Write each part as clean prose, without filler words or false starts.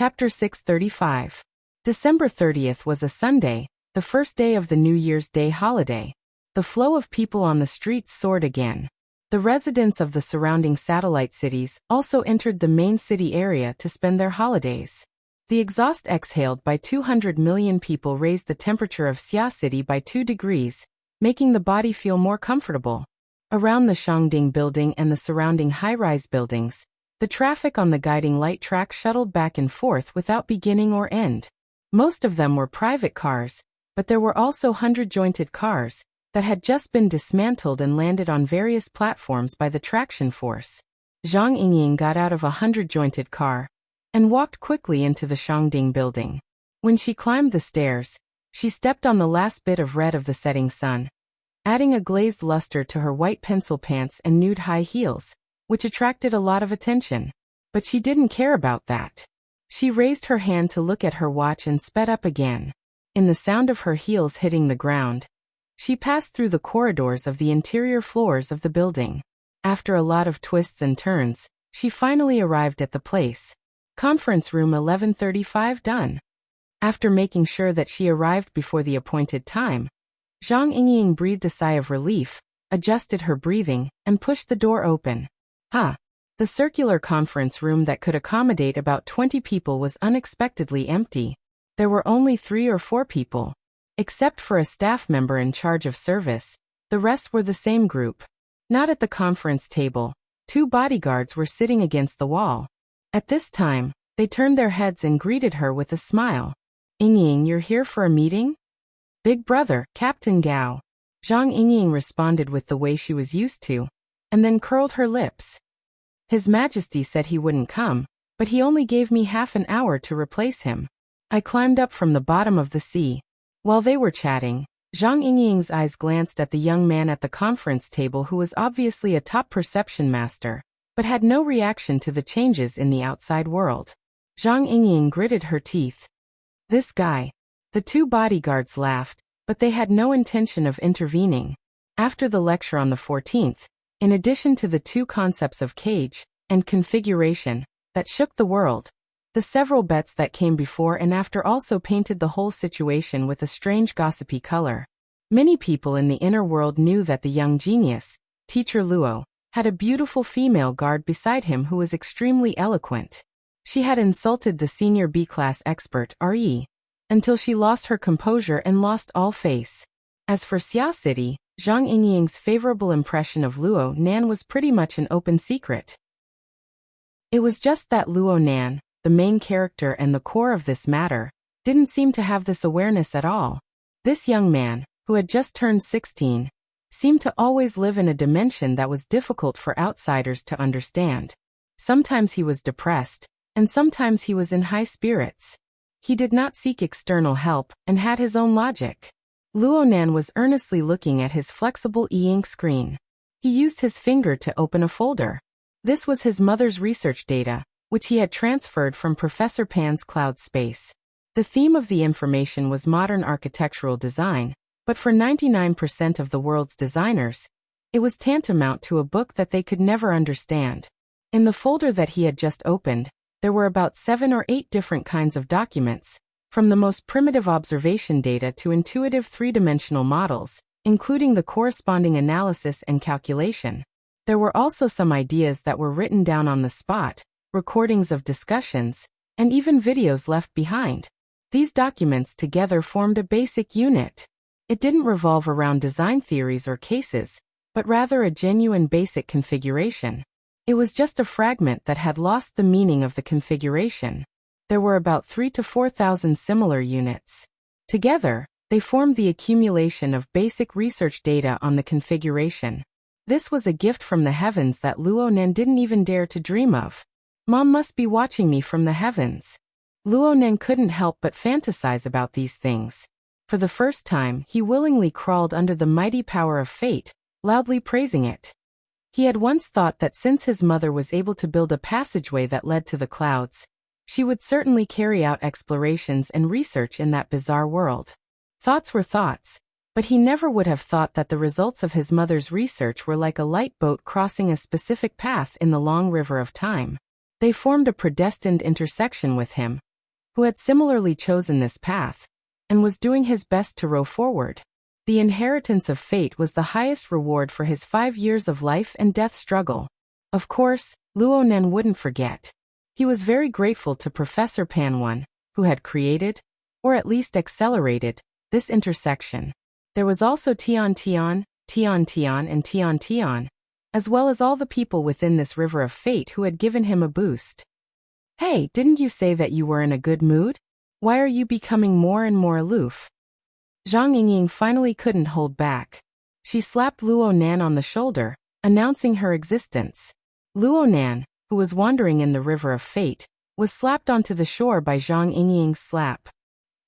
Chapter 635. December 30th was a Sunday, the first day of the New Year's Day holiday. The flow of people on the streets soared again. The residents of the surrounding satellite cities also entered the main city area to spend their holidays. The exhaust exhaled by 200 million people raised the temperature of Xia City by 2 degrees, making the body feel more comfortable. Around the Shangding building and the surrounding high-rise buildings, the traffic on the guiding light track shuttled back and forth without beginning or end. Most of them were private cars, but there were also 100-jointed cars that had just been dismantled and landed on various platforms by the traction force. Zhang Yingying got out of a 100-jointed car and walked quickly into the Shangding building. When she climbed the stairs, she stepped on the last bit of red of the setting sun, adding a glazed luster to her white pencil pants and nude high heels, which attracted a lot of attention. But she didn't care about that. She raised her hand to look at her watch and sped up again. In the sound of her heels hitting the ground, she passed through the corridors of the interior floors of the building. After a lot of twists and turns, she finally arrived at the place. Conference room 1135 done. After making sure that she arrived before the appointed time, Zhang Yingying breathed a sigh of relief, adjusted her breathing, and pushed the door open. The circular conference room that could accommodate about 20 people was unexpectedly empty. There were only 3 or 4 people. Except for a staff member in charge of service, the rest were the same group. Not at the conference table. 2 bodyguards were sitting against the wall. At this time, they turned their heads and greeted her with a smile. "Yingying, you're here for a meeting?" "Big brother, Captain Gao." Zhang Yingying responded with the way she was used to, and then curled her lips. "His Majesty said he wouldn't come, but he only gave me half an hour to replace him. I climbed up from the bottom of the sea." While they were chatting, Zhang Yingying's eyes glanced at the young man at the conference table who was obviously a top perception master, but had no reaction to the changes in the outside world. Zhang Yingying gritted her teeth. "This guy." The 2 bodyguards laughed, but they had no intention of intervening. After the lecture on the 14th, in addition to the 2 concepts of cage and configuration that shook the world, the several bets that came before and after also painted the whole situation with a strange gossipy color. Many people in the inner world knew that the young genius, Teacher Luo, had a beautiful female guard beside him who was extremely eloquent. She had insulted the senior B-class expert, R.E., until she lost her composure and lost all face. As for Xia City, Zhang Yingying's favorable impression of Luo Nan was pretty much an open secret. It was just that Luo Nan, the main character and the core of this matter, didn't seem to have this awareness at all. This young man, who had just turned 16, seemed to always live in a dimension that was difficult for outsiders to understand. Sometimes he was depressed, and sometimes he was in high spirits. He did not seek external help and had his own logic. Luo Nan was earnestly looking at his flexible e-ink screen. He used his finger to open a folder. This was his mother's research data, which he had transferred from Professor Pan's cloud space. The theme of the information was modern architectural design, but for 99% of the world's designers, it was tantamount to a book that they could never understand. In the folder that he had just opened, there were about 7 or 8 different kinds of documents, from the most primitive observation data to intuitive 3-dimensional models, including the corresponding analysis and calculation. There were also some ideas that were written down on the spot, recordings of discussions, and even videos left behind. These documents together formed a basic unit. It didn't revolve around design theories or cases, but rather a genuine basic configuration. It was just a fragment that had lost the meaning of the configuration. There were about 3,000 to 4,000 similar units. Together, they formed the accumulation of basic research data on the configuration. This was a gift from the heavens that Luo Nan didn't even dare to dream of. Mom must be watching me from the heavens. Luo Nan couldn't help but fantasize about these things. For the first time, he willingly crawled under the mighty power of fate, loudly praising it. He had once thought that since his mother was able to build a passageway that led to the clouds, she would certainly carry out explorations and research in that bizarre world. Thoughts were thoughts, but he never would have thought that the results of his mother's research were like a light boat crossing a specific path in the long river of time. They formed a predestined intersection with him, who had similarly chosen this path, and was doing his best to row forward. The inheritance of fate was the highest reward for his 5 years of life and death struggle. Of course, Luo Nen wouldn't forget. He was very grateful to Professor Pan who had created, or at least accelerated, this intersection. There was also Tian Tian, Tian Tian and Tian Tian, as well as all the people within this river of fate who had given him a boost. Hey, didn't you say that you were in a good mood? Why are you becoming more and more aloof? Zhang Yingying finally couldn't hold back. She slapped Luo Nan on the shoulder, announcing her existence. Luo Nan, who was wandering in the river of fate, was slapped onto the shore by Zhang Yingying's slap.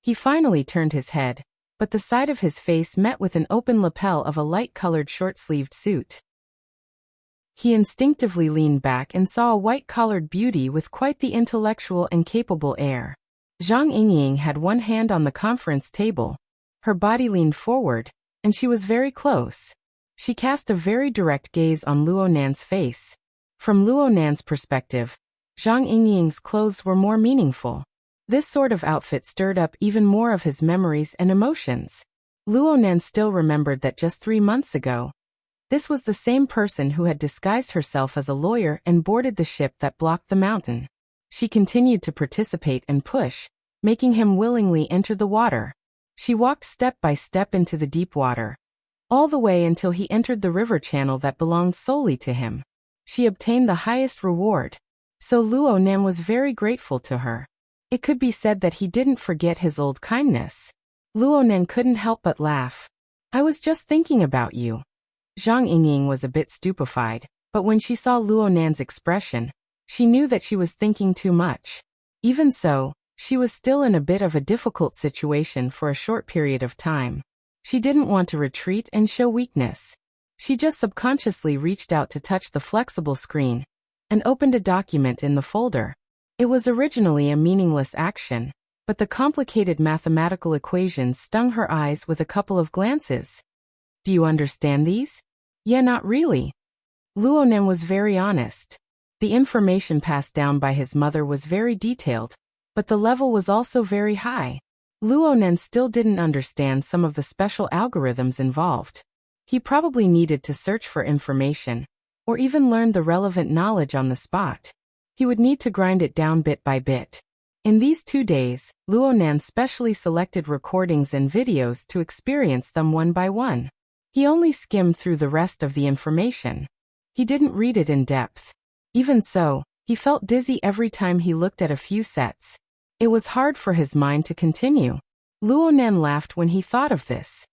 He finally turned his head, but the side of his face met with an open lapel of a light-colored short-sleeved suit. He instinctively leaned back and saw a white-collared beauty with quite the intellectual and capable air. Zhang Yingying had one hand on the conference table. Her body leaned forward, and she was very close. She cast a very direct gaze on Luo Nan's face. From Luo Nan's perspective, Zhang Yingying's clothes were more meaningful. This sort of outfit stirred up even more of his memories and emotions. Luo Nan still remembered that just 3 months ago, this was the same person who had disguised herself as a lawyer and boarded the ship that blocked the mountain. She continued to participate and push, making him willingly enter the water. She walked step by step into the deep water, all the way until he entered the river channel that belonged solely to him. She obtained the highest reward, so Luo Nan was very grateful to her. It could be said that he didn't forget his old kindness. Luo Nan couldn't help but laugh. I was just thinking about you. Zhang Yingying was a bit stupefied, but when she saw Luo Nan's expression, she knew that she was thinking too much. Even so, she was still in a bit of a difficult situation for a short period of time. She didn't want to retreat and show weakness. She just subconsciously reached out to touch the flexible screen and opened a document in the folder. It was originally a meaningless action, but the complicated mathematical equations stung her eyes with a couple of glances. Do you understand these? Yeah, not really. Luo Nen was very honest. The information passed down by his mother was very detailed, but the level was also very high. Luo Nen still didn't understand some of the special algorithms involved. He probably needed to search for information, or even learn the relevant knowledge on the spot. He would need to grind it down bit by bit. In these 2 days, Luo Nan specially selected recordings and videos to experience them one by one. He only skimmed through the rest of the information. He didn't read it in depth. Even so, he felt dizzy every time he looked at a few sets. It was hard for his mind to continue. Luo Nan laughed when he thought of this.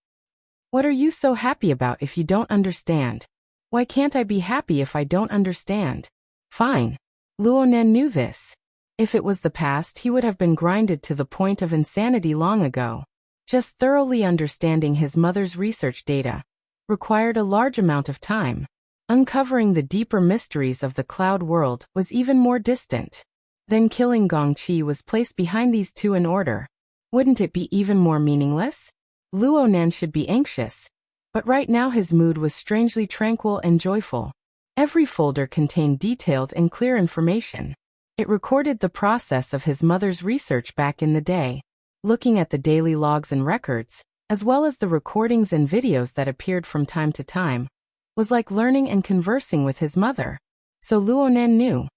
What are you so happy about if you don't understand? Why can't I be happy if I don't understand? Fine. Luo Nan knew this. If it was the past, he would have been grinded to the point of insanity long ago. Just thoroughly understanding his mother's research data required a large amount of time. Uncovering the deeper mysteries of the cloud world was even more distant. Then killing Gongqi was placed behind these two in order. Wouldn't it be even more meaningless? Luo Nan should be anxious, but right now his mood was strangely tranquil and joyful. Every folder contained detailed and clear information. It recorded the process of his mother's research back in the day. Looking at the daily logs and records, as well as the recordings and videos that appeared from time to time, was like learning and conversing with his mother. So Luo Nan knew.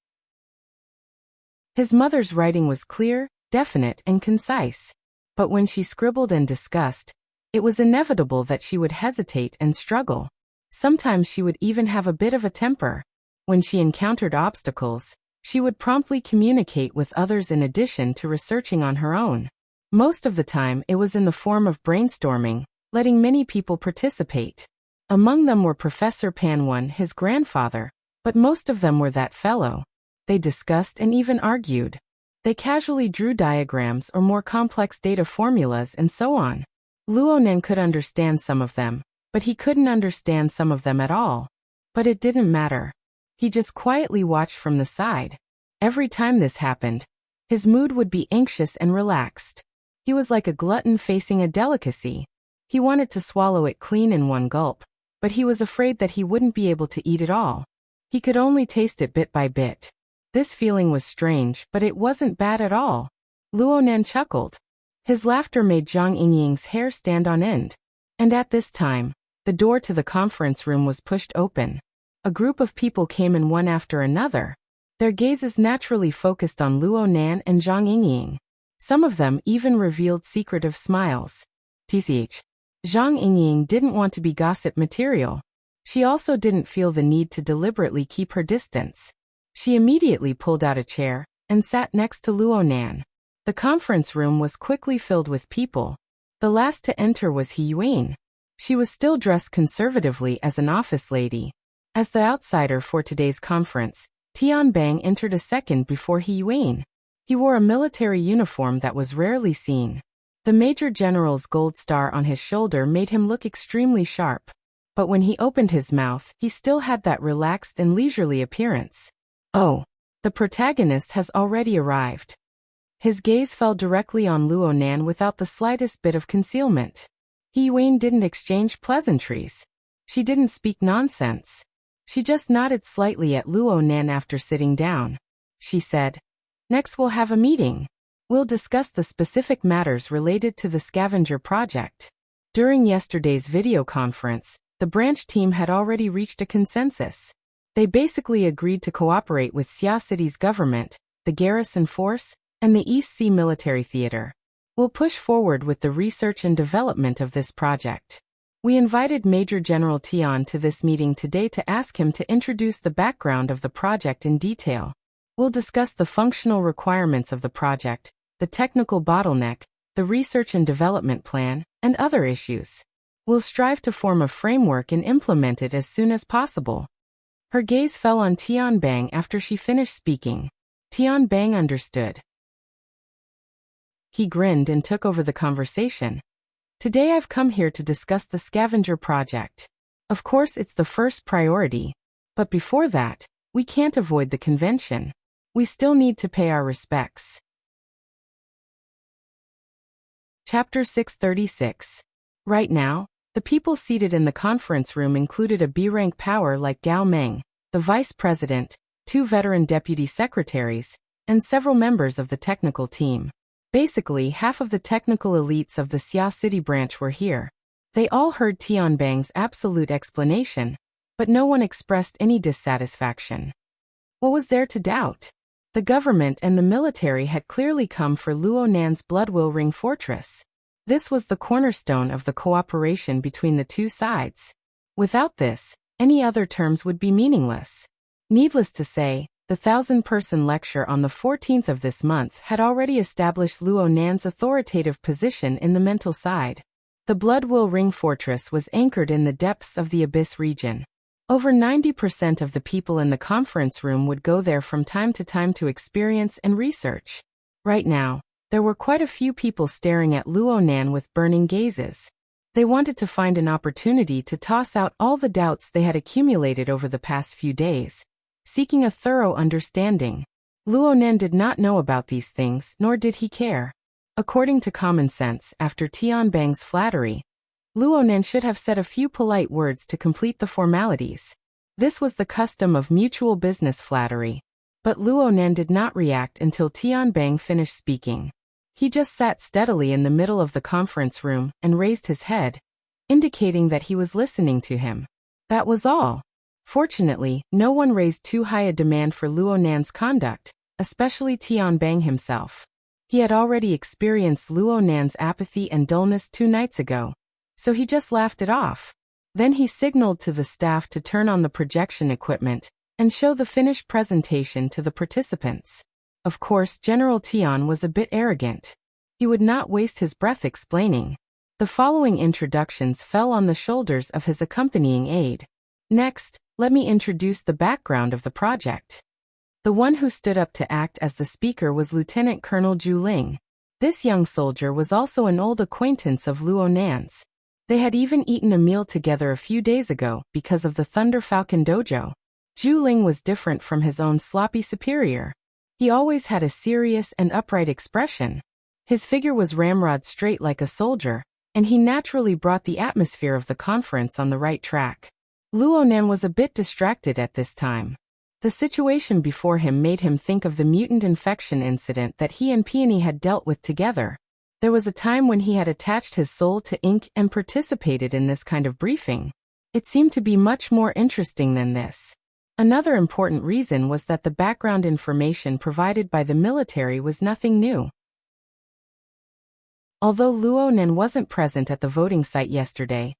His mother's writing was clear, definite, and concise. But when she scribbled and discussed, it was inevitable that she would hesitate and struggle. Sometimes she would even have a bit of a temper. When she encountered obstacles, she would promptly communicate with others in addition to researching on her own. Most of the time it was in the form of brainstorming, letting many people participate. Among them were Professor Pan, his grandfather, but most of them were that fellow. They discussed and even argued. They casually drew diagrams or more complex data formulas and so on. Luo Nan could understand some of them, but he couldn't understand some of them at all. But it didn't matter. He just quietly watched from the side. Every time this happened, his mood would be anxious and relaxed. He was like a glutton facing a delicacy. He wanted to swallow it clean in one gulp, but he was afraid that he wouldn't be able to eat it all. He could only taste it bit by bit. This feeling was strange, but it wasn't bad at all. Luonan chuckled. His laughter made Zhang Yingying's hair stand on end. And at this time, the door to the conference room was pushed open. A group of people came in one after another. Their gazes naturally focused on Luonan and Zhang Yingying. Some of them even revealed secretive smiles. TCH. Zhang Yingying didn't want to be gossip material. She also didn't feel the need to deliberately keep her distance. She immediately pulled out a chair and sat next to Luonan. The conference room was quickly filled with people. The last to enter was He Yuan. She was still dressed conservatively as an office lady. As the outsider for today's conference, Tianbang entered a second before He Yuan. He wore a military uniform that was rarely seen. The Major General's gold star on his shoulder made him look extremely sharp. But when he opened his mouth, he still had that relaxed and leisurely appearance. Oh, the protagonist has already arrived. His gaze fell directly on Luonan without the slightest bit of concealment. He Yuan didn't exchange pleasantries. She didn't speak nonsense. She just nodded slightly at Luonan after sitting down. She said, "Next we'll have a meeting. We'll discuss the specific matters related to the scavenger project." During yesterday's video conference, the branch team had already reached a consensus. They basically agreed to cooperate with Xia City's government, the garrison force, and the East Sea Military Theater. We'll push forward with the research and development of this project. We invited Major General Tian to this meeting today to ask him to introduce the background of the project in detail. We'll discuss the functional requirements of the project, the technical bottleneck, the research and development plan, and other issues. We'll strive to form a framework and implement it as soon as possible. Her gaze fell on Tianbang after she finished speaking. Tianbang understood. He grinned and took over the conversation. Today I've come here to discuss the scavenger project. Of course it's the first priority. But before that, we can't avoid the convention. We still need to pay our respects. Chapter 636. Right now, the people seated in the conference room included a B-rank power like Gao Meng, the vice president, 2 veteran deputy secretaries, and several members of the technical team. Basically, half of the technical elites of the Xia City branch were here. They all heard Tianbang's absolute explanation, but no one expressed any dissatisfaction. What was there to doubt? The government and the military had clearly come for Luonan's Bloodwill Ring fortress. This was the cornerstone of the cooperation between the two sides. Without this, any other terms would be meaningless. Needless to say, the 1,000-person lecture on the 14th of this month had already established Luonan's authoritative position in the mental side. The Bloodwill Ring fortress was anchored in the depths of the Abyss region. Over 90% of the people in the conference room would go there from time to time to experience and research. Right now, there were quite a few people staring at Luonan with burning gazes. They wanted to find an opportunity to toss out all the doubts they had accumulated over the past few days, seeking a thorough understanding. Luonan did not know about these things, nor did he care. According to common sense, after Tianbang's flattery, Luonan should have said a few polite words to complete the formalities. This was the custom of mutual business flattery. But Luonan did not react until Tianbang finished speaking. He just sat steadily in the middle of the conference room and raised his head, indicating that he was listening to him. That was all. Fortunately, no one raised too high a demand for Luonan's conduct, especially Tianbang himself. He had already experienced Luonan's apathy and dullness 2 nights ago, so he just laughed it off. Then he signaled to the staff to turn on the projection equipment and show the finished presentation to the participants. Of course, General Tian was a bit arrogant. He would not waste his breath explaining. The following introductions fell on the shoulders of his accompanying aide. Next, let me introduce the background of the project. The one who stood up to act as the speaker was Lieutenant Colonel Zhu Ling. This young soldier was also an old acquaintance of Luonan's. They had even eaten a meal together a few days ago because of the Thunder Falcon Dojo. Zhu Ling was different from his own sloppy superior. He always had a serious and upright expression. His figure was ramrod straight like a soldier, and he naturally brought the atmosphere of the conference on the right track. Luonan was a bit distracted at this time. The situation before him made him think of the mutant infection incident that he and Peony had dealt with together. There was a time when he had attached his soul to ink and participated in this kind of briefing. It seemed to be much more interesting than this. Another important reason was that the background information provided by the military was nothing new. Although Luo Nen wasn't present at the voting site yesterday,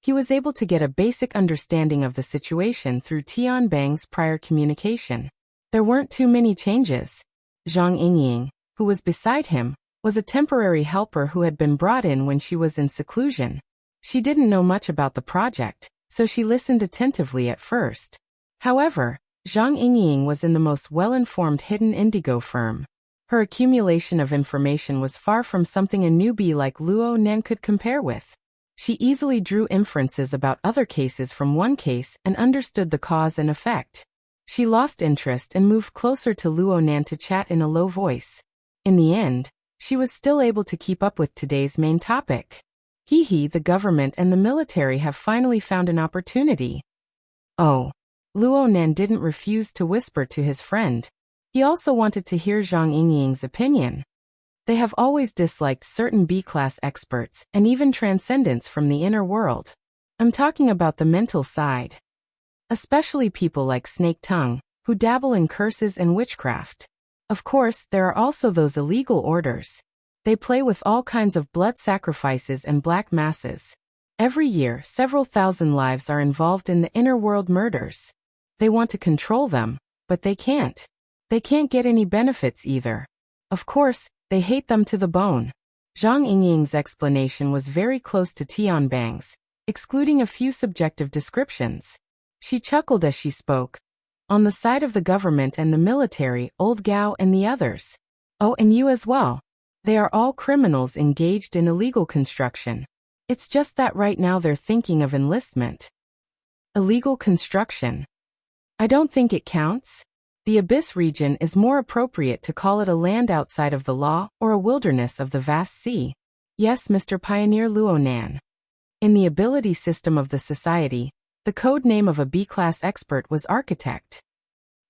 he was able to get a basic understanding of the situation through Tian Bang's prior communication. There weren't too many changes. Zhang Yingying, who was beside him, was a temporary helper who had been brought in when she was in seclusion. She didn't know much about the project, so she listened attentively at first. However, Zhang Yingying was in the most well-informed hidden indigo firm. Her accumulation of information was far from something a newbie like Luo Nen could compare with. She easily drew inferences about other cases from one case and understood the cause and effect. She lost interest and moved closer to Luo Nen to chat in a low voice. In the end, she was still able to keep up with today's main topic. The government and the military have finally found an opportunity. Oh. Luo Nen didn't refuse to whisper to his friend. He also wanted to hear Zhang Yingying's opinion. They have always disliked certain B-class experts and even transcendents from the inner world. I'm talking about the mental side. Especially people like Snake Tongue, who dabble in curses and witchcraft. Of course, there are also those illegal orders. They play with all kinds of blood sacrifices and black masses. Every year, several thousand lives are involved in the inner world murders. They want to control them, but they can't. They can't get any benefits either. Of course, they hate them to the bone. Zhang Yingying's explanation was very close to Tian Bang's, excluding a few subjective descriptions. She chuckled as she spoke. On the side of the government and the military, Old Gao and the others. Oh, and you as well. They are all criminals engaged in illegal construction. It's just that right now they're thinking of enlistment. Illegal construction. I don't think it counts. The Abyss region is more appropriate to call it a land outside of the law or a wilderness of the vast sea. Yes, Mr. Pioneer Luo Nan. In the ability system of the society, the code name of a B-class expert was architect.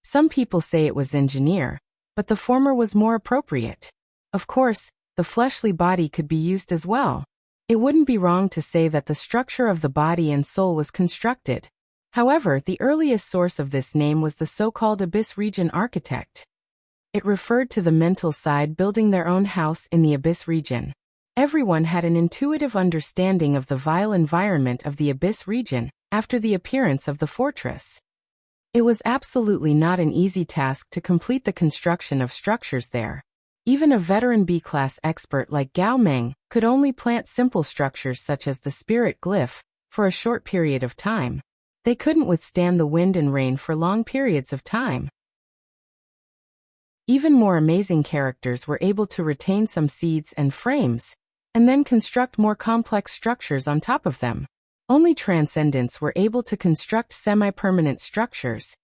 Some people say it was engineer, but the former was more appropriate. Of course, the fleshly body could be used as well. It wouldn't be wrong to say that the structure of the body and soul was constructed. However, the earliest source of this name was the so-called Abyss region architect. It referred to the mental side building their own house in the Abyss region. Everyone had an intuitive understanding of the vile environment of the Abyss region after the appearance of the fortress. It was absolutely not an easy task to complete the construction of structures there. Even a veteran B-class expert like Gao Meng could only plant simple structures such as the spirit glyph for a short period of time. They couldn't withstand the wind and rain for long periods of time. Even more amazing characters were able to retain some seeds and frames, and then construct more complex structures on top of them. Only transcendents were able to construct semi-permanent structures,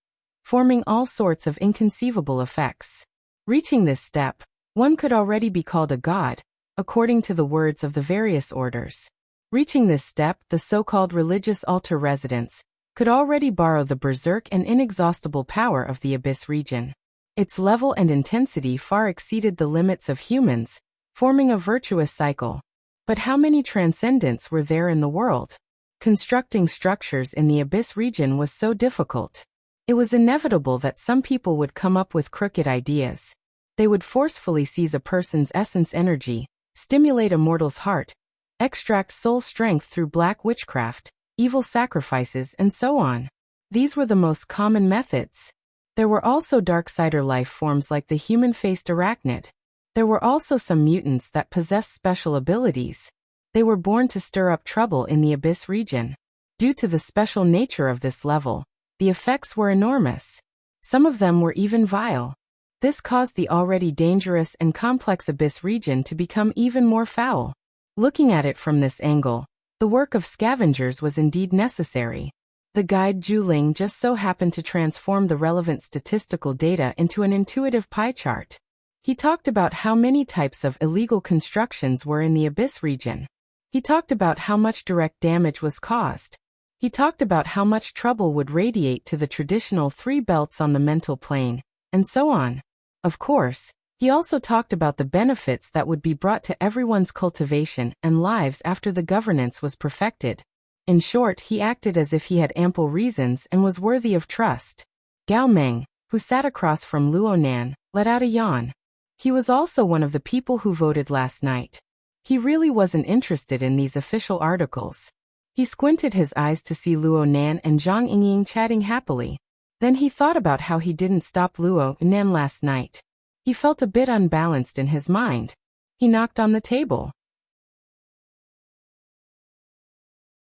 forming all sorts of inconceivable effects. Reaching this step, one could already be called a god, according to the words of the various orders. Reaching this step, the so-called religious altar residents could already borrow the berserk and inexhaustible power of the Abyss region. Its level and intensity far exceeded the limits of humans, forming a virtuous cycle. But how many transcendents were there in the world? Constructing structures in the Abyss region was so difficult. It was inevitable that some people would come up with crooked ideas. They would forcefully seize a person's essence energy, stimulate a mortal's heart, extract soul strength through black witchcraft, evil sacrifices, and so on. These were the most common methods. There were also darksider life forms like the human-faced arachnid. There were also some mutants that possessed special abilities. They were born to stir up trouble in the Abyss region. Due to the special nature of this level, the effects were enormous. Some of them were even vile. This caused the already dangerous and complex Abyss region to become even more foul. Looking at it from this angle, the work of scavengers was indeed necessary. The guide Zhu Ling just so happened to transform the relevant statistical data into an intuitive pie chart. He talked about how many types of illegal constructions were in the Abyss region. He talked about how much direct damage was caused. He talked about how much trouble would radiate to the traditional 3 belts on the mental plane, and so on. Of course, he also talked about the benefits that would be brought to everyone's cultivation and lives after the governance was perfected. In short, he acted as if he had ample reasons and was worthy of trust. Gao Meng, who sat across from Luo Nan, let out a yawn. He was also one of the people who voted last night. He really wasn't interested in these official articles. He squinted his eyes to see Luo Nan and Zhang Yingying chatting happily. Then he thought about how he didn't stop Luo Nan last night. He felt a bit unbalanced in his mind. He knocked on the table.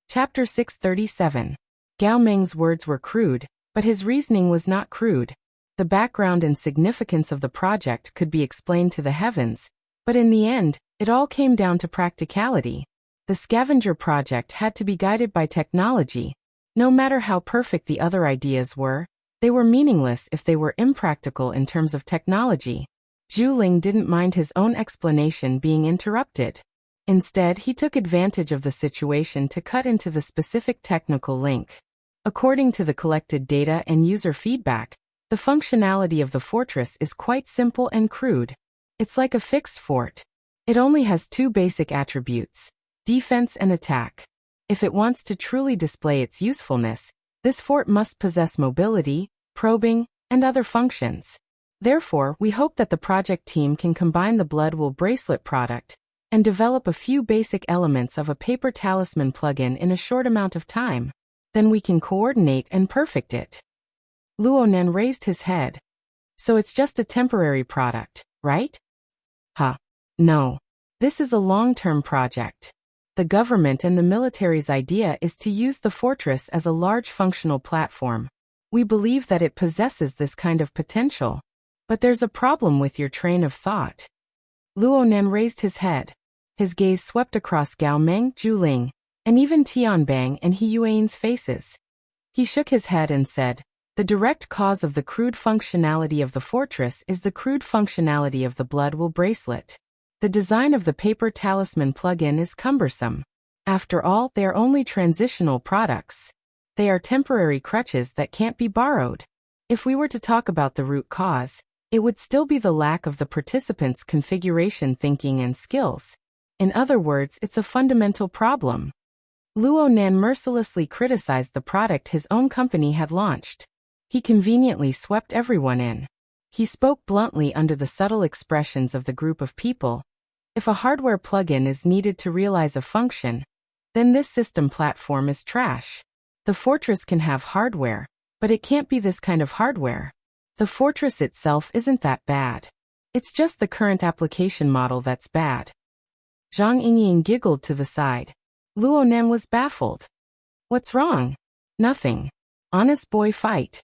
Chapter 637. Gao Meng's words were crude, but his reasoning was not crude. The background and significance of the project could be explained to the heavens, but in the end, it all came down to practicality. The scavenger project had to be guided by technology. No matter how perfect the other ideas were, they were meaningless if they were impractical in terms of technology. Zhu Ling didn't mind his own explanation being interrupted. Instead, he took advantage of the situation to cut into the specific technical link. According to the collected data and user feedback, the functionality of the fortress is quite simple and crude. It's like a fixed fort. It only has 2 basic attributes: defense and attack. If it wants to truly display its usefulness, this fort must possess mobility, probing, and other functions. Therefore, we hope that the project team can combine the Blood Wool bracelet product and develop a few basic elements of a paper talisman plugin in a short amount of time. Then we can coordinate and perfect it. Luo Nan raised his head. So it's just a temporary product, right? No. This is a long-term project. The government and the military's idea is to use the fortress as a large functional platform. We believe that it possesses this kind of potential. But there's a problem with your train of thought. Luo Nan raised his head. His gaze swept across Gao Meng, Zhu Ling, and even Tianbang and He Yuan's faces. He shook his head and said, "The direct cause of the crude functionality of the fortress is the crude functionality of the Blood Wool bracelet. The design of the paper talisman plugin is cumbersome. After all, they are only transitional products. They are temporary crutches that can't be borrowed. If we were to talk about the root cause, it would still be the lack of the participants' configuration thinking and skills. In other words, it's a fundamental problem." Luo Nan mercilessly criticized the product his own company had launched. He conveniently swept everyone in. He spoke bluntly under the subtle expressions of the group of people. If a hardware plugin is needed to realize a function, then this system platform is trash. The fortress can have hardware, but it can't be this kind of hardware. The fortress itself isn't that bad. It's just the current application model that's bad. Zhang Yingying giggled to the side. Luo Nan was baffled. What's wrong? Nothing. Honest boy fight.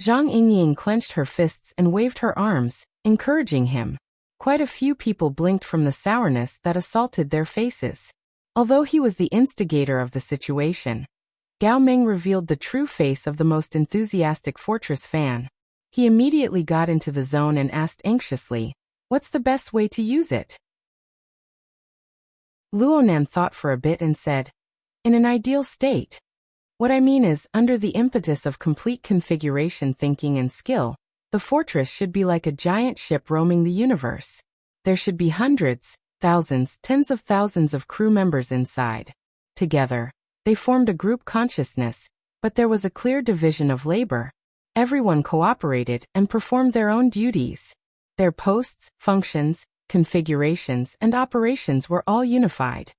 Zhang Yingying clenched her fists and waved her arms, encouraging him. Quite a few people blinked from the sourness that assaulted their faces. Although he was the instigator of the situation, Gao Meng revealed the true face of the most enthusiastic fortress fan. He immediately got into the zone and asked anxiously, "What's the best way to use it?" Luo Nan thought for a bit and said, "In an ideal state. What I mean is, under the impetus of complete configuration thinking and skill, the fortress should be like a giant ship roaming the universe. There should be hundreds, thousands, tens of thousands of crew members inside. Together, they formed a group consciousness, but there was a clear division of labor. Everyone cooperated and performed their own duties. Their posts, functions, configurations, and operations were all unified.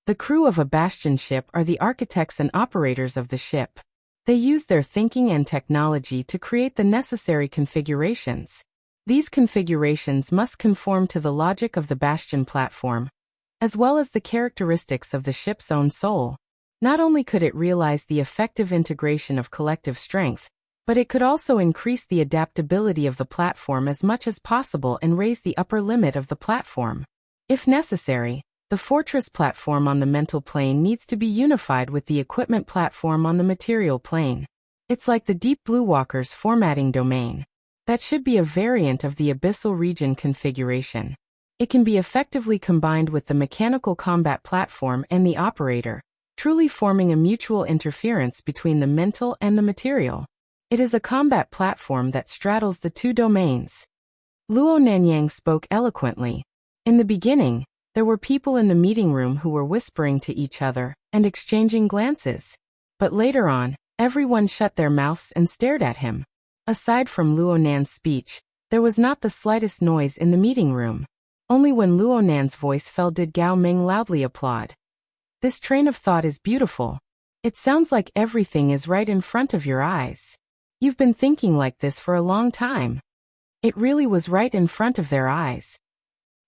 The crew of a bastion ship are the architects and operators of the ship. They use their thinking and technology to create the necessary configurations. These configurations must conform to the logic of the bastion platform, as well as the characteristics of the ship's own soul. Not only could it realize the effective integration of collective strength, but it could also increase the adaptability of the platform as much as possible and raise the upper limit of the platform. If necessary, the fortress platform on the mental plane needs to be unified with the equipment platform on the material plane. It's like the Deep Blue Walker's formatting domain. That should be a variant of the abyssal region configuration. It can be effectively combined with the mechanical combat platform and the operator, truly forming a mutual interference between the mental and the material. It is a combat platform that straddles the two domains. Luo Nanyang spoke eloquently. In the beginning, there were people in the meeting room who were whispering to each other and exchanging glances. But later on, everyone shut their mouths and stared at him. Aside from Luo Nan's speech, there was not the slightest noise in the meeting room. Only when Luo Nan's voice fell did Gao Ming loudly applaud. This train of thought is beautiful. It sounds like everything is right in front of your eyes. You've been thinking like this for a long time. It really was right in front of their eyes.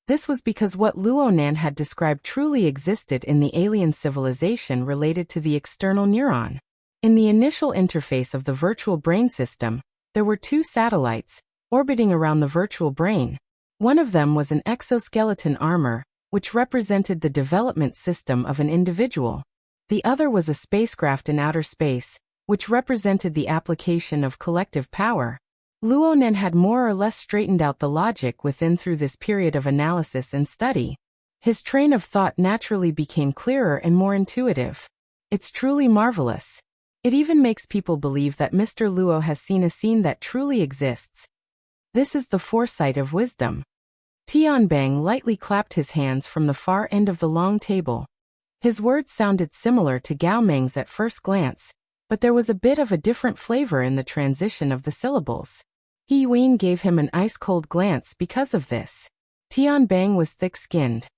This was because what Luo Nan had described truly existed in the alien civilization related to the external neuron. In the initial interface of the virtual brain system, there were two satellites orbiting around the virtual brain. One of them was an exoskeleton armor, which represented the development system of an individual. The other was a spacecraft in outer space, which represented the application of collective power. Luo Nan had more or less straightened out the logic within through this period of analysis and study. His train of thought naturally became clearer and more intuitive. It's truly marvelous. It even makes people believe that Mr. Luo has seen a scene that truly exists. This is the foresight of wisdom. Tianbang lightly clapped his hands from the far end of the long table. His words sounded similar to Gao Ming's at first glance, but there was a bit of a different flavor in the transition of the syllables. He Yuan gave him an ice-cold glance because of this. Tianbang was thick-skinned.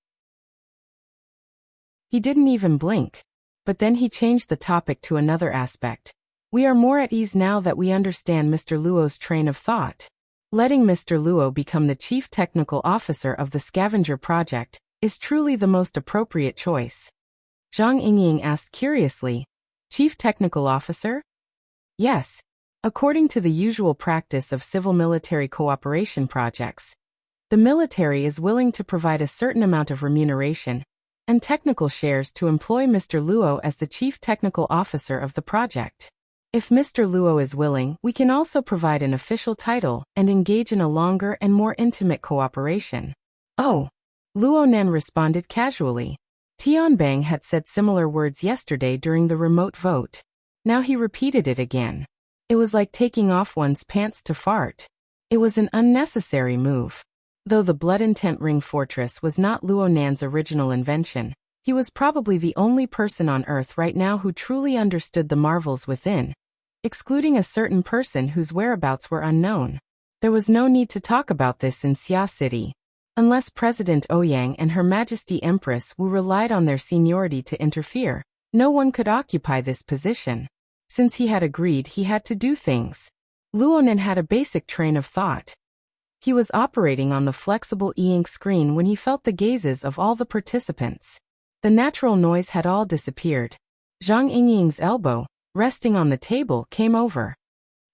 He didn't even blink. But then he changed the topic to another aspect. We are more at ease now that we understand Mr. Luo's train of thought. Letting Mr. Luo become the Chief Technical Officer of the Scavenger Project is truly the most appropriate choice. Zhang Yingying asked curiously, Chief Technical Officer? Yes. According to the usual practice of civil-military cooperation projects, the military is willing to provide a certain amount of remuneration and technical shares to employ Mr. Luo as the Chief Technical Officer of the project. If Mr. Luo is willing, we can also provide an official title and engage in a longer and more intimate cooperation. Oh. Luo Nan responded casually. Tianbang had said similar words yesterday during the remote vote. Now he repeated it again. It was like taking off one's pants to fart. It was an unnecessary move. Though the Blood Intent Ring Fortress was not Luo Nan's original invention, he was probably the only person on Earth right now who truly understood the marvels within, excluding a certain person whose whereabouts were unknown. There was no need to talk about this in Xia City. Unless President Ouyang and Her Majesty Empress Wu relied on their seniority to interfere, no one could occupy this position. Since he had agreed, he had to do things. Luo Nan had a basic train of thought. He was operating on the flexible e-ink screen when he felt the gazes of all the participants. The natural noise had all disappeared. Zhang Yingying's elbow, resting on the table, came over.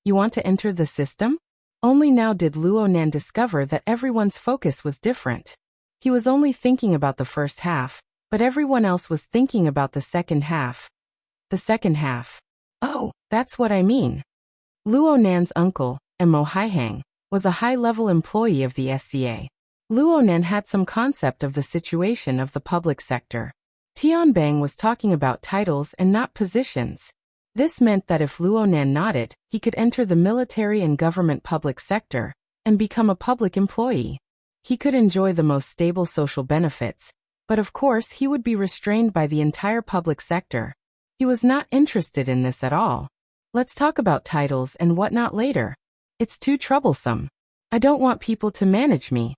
You want to enter the system? Only now did Luo Nan discover that everyone's focus was different. He was only thinking about the first half, but everyone else was thinking about the second half. The second half. Oh, that's what I mean. Luo Nan's uncle, Mo Haihang, was a high-level employee of the SCA. Luo Nan had some concept of the situation of the public sector. Tianbang was talking about titles and not positions. This meant that if Luo Nan nodded, he could enter the military and government public sector and become a public employee. He could enjoy the most stable social benefits, but of course he would be restrained by the entire public sector. He was not interested in this at all. Let's talk about titles and whatnot later. It's too troublesome. I don't want people to manage me.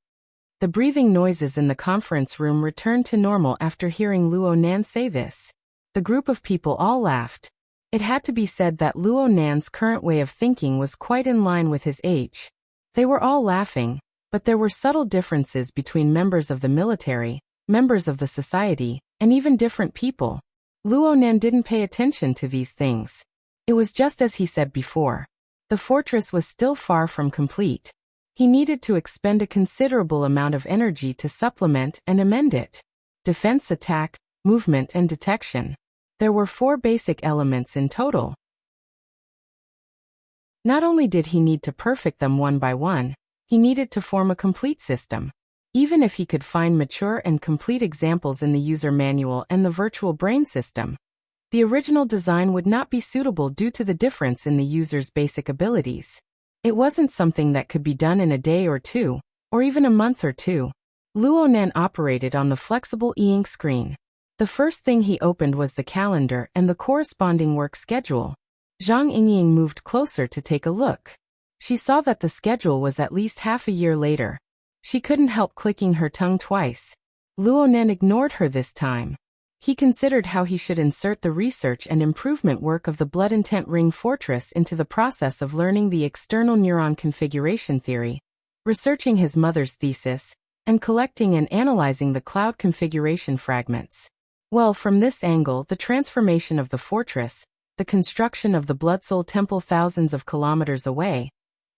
The breathing noises in the conference room returned to normal after hearing Luo Nan say this. The group of people all laughed. It had to be said that Luo Nan's current way of thinking was quite in line with his age. They were all laughing, but there were subtle differences between members of the military, members of the society, and even different people. Luo Nan didn't pay attention to these things. It was just as he said before. The fortress was still far from complete. He needed to expend a considerable amount of energy to supplement and amend it. Defense, attack, movement, and detection. There were 4 basic elements in total. Not only did he need to perfect them one by one, he needed to form a complete system. Even if he could find mature and complete examples in the user manual and the virtual brain system, The original design would not be suitable due to the difference in the user's basic abilities. It wasn't something that could be done in a day or two, or even a month or two. Luonan operated on the flexible e-ink screen. The first thing he opened was the calendar and the corresponding work schedule. Zhang Yingying moved closer to take a look. She saw that the schedule was at least half a year later. She couldn't help clicking her tongue twice. Luonan ignored her this time. He considered how he should insert the research and improvement work of the Blood Intent Ring Fortress into the process of learning the external neuron configuration theory, researching his mother's thesis, and collecting and analyzing the cloud configuration fragments. Well, from this angle, the transformation of the fortress, the construction of the Blood Soul Temple thousands of kilometers away,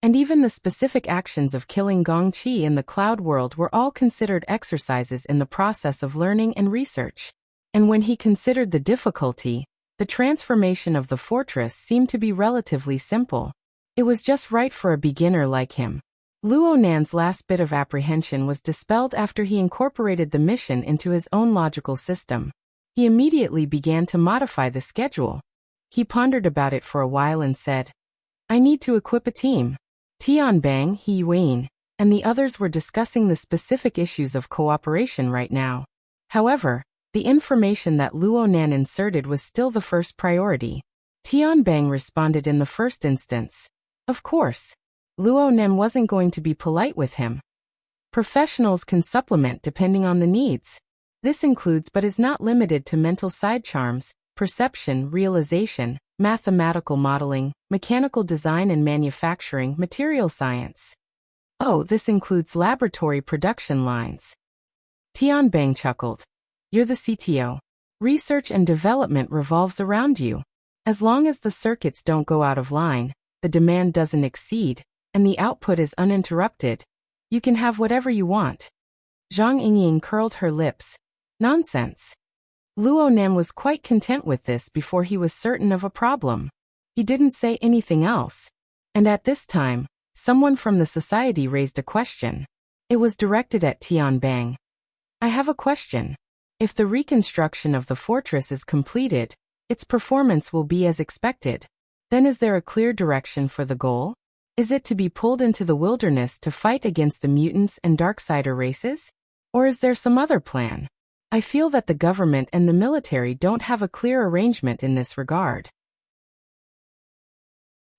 and even the specific actions of killing Gong Qi in the cloud world were all considered exercises in the process of learning and research. And when he considered the difficulty, the transformation of the fortress seemed to be relatively simple. It was just right for a beginner like him. Luonan's last bit of apprehension was dispelled after he incorporated the mission into his own logical system. He immediately began to modify the schedule. He pondered about it for a while and said, "I need to equip a team." Tianbang, He Yuan, and the others were discussing the specific issues of cooperation right now. However, the information that Luonan inserted was still the first priority. Tianbang responded in the first instance. Of course. Luonan wasn't going to be polite with him. Professionals can supplement depending on the needs. This includes but is not limited to mental side charms, perception, realization, mathematical modeling, mechanical design and manufacturing, material science. Oh, this includes laboratory production lines. Tianbang chuckled. You're the CTO. Research and development revolves around you. As long as the circuits don't go out of line, the demand doesn't exceed, and the output is uninterrupted, you can have whatever you want. Zhang Yingying curled her lips. Nonsense. Luonan was quite content with this before he was certain of a problem. He didn't say anything else. And at this time, someone from the society raised a question. It was directed at Tianbang. I have a question. If the reconstruction of the fortress is completed, its performance will be as expected. Then is there a clear direction for the goal? Is it to be pulled into the wilderness to fight against the mutants and Darksider races? Or is there some other plan? I feel that the government and the military don't have a clear arrangement in this regard.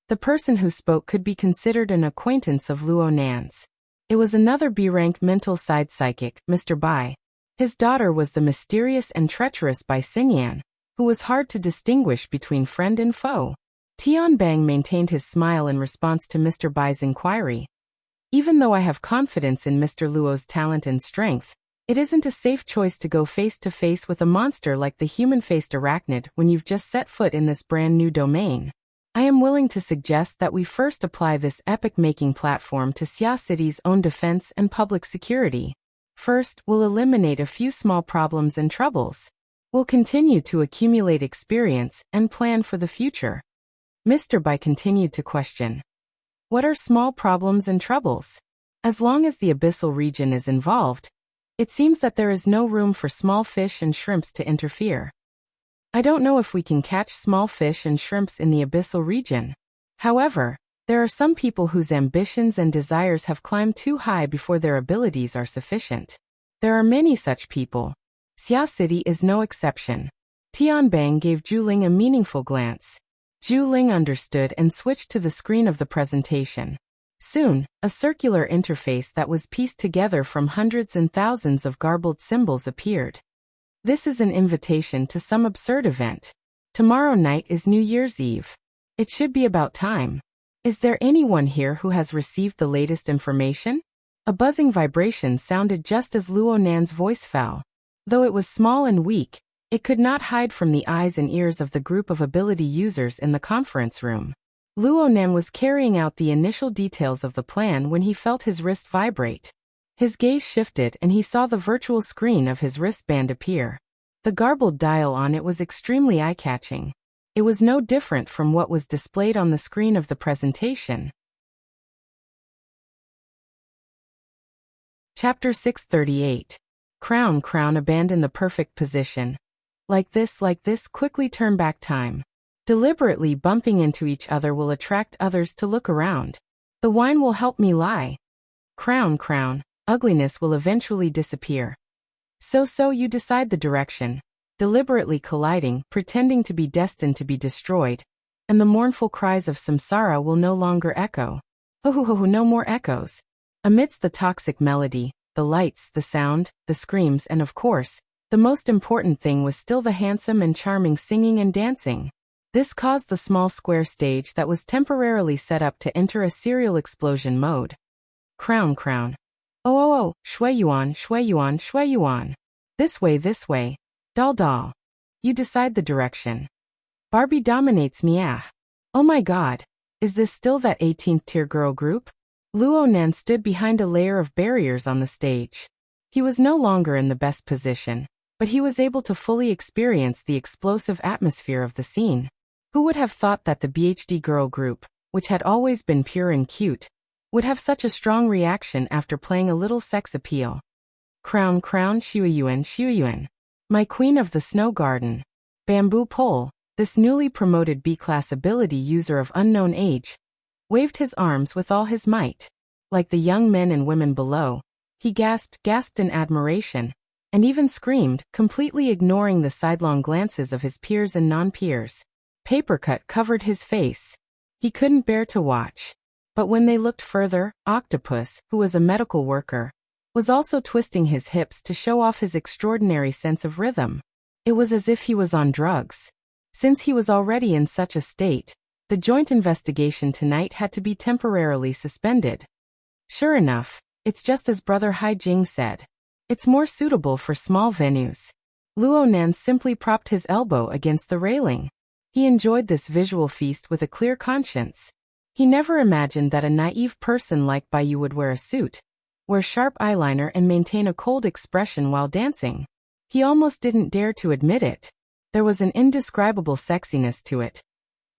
The person who spoke could be considered an acquaintance of Luonan's. It was another B-rank mental side psychic, Mr. Bai. His daughter was the mysterious and treacherous Bai Xingyan, who was hard to distinguish between friend and foe. Tianbang maintained his smile in response to Mr. Bai's inquiry. Even though I have confidence in Mr. Luo's talent and strength, it isn't a safe choice to go face-to-face with a monster like the human-faced arachnid when you've just set foot in this brand new domain. I am willing to suggest that we first apply this epic-making platform to Xia City's own defense and public security. First, we'll eliminate a few small problems and troubles. We'll continue to accumulate experience and plan for the future. Mr. Bai continued to question. What are small problems and troubles? As long as the abyssal region is involved, it seems that there is no room for small fish and shrimps to interfere. I don't know if we can catch small fish and shrimps in the abyssal region. However, there are some people whose ambitions and desires have climbed too high before their abilities are sufficient. There are many such people. Xia City is no exception. Tianbang gave Zhu Ling a meaningful glance. Zhu Ling understood and switched to the screen of the presentation. Soon, a circular interface that was pieced together from hundreds and thousands of garbled symbols appeared. This is an invitation to some absurd event. Tomorrow night is New Year's Eve. It should be about time. Is there anyone here who has received the latest information? A buzzing vibration sounded just as Luonan's voice fell. Though it was small and weak, it could not hide from the eyes and ears of the group of ability users in the conference room. Luonan was carrying out the initial details of the plan when he felt his wrist vibrate. His gaze shifted and he saw the virtual screen of his wristband appear. The garbled dial on it was extremely eye-catching. It was no different from what was displayed on the screen of the presentation. Chapter 638. Crown abandon the perfect position. Like this, quickly turn back time. Deliberately bumping into each other will attract others to look around. The wine will help me lie. Crown, ugliness will eventually disappear. So you decide the direction, deliberately colliding, pretending to be destined to be destroyed, and the mournful cries of samsara will no longer echo. Oh, no more echoes. Amidst the toxic melody, the lights, the sound, the screams, and of course, the most important thing was still the handsome and charming singing and dancing. This caused the small square stage that was temporarily set up to enter a serial explosion mode. Crown. Oh, shui yuan. This way. Doll. You decide the direction. Barbie dominates me. Oh my god, is this still that 18th tier girl group? Luo Nan stood behind a layer of barriers on the stage. He was no longer in the best position, but he was able to fully experience the explosive atmosphere of the scene. Who would have thought that the BHD girl group, which had always been pure and cute, would have such a strong reaction after playing a little sex appeal? Crown, Shuyuan. My queen of the snow garden. Bamboo pole, this newly promoted B-class ability user of unknown age, waved his arms with all his might. Like the young men and women below, he gasped in admiration, and even screamed, completely ignoring the sidelong glances of his peers and non-peers. Papercut covered his face. He couldn't bear to watch. But when they looked further, Octopus, who was a medical worker, was also twisting his hips to show off his extraordinary sense of rhythm. It was as if he was on drugs. Since he was already in such a state, the joint investigation tonight had to be temporarily suspended. Sure enough, it's just as Brother Hai Jing said. It's more suitable for small venues. Luo Nan simply propped his elbow against the railing. He enjoyed this visual feast with a clear conscience. He never imagined that a naive person like Baiyu would wear a suit, wear sharp eyeliner and maintain a cold expression while dancing. He almost didn't dare to admit it. There was an indescribable sexiness to it.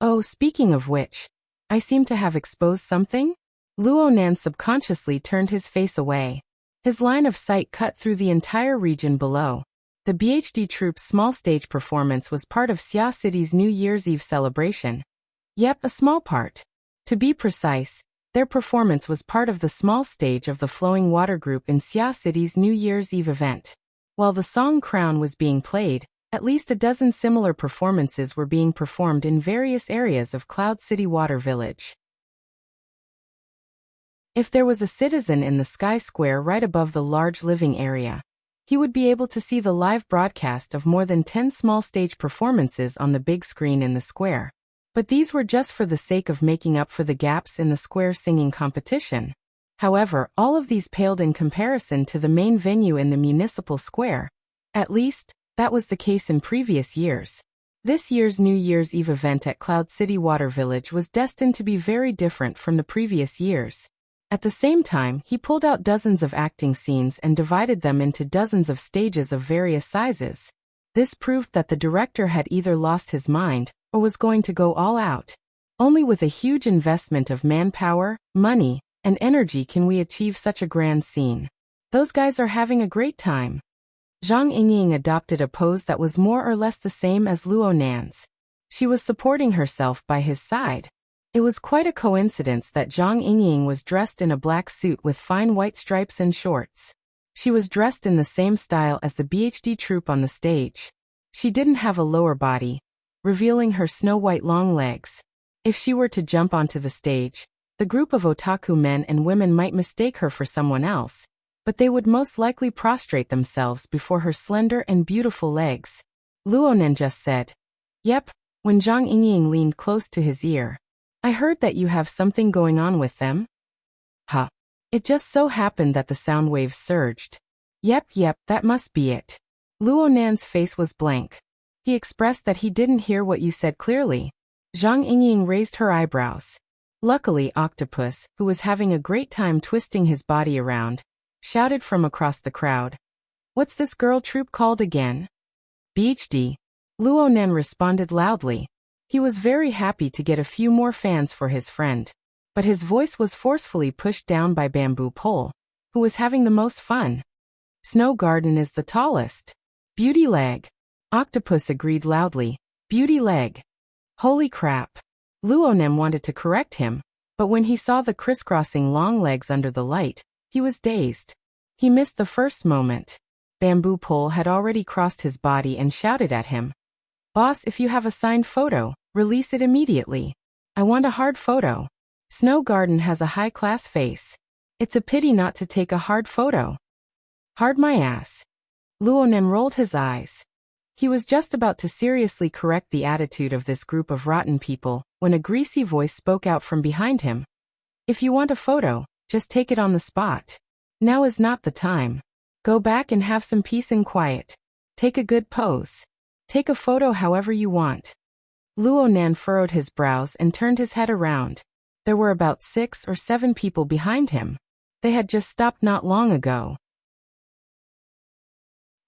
Oh, speaking of which, I seem to have exposed something? Luo Nan subconsciously turned his face away. His line of sight cut through the entire region below. The BHD troupe's small stage performance was part of Xia City's New Year's Eve celebration. Yep, a small part. To be precise, their performance was part of the small stage of the Flowing Water Group in Xia City's New Year's Eve event. While the song Crown was being played, at least a dozen similar performances were being performed in various areas of Cloud City Water Village. If there was a citizen in the Sky Square right above the large living area, he would be able to see the live broadcast of more than 10 small stage performances on the big screen in the square. But these were just for the sake of making up for the gaps in the square singing competition. However, all of these paled in comparison to the main venue in the municipal square. At least, that was the case in previous years. This year's New Year's Eve event at Cloud City Water Village was destined to be very different from the previous years. At the same time, he pulled out dozens of acting scenes and divided them into dozens of stages of various sizes. This proved that the director had either lost his mind, or was going to go all out. Only with a huge investment of manpower, money, and energy can we achieve such a grand scene. Those guys are having a great time. Zhang Yingying adopted a pose that was more or less the same as Luo Nan's. She was supporting herself by his side. It was quite a coincidence that Zhang Yingying was dressed in a black suit with fine white stripes and shorts. She was dressed in the same style as the BHD troupe on the stage. She didn't have a lower body, revealing her snow-white long legs. If she were to jump onto the stage, the group of otaku men and women might mistake her for someone else, but they would most likely prostrate themselves before her slender and beautiful legs. Luonen just said, "Yep," when Zhang Yingying leaned close to his ear. "I heard that you have something going on with them?" Huh. It just so happened that the sound waves surged. Yep, that must be it." Luonan's face was blank. He expressed that he didn't hear what you said clearly. Zhang Yingying raised her eyebrows. Luckily, Octopus, who was having a great time twisting his body around, shouted from across the crowd, "What's this girl troupe called again?" "BHD." Luonan responded loudly. He was very happy to get a few more fans for his friend, but his voice was forcefully pushed down by Bamboo Pole, who was having the most fun. "Snow Garden is the tallest. Beauty leg. Octopus agreed loudly. Beauty leg. Holy crap. Luonen wanted to correct him, but when he saw the crisscrossing long legs under the light, he was dazed. He missed the first moment. Bamboo Pole had already crossed his body and shouted at him. Boss, if you have a signed photo, release it immediately. I want a hard photo. Snow Garden has a high-class face. It's a pity not to take a hard photo. Hard my ass. Luonen rolled his eyes. He was just about to seriously correct the attitude of this group of rotten people when a greasy voice spoke out from behind him. If you want a photo, just take it on the spot. Now is not the time. Go back and have some peace and quiet. Take a good pose. Take a photo however you want. Luonen furrowed his brows and turned his head around. There were about 6 or 7 people behind him. They had just stopped not long ago.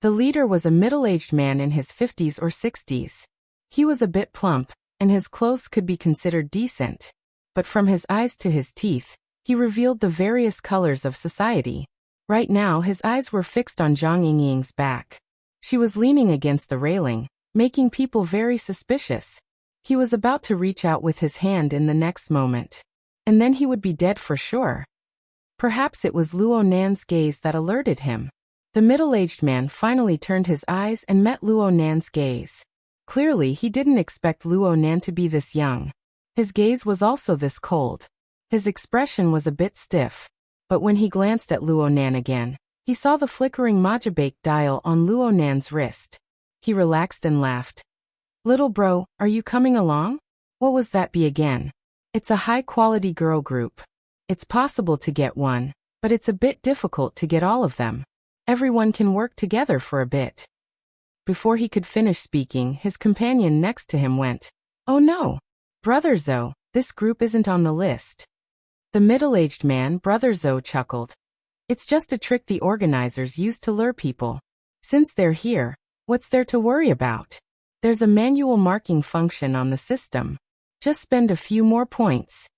The leader was a middle-aged man in his 50s or 60s. He was a bit plump, and his clothes could be considered decent. But from his eyes to his teeth, he revealed the various colors of society. Right now his eyes were fixed on Zhang Yingying's back. She was leaning against the railing, making people very suspicious. He was about to reach out with his hand in the next moment. And then he would be dead for sure. Perhaps it was Luonan's gaze that alerted him. The middle-aged man finally turned his eyes and met Luonan's gaze. Clearly he didn't expect Luonan to be this young. His gaze was also this cold. His expression was a bit stiff. But when he glanced at Luonan again, he saw the flickering Majabake dial on Luonan's wrist. He relaxed and laughed. Little bro, are you coming along? What was that be again? It's a high-quality girl group. It's possible to get one, but it's a bit difficult to get all of them. Everyone can work together for a bit. Before he could finish speaking, his companion next to him went, Oh no! Brother Zhou, this group isn't on the list. The middle-aged man, Brother Zhou, chuckled. It's just a trick the organizers use to lure people. Since they're here, what's there to worry about? There's a manual marking function on the system. Just spend a few more points.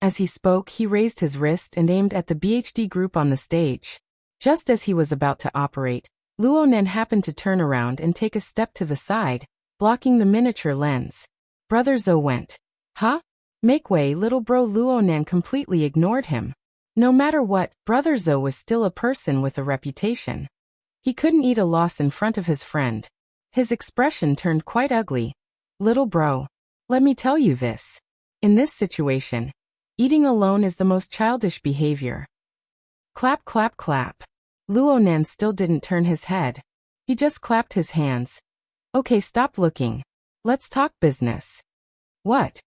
As he spoke, he raised his wrist and aimed at the BHD group on the stage. Just as he was about to operate, Luonan happened to turn around and take a step to the side, blocking the miniature lens. Brother Zhou went, Huh? Make way, little bro. Luonan completely ignored him. No matter what, Brother Zhou was still a person with a reputation. He couldn't eat a loss in front of his friend. His expression turned quite ugly. Little bro, let me tell you this. In this situation, eating alone is the most childish behavior. Clap, clap, clap. Luonan still didn't turn his head. He just clapped his hands. Okay, stop looking. Let's talk business. What?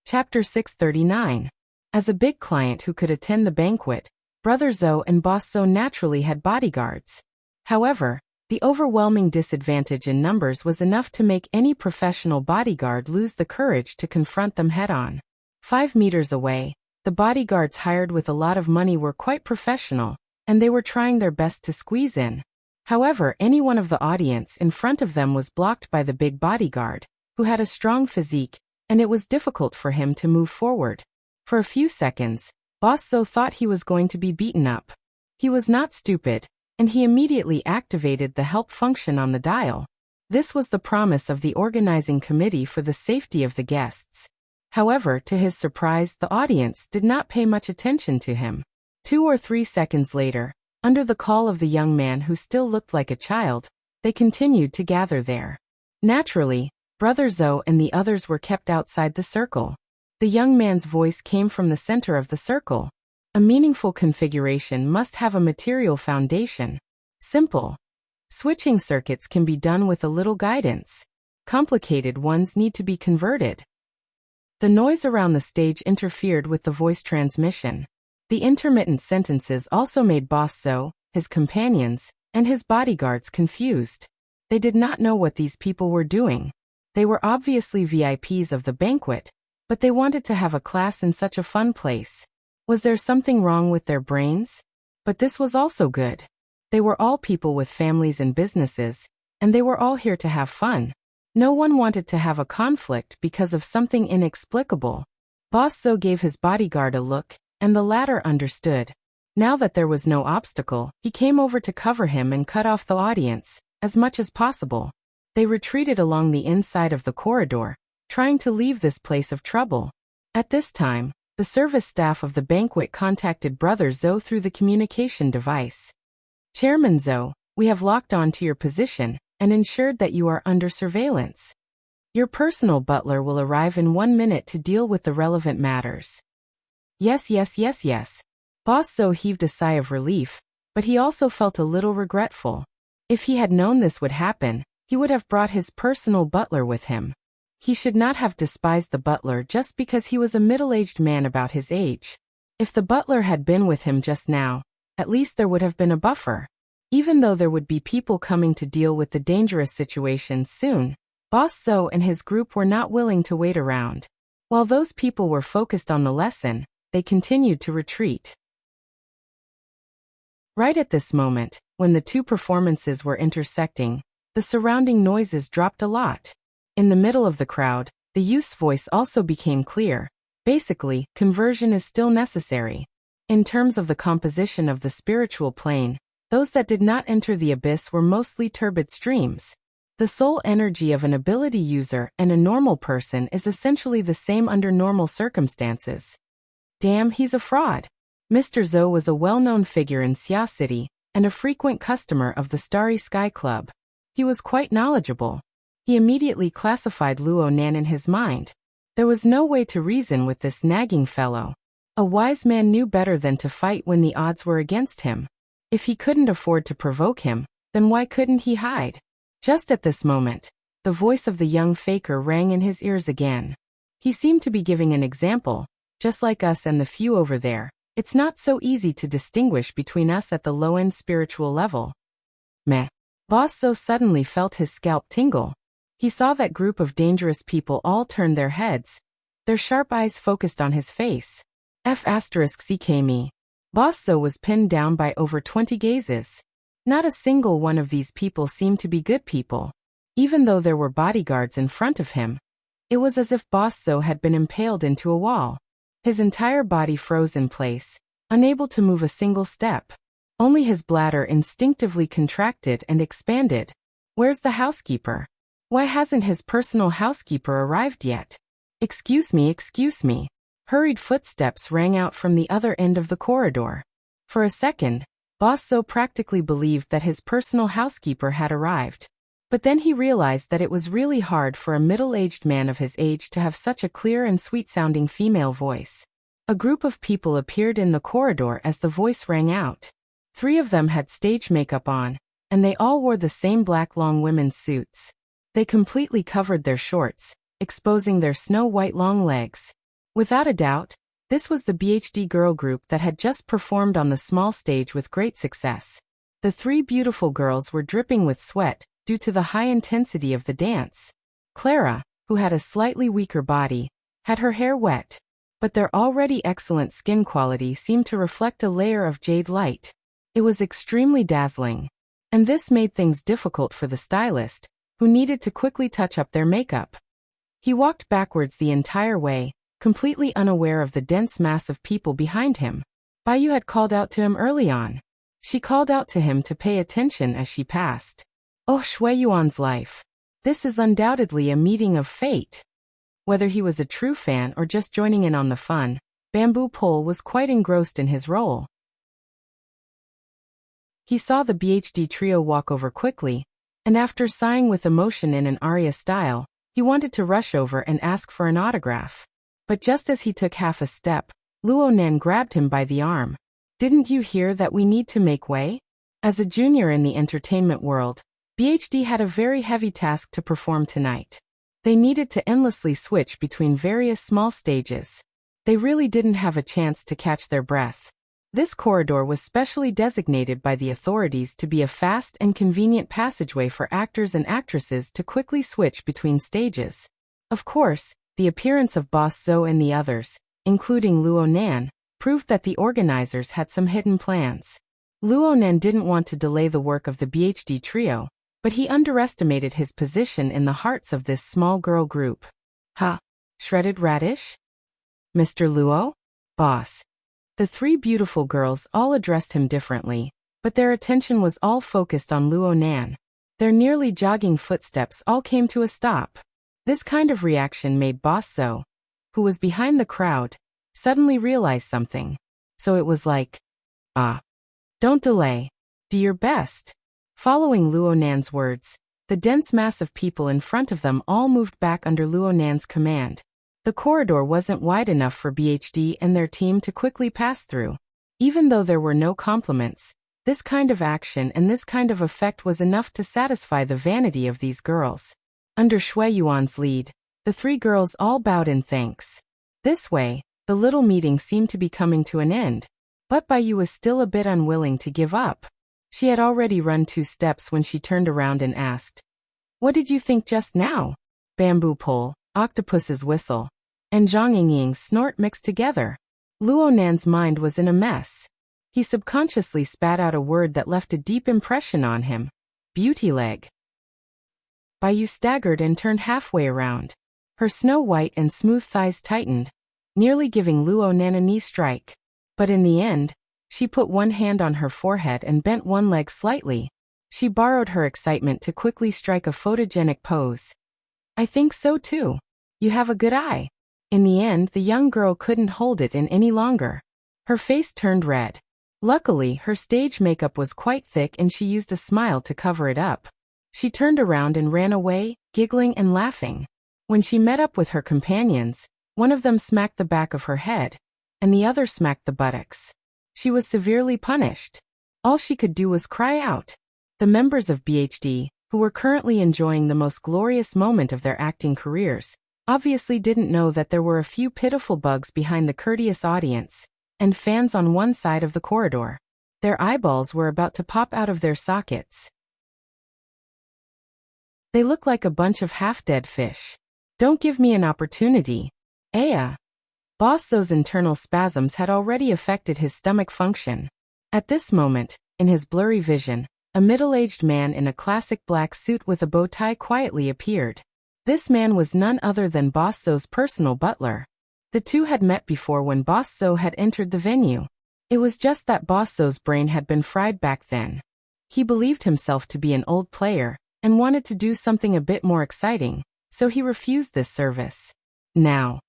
Chapter 639. As a big client who could attend the banquet, Brother Zhou and Boss Zhou naturally had bodyguards. However, the overwhelming disadvantage in numbers was enough to make any professional bodyguard lose the courage to confront them head-on. 5 meters away, the bodyguards hired with a lot of money were quite professional, and they were trying their best to squeeze in. However, any one of the audience in front of them was blocked by the big bodyguard, who had a strong physique, and it was difficult for him to move forward. For a few seconds, Boss Zhou thought he was going to be beaten up. He was not stupid, and he immediately activated the help function on the dial. This was the promise of the organizing committee for the safety of the guests. However, to his surprise, the audience did not pay much attention to him. 2 or 3 seconds later, under the call of the young man who still looked like a child, they continued to gather there. Naturally, Brother Zhou and the others were kept outside the circle. The young man's voice came from the center of the circle. A meaningful configuration must have a material foundation. Simple. Switching circuits can be done with a little guidance. Complicated ones need to be converted. The noise around the stage interfered with the voice transmission. The intermittent sentences also made Boss Zhou, his companions, and his bodyguards confused. They did not know what these people were doing. They were obviously VIPs of the banquet, but they wanted to have a class in such a fun place. Was there something wrong with their brains? But this was also good. They were all people with families and businesses, and they were all here to have fun. No one wanted to have a conflict because of something inexplicable. Boss Zhou gave his bodyguard a look, and the latter understood. Now that there was no obstacle, he came over to cover him and cut off the audience, as much as possible. They retreated along the inside of the corridor, trying to leave this place of trouble. At this time, the service staff of the banquet contacted Brother Zhou through the communication device. Chairman Zhou, we have locked on to your position and ensured that you are under surveillance. Your personal butler will arrive in 1 minute to deal with the relevant matters. Yes. Boss Zhou heaved a sigh of relief, but he also felt a little regretful. If he had known this would happen, he would have brought his personal butler with him. He should not have despised the butler just because he was a middle-aged man about his age. If the butler had been with him just now, at least there would have been a buffer. Even though there would be people coming to deal with the dangerous situation soon, Boss Zhou and his group were not willing to wait around. While those people were focused on the lesson, they continued to retreat. Right at this moment, when the two performances were intersecting, the surrounding noises dropped a lot. In the middle of the crowd, the youth's voice also became clear. Basically, conversion is still necessary. In terms of the composition of the spiritual plane, those that did not enter the abyss were mostly turbid streams. The soul energy of an ability user and a normal person is essentially the same under normal circumstances. Damn, he's a fraud. Mr. Zhou was a well-known figure in Xia City and a frequent customer of the Starry Sky Club. He was quite knowledgeable. He immediately classified Luo Nan in his mind. There was no way to reason with this nagging fellow. A wise man knew better than to fight when the odds were against him. If he couldn't afford to provoke him, then why couldn't he hide? Just at this moment, the voice of the young faker rang in his ears again. He seemed to be giving an example. Just like us and the few over there, it's not so easy to distinguish between us at the low-end spiritual level. Meh. Boss Zhou suddenly felt his scalp tingle. He saw that group of dangerous people all turn their heads. Their sharp eyes focused on his face. F***ck me. Boss Zhou was pinned down by over 20 gazes. Not a single one of these people seemed to be good people. Even though there were bodyguards in front of him, it was as if Boss Zhou had been impaled into a wall. His entire body froze in place, unable to move a single step. Only his bladder instinctively contracted and expanded. Where's the housekeeper? Why hasn't his personal housekeeper arrived yet? Excuse me. Hurried footsteps rang out from the other end of the corridor. For a second, Boss Zhou practically believed that his personal housekeeper had arrived. But then he realized that it was really hard for a middle-aged man of his age to have such a clear and sweet-sounding female voice. A group of people appeared in the corridor as the voice rang out. 3 of them had stage makeup on, and they all wore the same black long women's suits. They completely covered their shorts, exposing their snow-white long legs. Without a doubt, this was the BHD girl group that had just performed on the small stage with great success. The 3 beautiful girls were dripping with sweat due to the high intensity of the dance. Clara, who had a slightly weaker body, had her hair wet, but their already excellent skin quality seemed to reflect a layer of jade light. It was extremely dazzling. And this made things difficult for the stylist, who needed to quickly touch up their makeup. He walked backwards the entire way, completely unaware of the dense mass of people behind him. Baiyu had called out to him early on. She called out to him to pay attention as she passed. Oh, Shui Yuan's life. This is undoubtedly a meeting of fate. Whether he was a true fan or just joining in on the fun, Bamboo Pole was quite engrossed in his role. He saw the BHD trio walk over quickly, and after sighing with emotion in an aria style, he wanted to rush over and ask for an autograph. But just as he took half a step, Luo Nan grabbed him by the arm. Didn't you hear that we need to make way? As a junior in the entertainment world, BHD had a very heavy task to perform tonight. They needed to endlessly switch between various small stages. They really didn't have a chance to catch their breath. This corridor was specially designated by the authorities to be a fast and convenient passageway for actors and actresses to quickly switch between stages. Of course, the appearance of Boss Zhou and the others, including Luo Nan, proved that the organizers had some hidden plans. Luo Nan didn't want to delay the work of the BHD trio, but he underestimated his position in the hearts of this small girl group. Ha! Shredded radish? Mr. Luo? Boss. The three beautiful girls all addressed him differently, but their attention was all focused on Luo Nan. Their nearly jogging footsteps all came to a stop. This kind of reaction made Boss So, who was behind the crowd, suddenly realize something. So it was like, don't delay. Do your best. Following Luo Nan's words, the dense mass of people in front of them all moved back under Luo Nan's command. The corridor wasn't wide enough for BHD and their team to quickly pass through. Even though there were no compliments, this kind of action and this kind of effect was enough to satisfy the vanity of these girls. Under Shui Yuan's lead, the three girls all bowed in thanks. This way, the little meeting seemed to be coming to an end. But Bai Yu was still a bit unwilling to give up. She had already run 2 steps when she turned around and asked, "What did you think just now?" Bamboo pole, octopus's whistle, and Zhang Yingying's snort mixed together. Luo Nan's mind was in a mess. He subconsciously spat out a word that left a deep impression on him. Beauty leg. Bai Yu staggered and turned halfway around. Her snow-white and smooth thighs tightened, nearly giving Luo Nan a knee strike. But in the end, she put one hand on her forehead and bent one leg slightly. She borrowed her excitement to quickly strike a photogenic pose. "I think so too. You have a good eye." In the end, the young girl couldn't hold it in any longer. Her face turned red. Luckily, her stage makeup was quite thick and she used a smile to cover it up. She turned around and ran away, giggling and laughing. When she met up with her companions, one of them smacked the back of her head, and the other smacked the buttocks. She was severely punished. All she could do was cry out. The members of BHD, who were currently enjoying the most glorious moment of their acting careers, obviously didn't know that there were a few pitiful bugs behind the courteous audience, and fans on one side of the corridor. Their eyeballs were about to pop out of their sockets. They look like a bunch of half-dead fish. Don't give me an opportunity. Aya. Boss So's internal spasms had already affected his stomach function. At this moment, in his blurry vision, a middle-aged man in a classic black suit with a bow tie quietly appeared. This man was none other than Boss So's personal butler. The two had met before when Boss So had entered the venue. It was just that Boss So's brain had been fried back then. He believed himself to be an old player, and wanted to do something a bit more exciting, so he refused this service. Now.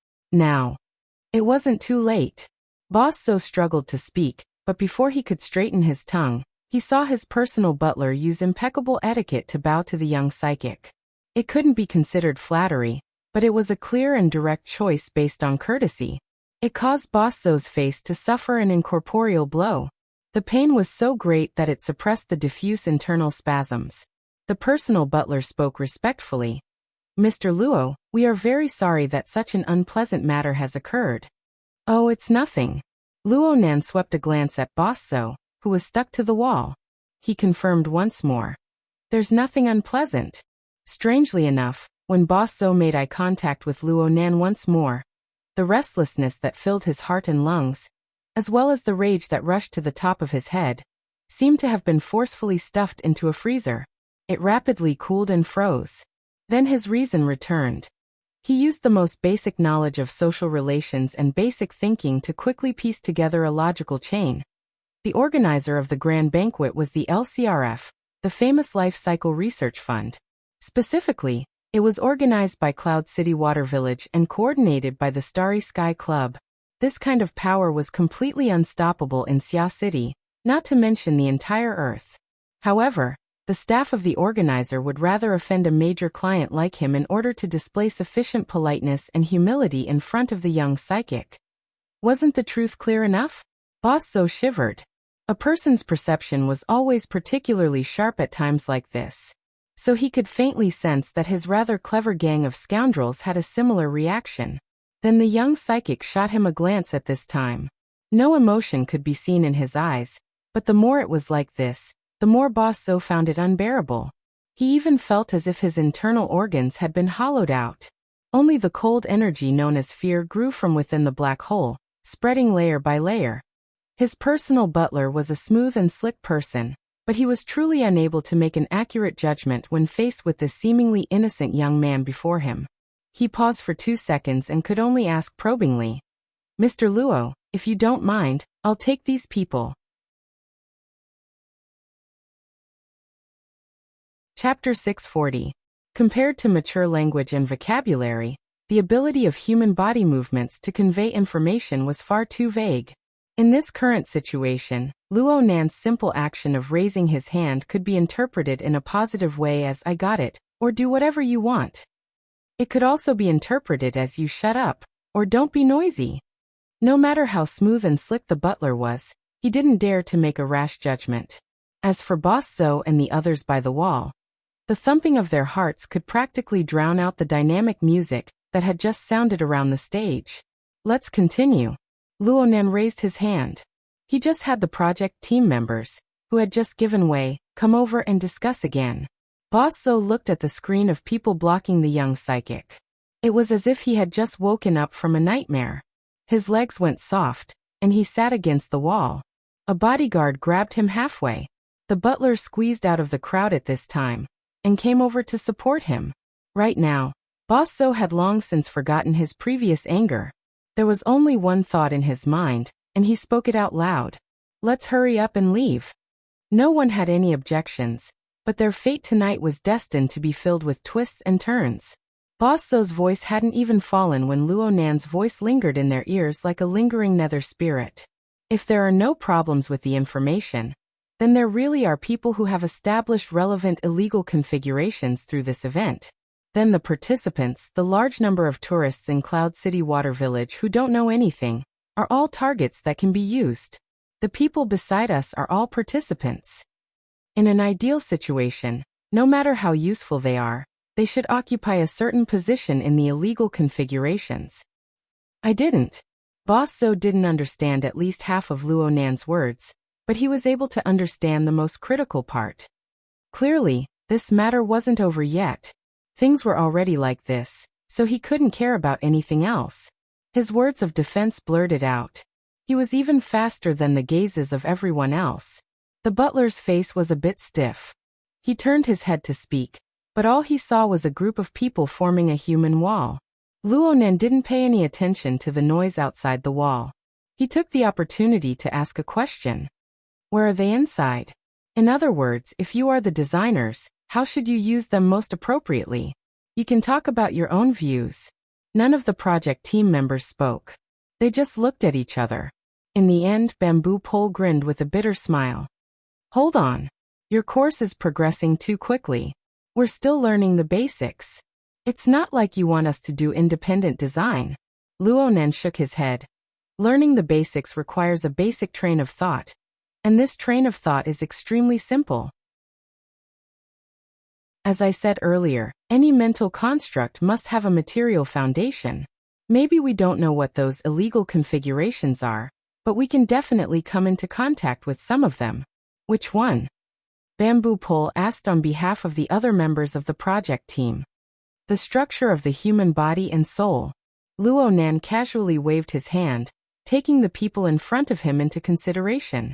It wasn't too late. Boss So struggled to speak, but before he could straighten his tongue, he saw his personal butler use impeccable etiquette to bow to the young psychic. It couldn't be considered flattery, but it was a clear and direct choice based on courtesy. It caused Boss So's face to suffer an incorporeal blow. The pain was so great that it suppressed the diffuse internal spasms. The personal butler spoke respectfully. "Mr. Luo, we are very sorry that such an unpleasant matter has occurred." "Oh, it's nothing." Luo Nan swept a glance at Boss So, who was stuck to the wall. He confirmed once more. "There's nothing unpleasant." Strangely enough, when Boss So made eye contact with Luo Nan once more, the restlessness that filled his heart and lungs, as well as the rage that rushed to the top of his head, seemed to have been forcefully stuffed into a freezer. It rapidly cooled and froze. Then his reason returned. He used the most basic knowledge of social relations and basic thinking to quickly piece together a logical chain. The organizer of the grand banquet was the LCRF, the famous Life Cycle Research Fund. Specifically, it was organized by Cloud City Water Village and coordinated by the Starry Sky Club. This kind of power was completely unstoppable in Xia City, not to mention the entire Earth. However, the staff of the organizer would rather offend a major client like him in order to display sufficient politeness and humility in front of the young psychic. Wasn't the truth clear enough? Boss So shivered. A person's perception was always particularly sharp at times like this. So he could faintly sense that his rather clever gang of scoundrels had a similar reaction. Then the young psychic shot him a glance at this time. No emotion could be seen in his eyes, but the more it was like this, the more Boss So found it unbearable. He even felt as if his internal organs had been hollowed out. Only the cold energy known as fear grew from within the black hole, spreading layer by layer. His personal butler was a smooth and slick person, but he was truly unable to make an accurate judgment when faced with this seemingly innocent young man before him. He paused for 2 seconds and could only ask probingly, "Mr. Luo, If you don't mind, I'll take these people. Chapter 640. Compared to mature language and vocabulary, the ability of human body movements to convey information was far too vague. In this current situation, Luo Nan's simple action of raising his hand could be interpreted in a positive way as "I got it," or "do whatever you want." It could also be interpreted as "you shut up," or "don't be noisy." No matter how smooth and slick the butler was, he didn't dare to make a rash judgment. As for Boss Zhou and the others by the wall, the thumping of their hearts could practically drown out the dynamic music that had just sounded around the stage. Let's continue. Luo Nan raised his hand. He just had the project team members, who had just given way, come over and discuss again. Boss Zhou looked at the screen of people blocking the young psychic. It was as if he had just woken up from a nightmare. His legs went soft, and he sat against the wall. A bodyguard grabbed him halfway. The butler squeezed out of the crowd at this time, and came over to support him. Right now, Boss Zhou had long since forgotten his previous anger. There was only one thought in his mind, and he spoke it out loud. Let's hurry up and leave. No one had any objections, but their fate tonight was destined to be filled with twists and turns. Boss Zhou's voice hadn't even fallen when Luo Nan's voice lingered in their ears like a lingering nether spirit. If there are no problems with the information, then there really are people who have established relevant illegal configurations through this event. Then the participants, the large number of tourists in Cloud City Water Village who don't know anything, are all targets that can be used. The people beside us are all participants. In an ideal situation, no matter how useful they are, they should occupy a certain position in the illegal configurations. I didn't. Boss Zhou didn't understand at least half of Luo Nan's words, but he was able to understand the most critical part. Clearly, this matter wasn't over yet. Things were already like this, so he couldn't care about anything else. His words of defense blurted out. He was even faster than the gazes of everyone else. The butler's face was a bit stiff. He turned his head to speak, but all he saw was a group of people forming a human wall. Luo Nan didn't pay any attention to the noise outside the wall. He took the opportunity to ask a question. Where are they inside? In other words, if you are the designers, how should you use them most appropriately? You can talk about your own views. None of the project team members spoke. They just looked at each other. In the end, Bamboo Pole grinned with a bitter smile. Hold on. Your course is progressing too quickly. We're still learning the basics. It's not like you want us to do independent design. Luo Nan shook his head. Learning the basics requires a basic train of thought. And this train of thought is extremely simple. As I said earlier, any mental construct must have a material foundation. Maybe we don't know what those illegal configurations are, but we can definitely come into contact with some of them. Which one? Bamboo Pole asked on behalf of the other members of the project team. The structure of the human body and soul. Luo Nan casually waved his hand, taking the people in front of him into consideration.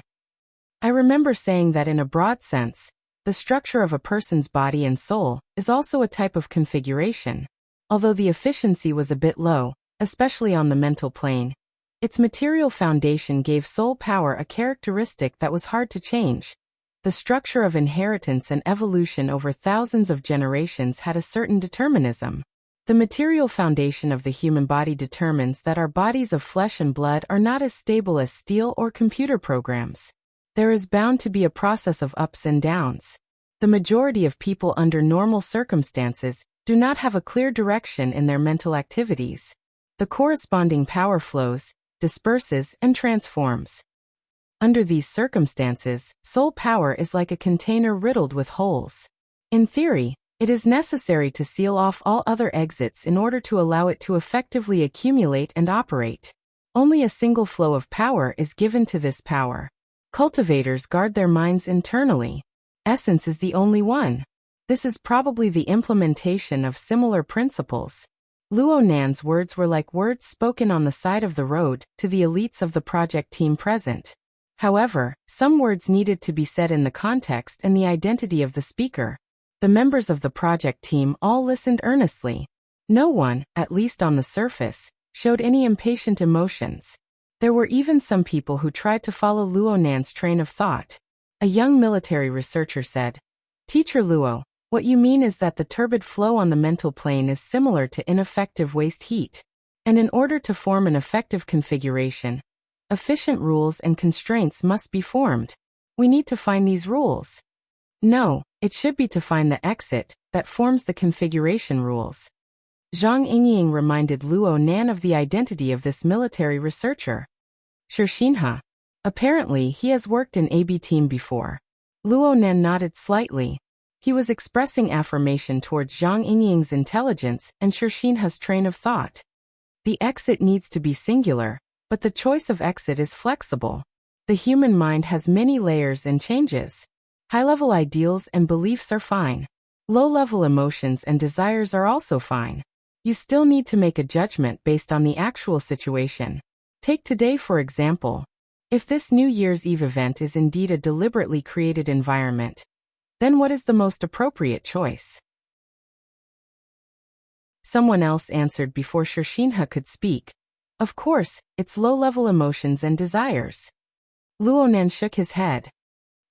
I remember saying that in a broad sense, the structure of a person's body and soul is also a type of configuration. Although the efficiency was a bit low, especially on the mental plane, its material foundation gave soul power a characteristic that was hard to change. The structure of inheritance and evolution over thousands of generations had a certain determinism. The material foundation of the human body determines that our bodies of flesh and blood are not as stable as steel or computer programs. There is bound to be a process of ups and downs. The majority of people under normal circumstances do not have a clear direction in their mental activities. The corresponding power flows, disperses, and transforms. Under these circumstances, soul power is like a container riddled with holes. In theory, it is necessary to seal off all other exits in order to allow it to effectively accumulate and operate. Only a single flow of power is given to this power. Cultivators guard their minds internally. Essence is the only one. This is probably the implementation of similar principles. Luo Nan's words were like words spoken on the side of the road to the elites of the project team present. However, some words needed to be said in the context and the identity of the speaker. The members of the project team all listened earnestly. No one, at least on the surface, showed any impatient emotions. There were even some people who tried to follow Luo Nan's train of thought. A young military researcher said, "Teacher Luo, what you mean is that the turbid flow on the mental plane is similar to ineffective waste heat. And in order to form an effective configuration, efficient rules and constraints must be formed. We need to find these rules." No, it should be to find the exit that forms the configuration rules. Zhang Yingying reminded Luo Nan of the identity of this military researcher. Shixinha. Apparently, he has worked in AB team before. Luo Nan nodded slightly. He was expressing affirmation towards Zhang Yingying's intelligence and Shixinha's train of thought. The exit needs to be singular, but the choice of exit is flexible. The human mind has many layers and changes. High-level ideals and beliefs are fine. Low-level emotions and desires are also fine. You still need to make a judgment based on the actual situation. Take today for example. If this New Year's Eve event is indeed a deliberately created environment, then what is the most appropriate choice? Someone else answered before Shixinha could speak. Of course, it's low-level emotions and desires. Luo Nan shook his head.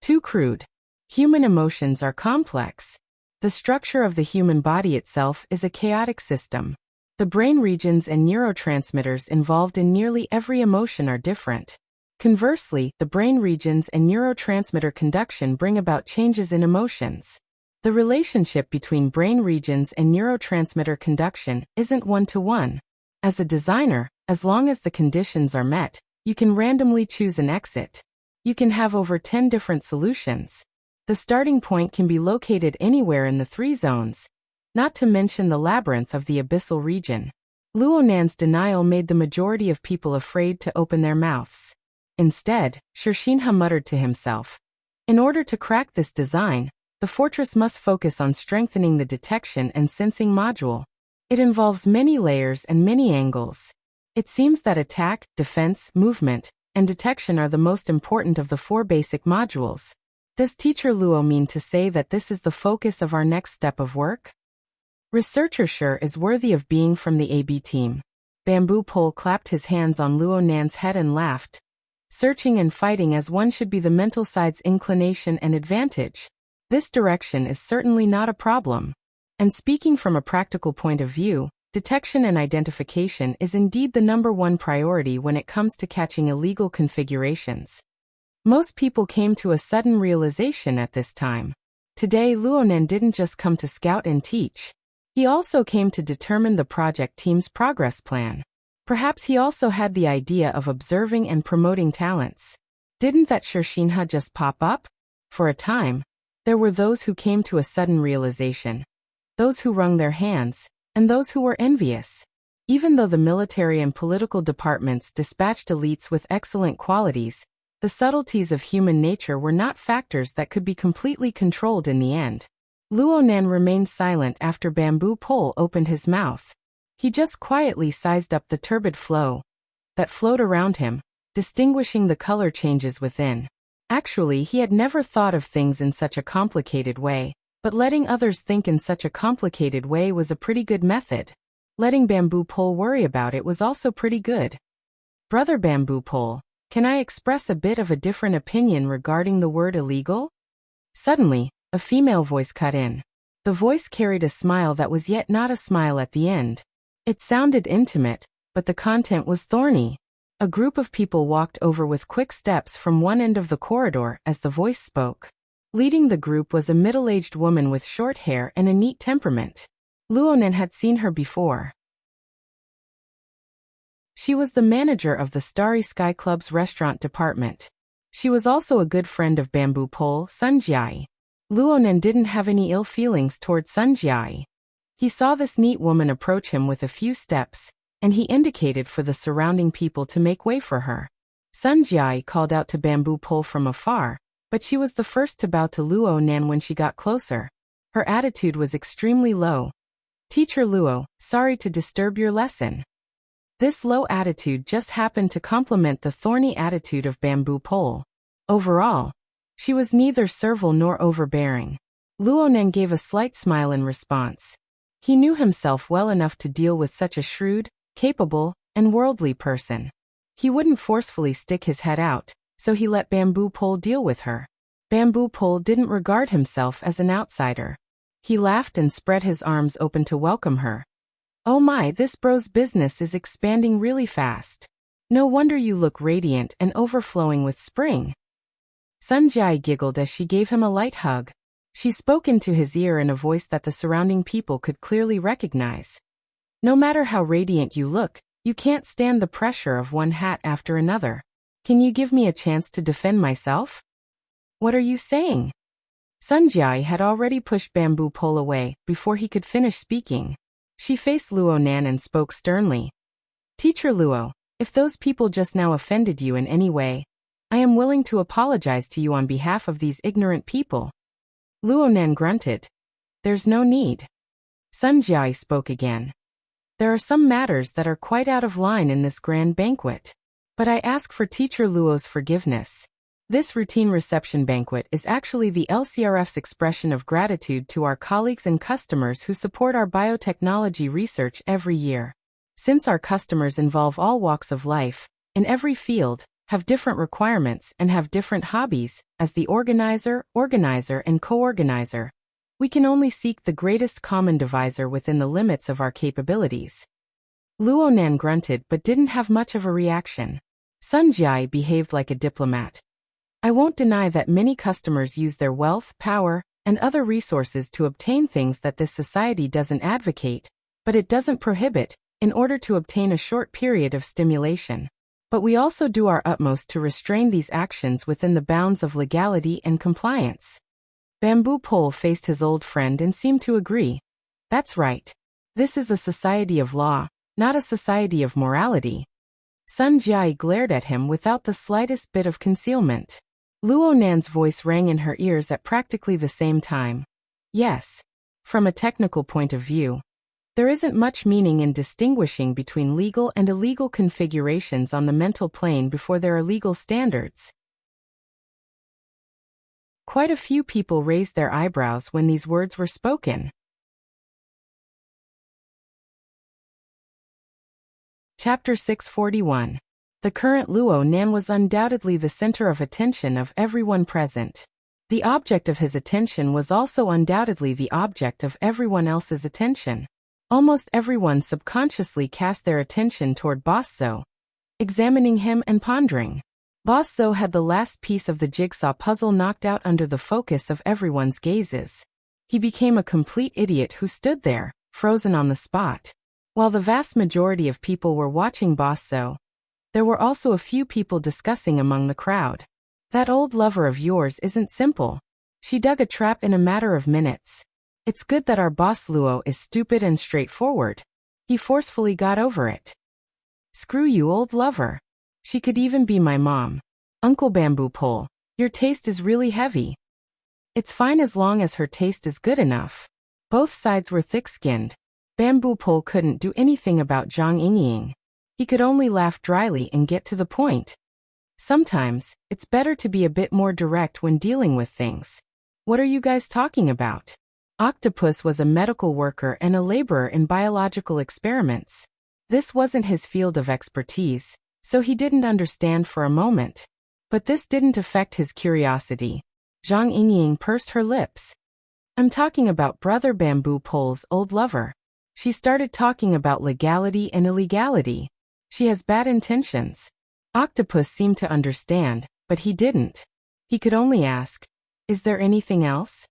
Too crude. Human emotions are complex. The structure of the human body itself is a chaotic system. The brain regions and neurotransmitters involved in nearly every emotion are different. Conversely, the brain regions and neurotransmitter conduction bring about changes in emotions. The relationship between brain regions and neurotransmitter conduction isn't one-to-one. As a designer, as long as the conditions are met, you can randomly choose an exit. You can have over 10 different solutions. The starting point can be located anywhere in the 3 zones, not to mention the labyrinth of the abyssal region. Luo Nan's denial made the majority of people afraid to open their mouths. Instead, Shixinha muttered to himself, "In order to crack this design, the fortress must focus on strengthening the detection and sensing module. It involves many layers and many angles. It seems that attack, defense, movement, and detection are the most important of the 4 basic modules. Does Teacher Luo mean to say that this is the focus of our next step of work? Researcher sure is worthy of being from the AB team." Bamboo Pole clapped his hands on Luo Nan's head and laughed. Searching and fighting as one should be the mental side's inclination and advantage. This direction is certainly not a problem. And speaking from a practical point of view, detection and identification is indeed the #1 priority when it comes to catching illegal configurations. Most people came to a sudden realization at this time. Today, Luo Nan didn't just come to scout and teach. He also came to determine the project team's progress plan. Perhaps he also had the idea of observing and promoting talents. Didn't that Shixinha just pop up? For a time, there were those who came to a sudden realization, those who wrung their hands, and those who were envious. Even though the military and political departments dispatched elites with excellent qualities, the subtleties of human nature were not factors that could be completely controlled in the end. Luo Nan remained silent after Bamboo Pole opened his mouth. He just quietly sized up the turbid flow that flowed around him, distinguishing the color changes within. Actually, he had never thought of things in such a complicated way, but letting others think in such a complicated way was a pretty good method. Letting Bamboo Pole worry about it was also pretty good. Brother Bamboo Pole, can I express a bit of a different opinion regarding the word illegal? Suddenly, a female voice cut in. The voice carried a smile that was yet not a smile at the end. It sounded intimate, but the content was thorny. A group of people walked over with quick steps from one end of the corridor as the voice spoke. Leading the group was a middle-aged woman with short hair and a neat temperament. Luo Nan had seen her before. She was the manager of the Starry Sky Club's restaurant department. She was also a good friend of Bamboo Pole, Sun Jiai. Luo Nan didn't have any ill feelings toward Sun Jiai. He saw this neat woman approach him with a few steps, and he indicated for the surrounding people to make way for her. Sun Jiai called out to Bamboo Pole from afar, but she was the first to bow to Luo Nan when she got closer. Her attitude was extremely low. "Teacher Luo, sorry to disturb your lesson." This low attitude just happened to complement the thorny attitude of Bamboo Pole. Overall, she was neither servile nor overbearing. Luo Nan gave a slight smile in response. He knew himself well enough to deal with such a shrewd, capable, and worldly person. He wouldn't forcefully stick his head out, so he let Bamboo Pole deal with her. Bamboo Pole didn't regard himself as an outsider. He laughed and spread his arms open to welcome her. Oh my, this bro's business is expanding really fast. No wonder you look radiant and overflowing with spring. Sun Jiai giggled as she gave him a light hug. She spoke into his ear in a voice that the surrounding people could clearly recognize. No matter how radiant you look, you can't stand the pressure of one hat after another. Can you give me a chance to defend myself? What are you saying? Sun Jiai had already pushed Bamboo Pole away before he could finish speaking. She faced Luo Nan and spoke sternly. Teacher Luo, if those people just now offended you in any way, I am willing to apologize to you on behalf of these ignorant people. Luo Nan grunted. There's no need. Sun Jiai spoke again. There are some matters that are quite out of line in this grand banquet. But I ask for Teacher Luo's forgiveness. This routine reception banquet is actually the LCRF's expression of gratitude to our colleagues and customers who support our biotechnology research every year. Since our customers involve all walks of life, in every field, have different requirements and have different hobbies, as the organizer, and co-organizer, we can only seek the greatest common divisor within the limits of our capabilities. Luo Nan grunted but didn't have much of a reaction. Sun Jiai behaved like a diplomat. I won't deny that many customers use their wealth, power, and other resources to obtain things that this society doesn't advocate, but it doesn't prohibit, in order to obtain a short period of stimulation. But we also do our utmost to restrain these actions within the bounds of legality and compliance. Bamboo Pole faced his old friend and seemed to agree. That's right. This is a society of law, not a society of morality. Sun Jiai glared at him without the slightest bit of concealment. Luo Nan's voice rang in her ears at practically the same time. Yes. From a technical point of view, there isn't much meaning in distinguishing between legal and illegal configurations on the mental plane before there are legal standards. Quite a few people raised their eyebrows when these words were spoken. Chapter 641. The current Luo Nan was undoubtedly the center of attention of everyone present. The object of his attention was also undoubtedly the object of everyone else's attention. Almost everyone subconsciously cast their attention toward Boss Zhou, examining him and pondering. Boss Zhou had the last piece of the jigsaw puzzle knocked out under the focus of everyone's gazes. He became a complete idiot who stood there, frozen on the spot. While the vast majority of people were watching Boss Zhou, there were also a few people discussing among the crowd. That old lover of yours isn't simple. She dug a trap in a matter of minutes. It's good that our boss Luo is stupid and straightforward. He forcefully got over it. Screw you, old lover. She could even be my mom. Uncle Bamboo Pole, your taste is really heavy. It's fine as long as her taste is good enough. Both sides were thick-skinned. Bamboo Pole couldn't do anything about Zhang Yingying. He could only laugh dryly and get to the point. Sometimes, it's better to be a bit more direct when dealing with things. What are you guys talking about? Octopus was a medical worker and a laborer in biological experiments. This wasn't his field of expertise, so he didn't understand for a moment. But this didn't affect his curiosity. Zhang Yingying pursed her lips. I'm talking about Brother Bamboo Pole's old lover. She started talking about legality and illegality. She has bad intentions. Octopus seemed to understand, but he didn't. He could only ask, is there anything else?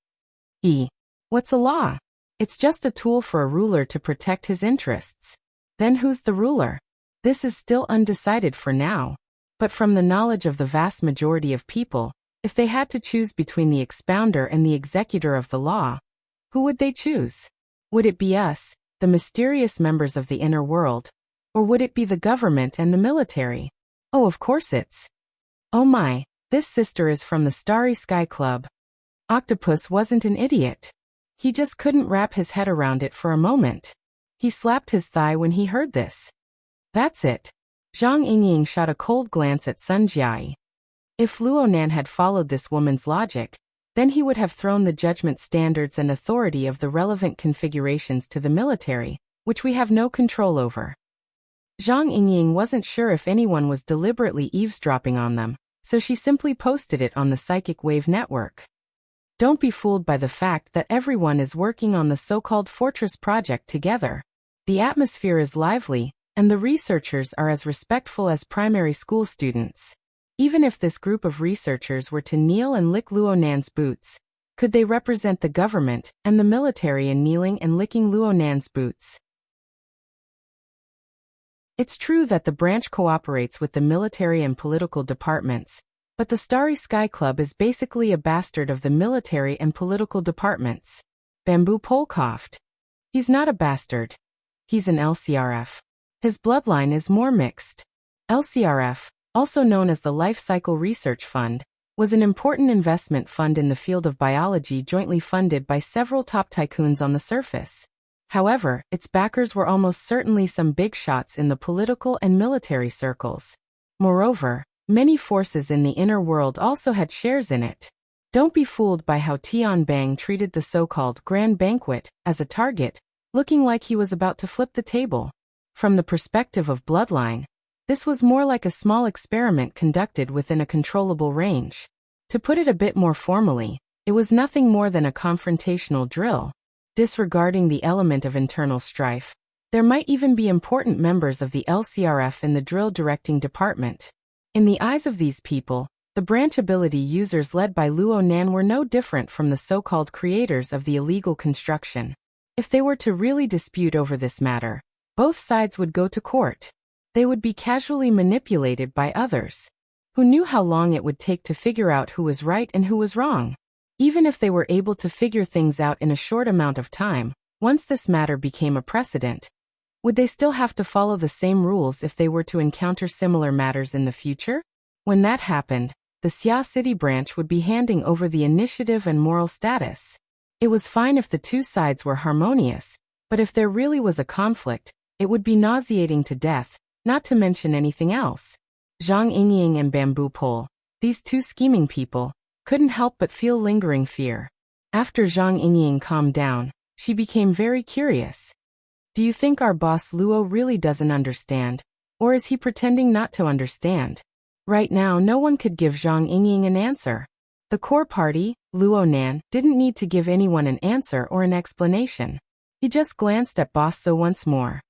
What's a law? It's just a tool for a ruler to protect his interests. Then who's the ruler? This is still undecided for now. But from the knowledge of the vast majority of people, if they had to choose between the expounder and the executor of the law, who would they choose? Would it be us, the mysterious members of the inner world? Or would it be the government and the military? Oh, of course it's. Oh my, this sister is from the Starry Sky Club. Octopus wasn't an idiot. He just couldn't wrap his head around it for a moment. He slapped his thigh when he heard this. That's it. Zhang Yingying shot a cold glance at Sun Jiai. If Luo Nan had followed this woman's logic, then he would have thrown the judgment standards and authority of the relevant configurations to the military, which we have no control over. Zhang Yingying wasn't sure if anyone was deliberately eavesdropping on them, so she simply posted it on the psychic wave network. Don't be fooled by the fact that everyone is working on the so-called Fortress project together. The atmosphere is lively, and the researchers are as respectful as primary school students. Even if this group of researchers were to kneel and lick Luo Nan's boots, could they represent the government and the military in kneeling and licking Luo Nan's boots? It's true that the branch cooperates with the military and political departments, but the Starry Sky Club is basically a bastard of the military and political departments. Bamboo Pole coughed. He's not a bastard. He's an LCRF. His bloodline is more mixed. LCRF, also known as the Life Cycle Research Fund, was an important investment fund in the field of biology jointly funded by several top tycoons on the surface. However, its backers were almost certainly some big shots in the political and military circles. Moreover, many forces in the inner world also had shares in it. Don't be fooled by how Tian Bang treated the so-called Grand Banquet as a target, looking like he was about to flip the table. From the perspective of bloodline, this was more like a small experiment conducted within a controllable range. To put it a bit more formally, it was nothing more than a confrontational drill. Disregarding the element of internal strife, there might even be important members of the LCRF in the drill directing department. In the eyes of these people, the branch ability users led by Luo Nan were no different from the so-called creators of the illegal construction. If they were to really dispute over this matter, both sides would go to court. They would be casually manipulated by others, who knew how long it would take to figure out who was right and who was wrong. Even if they were able to figure things out in a short amount of time, once this matter became a precedent, would they still have to follow the same rules if they were to encounter similar matters in the future? When that happened, the Xia City branch would be handing over the initiative and moral status. It was fine if the two sides were harmonious, but if there really was a conflict, it would be nauseating to death, not to mention anything else. Zhang Yingying and Bamboo Pole, these two scheming people, couldn't help but feel lingering fear. After Zhang Yingying calmed down, she became very curious. Do you think our boss Luo really doesn't understand, or is he pretending not to understand? Right now no one could give Zhang Yingying an answer. The core party, Luo Nan, didn't need to give anyone an answer or an explanation. He just glanced at Boss So once more.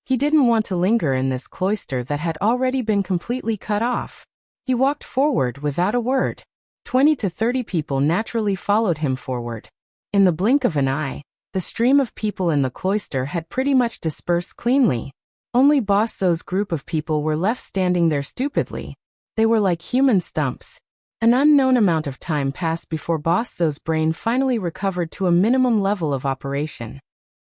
He didn't want to linger in this cloister that had already been completely cut off. He walked forward without a word. 20 to 30 people naturally followed him forward. In the blink of an eye, the stream of people in the cloister had pretty much dispersed cleanly. Only Boss So's group of people were left standing there stupidly. They were like human stumps. An unknown amount of time passed before Boss So's brain finally recovered to a minimum level of operation.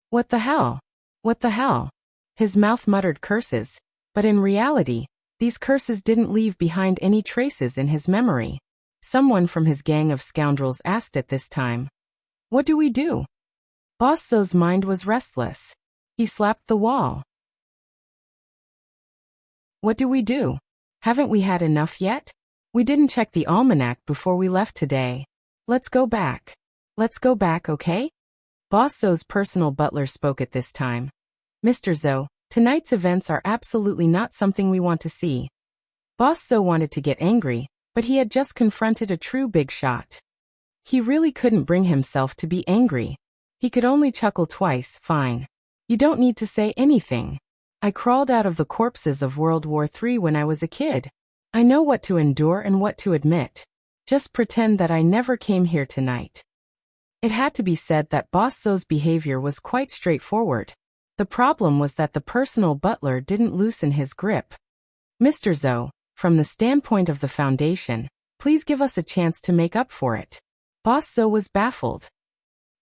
What the hell? What the hell? His mouth muttered curses, but in reality, these curses didn't leave behind any traces in his memory. Someone from his gang of scoundrels asked at this time. What do we do? Boss So's mind was restless. He slapped the wall. What do we do? Haven't we had enough yet? We didn't check the almanac before we left today. Let's go back. Let's go back, okay? Boss So's personal butler spoke at this time. Mr. Zhou, tonight's events are absolutely not something we want to see. Boss So wanted to get angry, but he had just confronted a true big shot. He really couldn't bring himself to be angry. He could only chuckle twice. Fine. You don't need to say anything. I crawled out of the corpses of World War III when I was a kid. I know what to endure and what to admit. Just pretend that I never came here tonight. It had to be said that Boss So's behavior was quite straightforward. The problem was that the personal butler didn't loosen his grip. Mr. Zhou, from the standpoint of the Foundation, please give us a chance to make up for it. Boss So was baffled.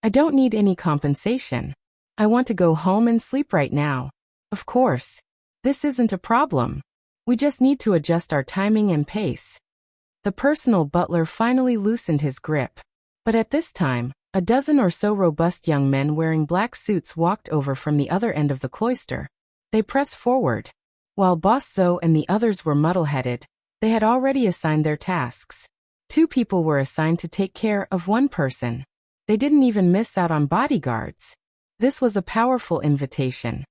I don't need any compensation. I want to go home and sleep right now. Of course. This isn't a problem. We just need to adjust our timing and pace. The personal butler finally loosened his grip. But at this time, a dozen or so robust young men wearing black suits walked over from the other end of the cloister. They pressed forward. While Boss So and the others were muddle-headed, they had already assigned their tasks. 2 people were assigned to take care of 1 person. They didn't even miss out on bodyguards. This was a powerful invitation.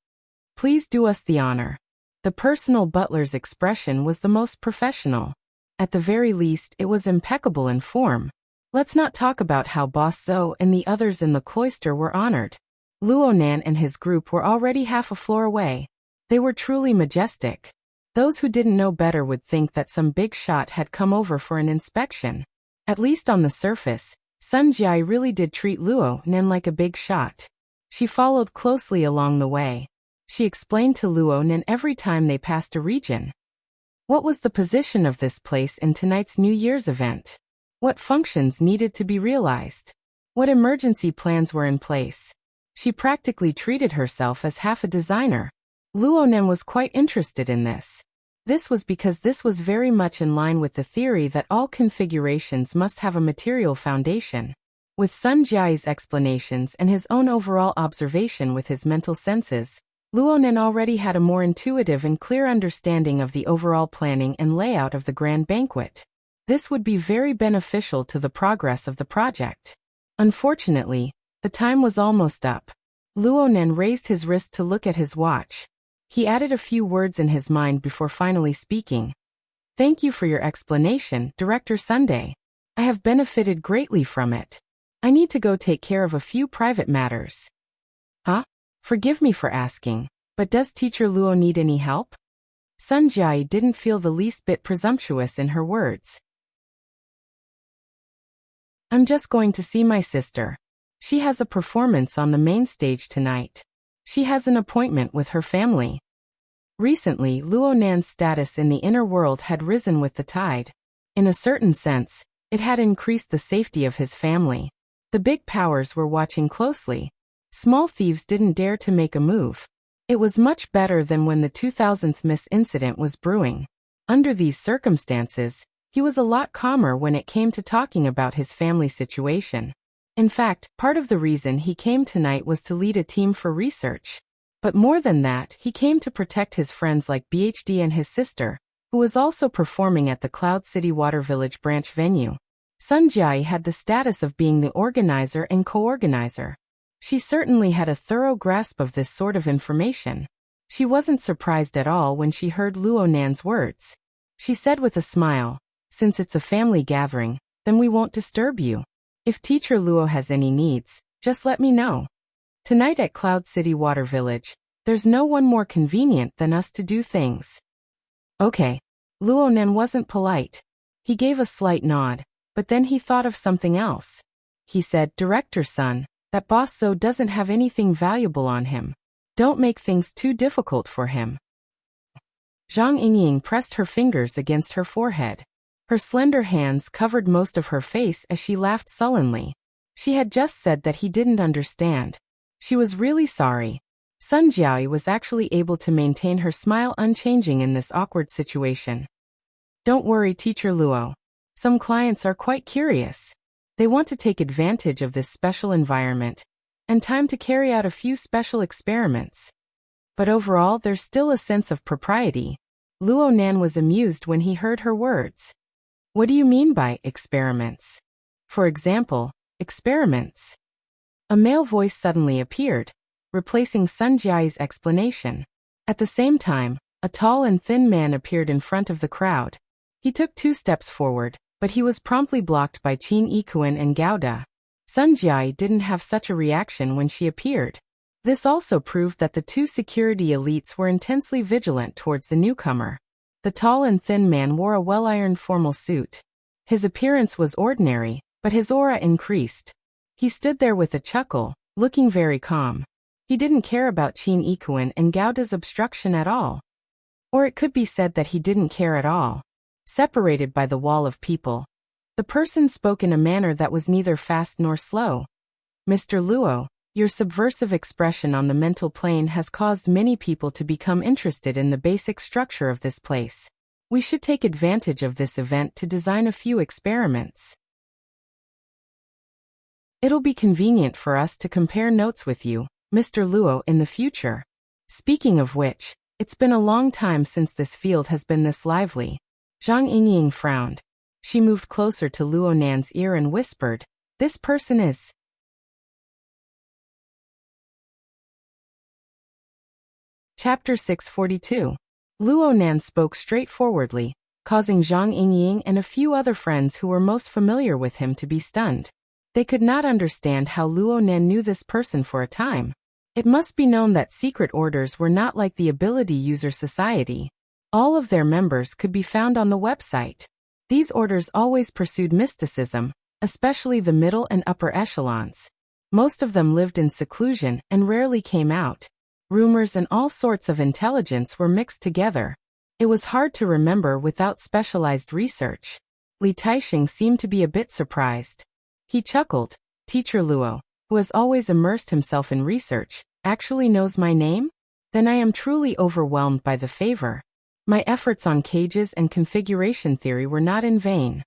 Please do us the honor. The personal butler's expression was the most professional. At the very least, it was impeccable in form. Let's not talk about how Boss Zhou and the others in the cloister were honored. Luonan and his group were already half a floor away. They were truly majestic. Those who didn't know better would think that some big shot had come over for an inspection. At least on the surface, Sun Jiai really did treat Luonan like a big shot. She followed closely along the way. She explained to Luonan every time they passed a region. What was the position of this place in tonight's New Year's event? What functions needed to be realized? What emergency plans were in place? She practically treated herself as half a designer. Luonan was quite interested in this. This was because this was very much in line with the theory that all configurations must have a material foundation. With Sun Jiai's explanations and his own overall observation with his mental senses, Luonan already had a more intuitive and clear understanding of the overall planning and layout of the grand banquet. This would be very beneficial to the progress of the project. Unfortunately, the time was almost up. Luonan raised his wrist to look at his watch. He added a few words in his mind before finally speaking. Thank you for your explanation, Director Sunday. I have benefited greatly from it. I need to go take care of a few private matters. Huh? Forgive me for asking, but does Teacher Luo need any help? Sun Jiai didn't feel the least bit presumptuous in her words. I'm just going to see my sister. She has a performance on the main stage tonight. She has an appointment with her family. Recently, Luonan's status in the inner world had risen with the tide. In a certain sense, it had increased the safety of his family. The big powers were watching closely. Small thieves didn't dare to make a move. It was much better than when the 2000th Miss incident was brewing. Under these circumstances, he was a lot calmer when it came to talking about his family situation. In fact, part of the reason he came tonight was to lead a team for research. But more than that, he came to protect his friends like BHD and his sister, who was also performing at the Cloud City Water Village branch venue. Sun Jiai had the status of being the organizer and co-organizer. She certainly had a thorough grasp of this sort of information. She wasn't surprised at all when she heard Luonan's words. She said with a smile, since it's a family gathering, then we won't disturb you. If Teacher Luo has any needs, just let me know. Tonight at Cloud City Water Village, there's no one more convenient than us to do things. Okay. Luonan wasn't polite. He gave a slight nod, but then he thought of something else. He said, Director Sun, that Boss Zhou doesn't have anything valuable on him. Don't make things too difficult for him. Zhang Yingying pressed her fingers against her forehead. Her slender hands covered most of her face as she laughed sullenly. She had just said that he didn't understand. She was really sorry. Sun Jiai was actually able to maintain her smile unchanging in this awkward situation. Don't worry, Teacher Luo. Some clients are quite curious. They want to take advantage of this special environment and time to carry out a few special experiments. But overall, there's still a sense of propriety. Luonan was amused when he heard her words. What do you mean by experiments? For example, experiments. A male voice suddenly appeared, replacing Sun Jiai's explanation. At the same time, a tall and thin man appeared in front of the crowd. He took 2 steps forward, but he was promptly blocked by Qin Yikuan and Gauda. Sun Jiai didn't have such a reaction when she appeared. This also proved that the 2 security elites were intensely vigilant towards the newcomer. The tall and thin man wore a well-ironed formal suit. His appearance was ordinary, but his aura increased. He stood there with a chuckle, looking very calm. He didn't care about Qin Yikuan and Gauda's obstruction at all. Or it could be said that he didn't care at all. Separated by the wall of people, the person spoke in a manner that was neither fast nor slow. Mr. Luo, your subversive expression on the mental plane has caused many people to become interested in the basic structure of this place. We should take advantage of this event to design a few experiments. It'll be convenient for us to compare notes with you, Mr. Luo, in the future. Speaking of which, it's been a long time since this field has been this lively. Zhang Yingying frowned. She moved closer to Luonan's ear and whispered, This person is... Chapter 642. Luo Nan spoke straightforwardly, causing Zhang Yingying and a few other friends who were most familiar with him to be stunned. They could not understand how Luo Nan knew this person for a time. It must be known that secret orders were not like the Ability User Society. All of their members could be found on the website. These orders always pursued mysticism, especially the middle and upper echelons. Most of them lived in seclusion and rarely came out. Rumors and all sorts of intelligence were mixed together. It was hard to remember without specialized research. Li Taixing seemed to be a bit surprised. He chuckled. Teacher Luo, who has always immersed himself in research, actually knows my name? Then I am truly overwhelmed by the favor. My efforts on cages and configuration theory were not in vain.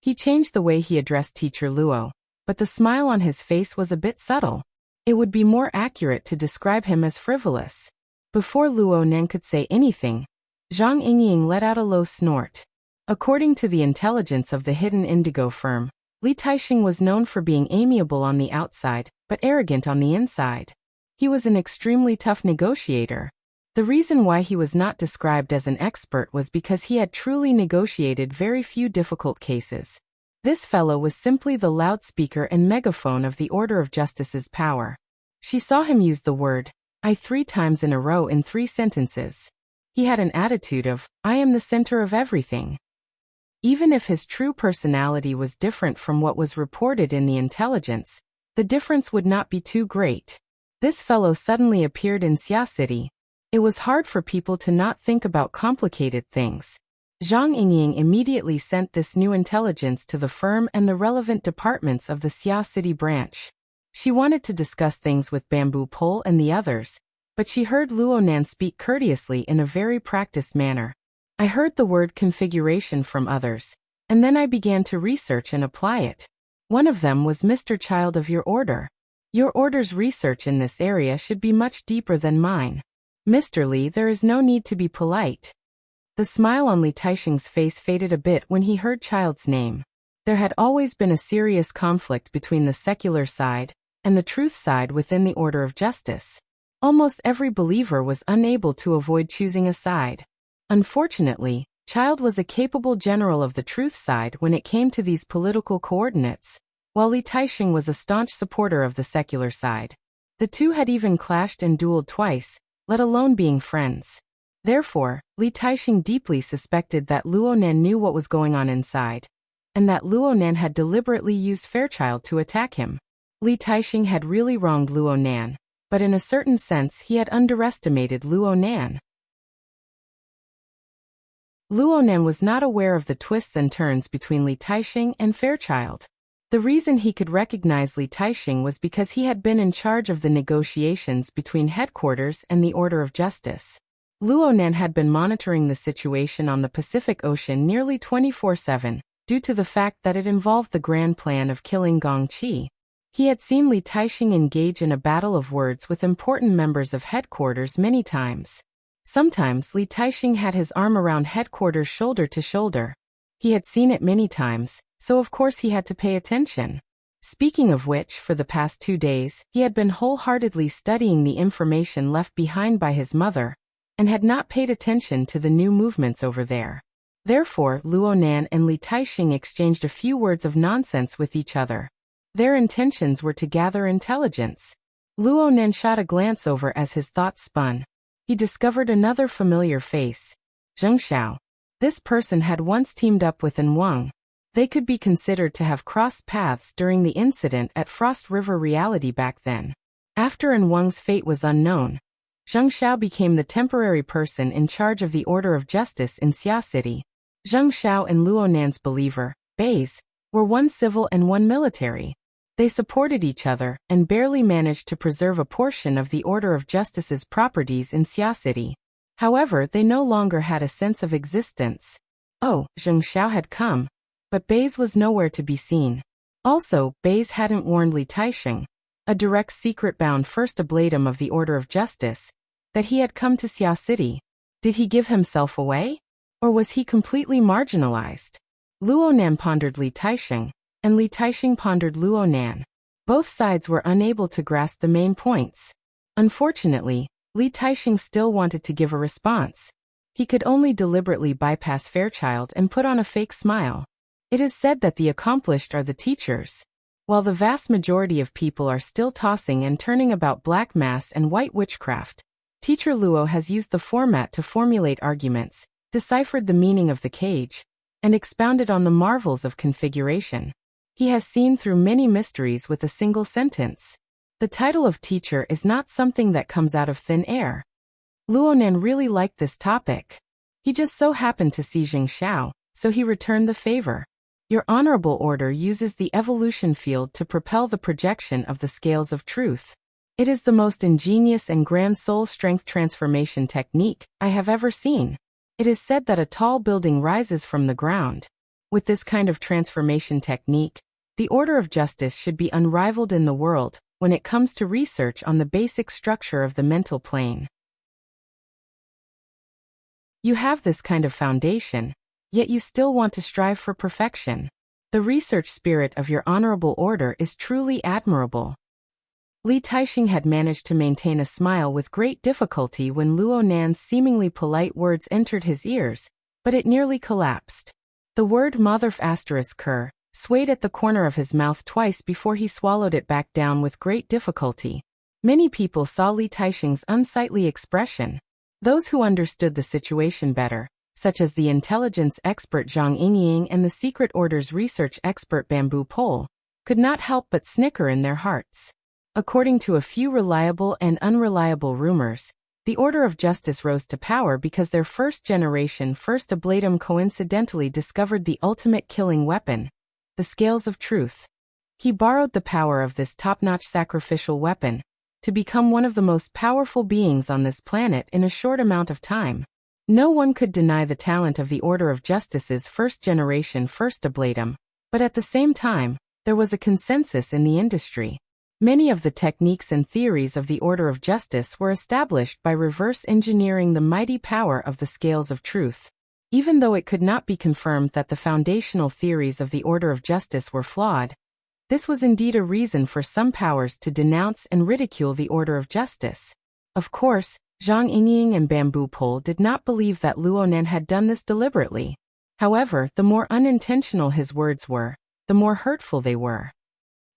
He changed the way he addressed Teacher Luo, but the smile on his face was a bit subtle. It would be more accurate to describe him as frivolous. Before Luo Nan could say anything, Zhang Yingying let out a low snort. According to the intelligence of the hidden indigo firm, Li Taixing was known for being amiable on the outside, but arrogant on the inside. He was an extremely tough negotiator. The reason why he was not described as an expert was because he had truly negotiated very few difficult cases. This fellow was simply the loudspeaker and megaphone of the Order of Justice's power. She saw him use the word I 3 times in a row in 3 sentences. He had an attitude of, I am the center of everything. Even if his true personality was different from what was reported in the intelligence, the difference would not be too great. This fellow suddenly appeared in Xia City. It was hard for people to not think about complicated things. Zhang Yingying immediately sent this new intelligence to the firm and the relevant departments of the Xia City branch. She wanted to discuss things with Bamboo Pole and the others, but she heard Luo Nan speak courteously in a very practiced manner. I heard the word configuration from others, and then I began to research and apply it. One of them was Mr. Child of your order. Your order's research in this area should be much deeper than mine. Mr. Li, there is no need to be polite. The smile on Li Taixing's face faded a bit when he heard Child's name. There had always been a serious conflict between the secular side and the truth side within the Order of Justice. Almost every believer was unable to avoid choosing a side. Unfortunately, Child was a capable general of the truth side when it came to these political coordinates, while Li Taixing was a staunch supporter of the secular side. The two had even clashed and dueled twice, let alone being friends. Therefore, Li Taixing deeply suspected that Luo Nan knew what was going on inside, and that Luo Nan had deliberately used Fairchild to attack him. Li Taixing had really wronged Luo Nan, but in a certain sense he had underestimated Luo Nan. Luo Nan was not aware of the twists and turns between Li Taixing and Fairchild. The reason he could recognize Li Taixing was because he had been in charge of the negotiations between headquarters and the Order of Justice. Luo Nan had been monitoring the situation on the Pacific Ocean nearly 24/7, due to the fact that it involved the grand plan of killing Gong Qi. He had seen Li Taixing engage in a battle of words with important members of headquarters many times. Sometimes Li Taixing had his arm around headquarters shoulder to shoulder. He had seen it many times, so of course he had to pay attention. Speaking of which, for the past 2 days, he had been wholeheartedly studying the information left behind by his mother, and had not paid attention to the new movements over there. Therefore, Luo Nan and Li Taixing exchanged a few words of nonsense with each other. Their intentions were to gather intelligence. Luo Nan shot a glance over as his thoughts spun. He discovered another familiar face. Zheng Xiao. This person had once teamed up with An Wang. They could be considered to have crossed paths during the incident at Frost River Reality back then. After An Wang's fate was unknown, Zheng Xiao became the temporary person in charge of the Order of Justice in Xia City. Zheng Xiao and Luo Nan's believer, Beis, were one civil and one military. They supported each other and barely managed to preserve a portion of the Order of Justice's properties in Xia City. However, they no longer had a sense of existence. Oh, Zheng Xiao had come, but Beis was nowhere to be seen. Also, Beis hadn't warned Li Taixing, a direct secret-bound first ablatum of the Order of Justice, that he had come to Xia City. Did he give himself away? Or was he completely marginalized? Luo Nan pondered Li Taixing, and Li Taixing pondered Luo Nan. Both sides were unable to grasp the main points. Unfortunately, Li Taixing still wanted to give a response. He could only deliberately bypass Fairchild and put on a fake smile. It is said that the accomplished are the teachers. While the vast majority of people are still tossing and turning about black mass and white witchcraft, Teacher Luo has used the format to formulate arguments, deciphered the meaning of the cage, and expounded on the marvels of configuration. He has seen through many mysteries with a single sentence. The title of teacher is not something that comes out of thin air. Luonan really liked this topic. He just so happened to see Jing Xiao, so he returned the favor. Your honorable order uses the evolution field to propel the projection of the scales of truth. It is the most ingenious and grand soul strength transformation technique I have ever seen. It is said that a tall building rises from the ground. With this kind of transformation technique, the order of justice should be unrivaled in the world when it comes to research on the basic structure of the mental plane. You have this kind of foundation, yet you still want to strive for perfection. The research spirit of your honorable order is truly admirable. Li Taixing had managed to maintain a smile with great difficulty when Luo Nan's seemingly polite words entered his ears, but it nearly collapsed. The word motherf***er swayed at the corner of his mouth twice before he swallowed it back down with great difficulty. Many people saw Li Taixing's unsightly expression. Those who understood the situation better, such as the intelligence expert Zhang Yingying and the Secret Order's research expert Bamboo Pole, could not help but snicker in their hearts. According to a few reliable and unreliable rumors, the Order of Justice rose to power because their first-generation First Ablatum coincidentally discovered the ultimate killing weapon, the Scales of Truth. He borrowed the power of this top-notch sacrificial weapon to become one of the most powerful beings on this planet in a short amount of time. No one could deny the talent of the Order of Justice's first-generation First Ablatum, but at the same time, there was a consensus in the industry. Many of the techniques and theories of the Order of Justice were established by reverse engineering the mighty power of the Scales of Truth. Even though it could not be confirmed that the foundational theories of the Order of Justice were flawed, this was indeed a reason for some powers to denounce and ridicule the Order of Justice. Of course, Zhang Yingying and Bamboo Pole did not believe that Luonan had done this deliberately. However, the more unintentional his words were, the more hurtful they were.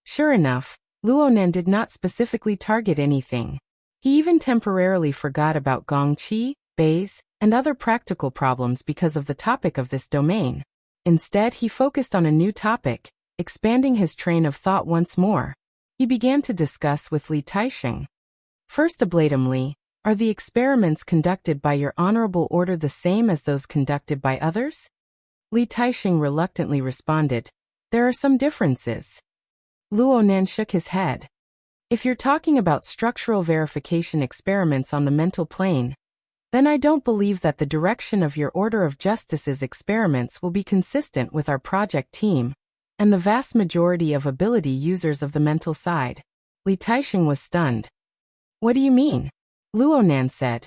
Sure enough, Luonan did not specifically target anything. He even temporarily forgot about Gongqi, Baize, and other practical problems because of the topic of this domain. Instead, he focused on a new topic, expanding his train of thought once more. He began to discuss with Li Taixing. First Ablatum Li, are the experiments conducted by your honorable order the same as those conducted by others? Li Taixing reluctantly responded, there are some differences. Luonan shook his head. If you're talking about structural verification experiments on the mental plane, then I don't believe that the direction of your Order of Justice's experiments will be consistent with our project team and the vast majority of ability users of the mental side. Li Taixing was stunned. What do you mean? Luonan said.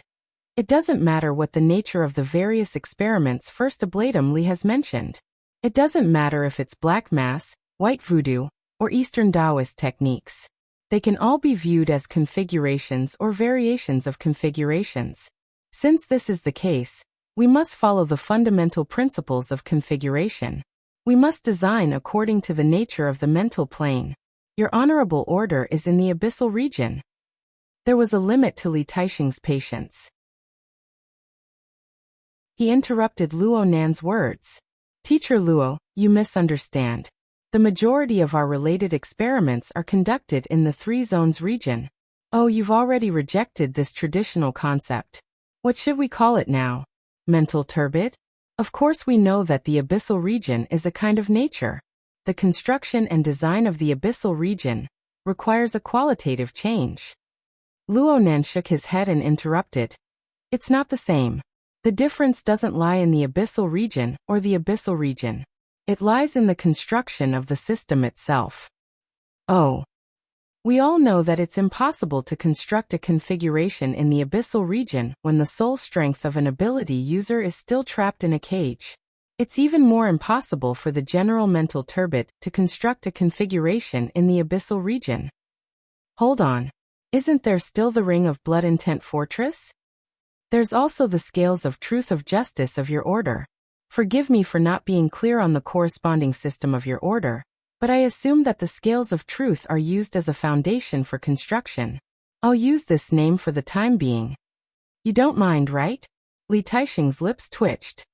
It doesn't matter what the nature of the various experiments First Ablatum Li has mentioned. It doesn't matter if it's black mass, white voodoo, or Eastern Taoist techniques. They can all be viewed as configurations or variations of configurations. Since this is the case, we must follow the fundamental principles of configuration. We must design according to the nature of the mental plane. Your honorable order is in the abyssal region. There was a limit to Li Taixing's patience. He interrupted Luonan's words. Teacher Luo, you misunderstand. The majority of our related experiments are conducted in the Three Zones region. Oh, you've already rejected this traditional concept. What should we call it now? Mental turbid? Of course we know that the abyssal region is a kind of nature. The construction and design of the abyssal region requires a qualitative change. Luonan shook his head and interrupted. It's not the same. The difference doesn't lie in the abyssal region or the abyssal region. It lies in the construction of the system itself. Oh. We all know that it's impossible to construct a configuration in the abyssal region when the soul strength of an ability user is still trapped in a cage. It's even more impossible for the general mental turbid to construct a configuration in the abyssal region. Hold on. Isn't there still the Ring of Blood Intent Fortress? There's also the scales of truth of justice of your order. Forgive me for not being clear on the corresponding system of your order, but I assume that the scales of truth are used as a foundation for construction. I'll use this name for the time being. You don't mind, right? Li Taixing's lips twitched.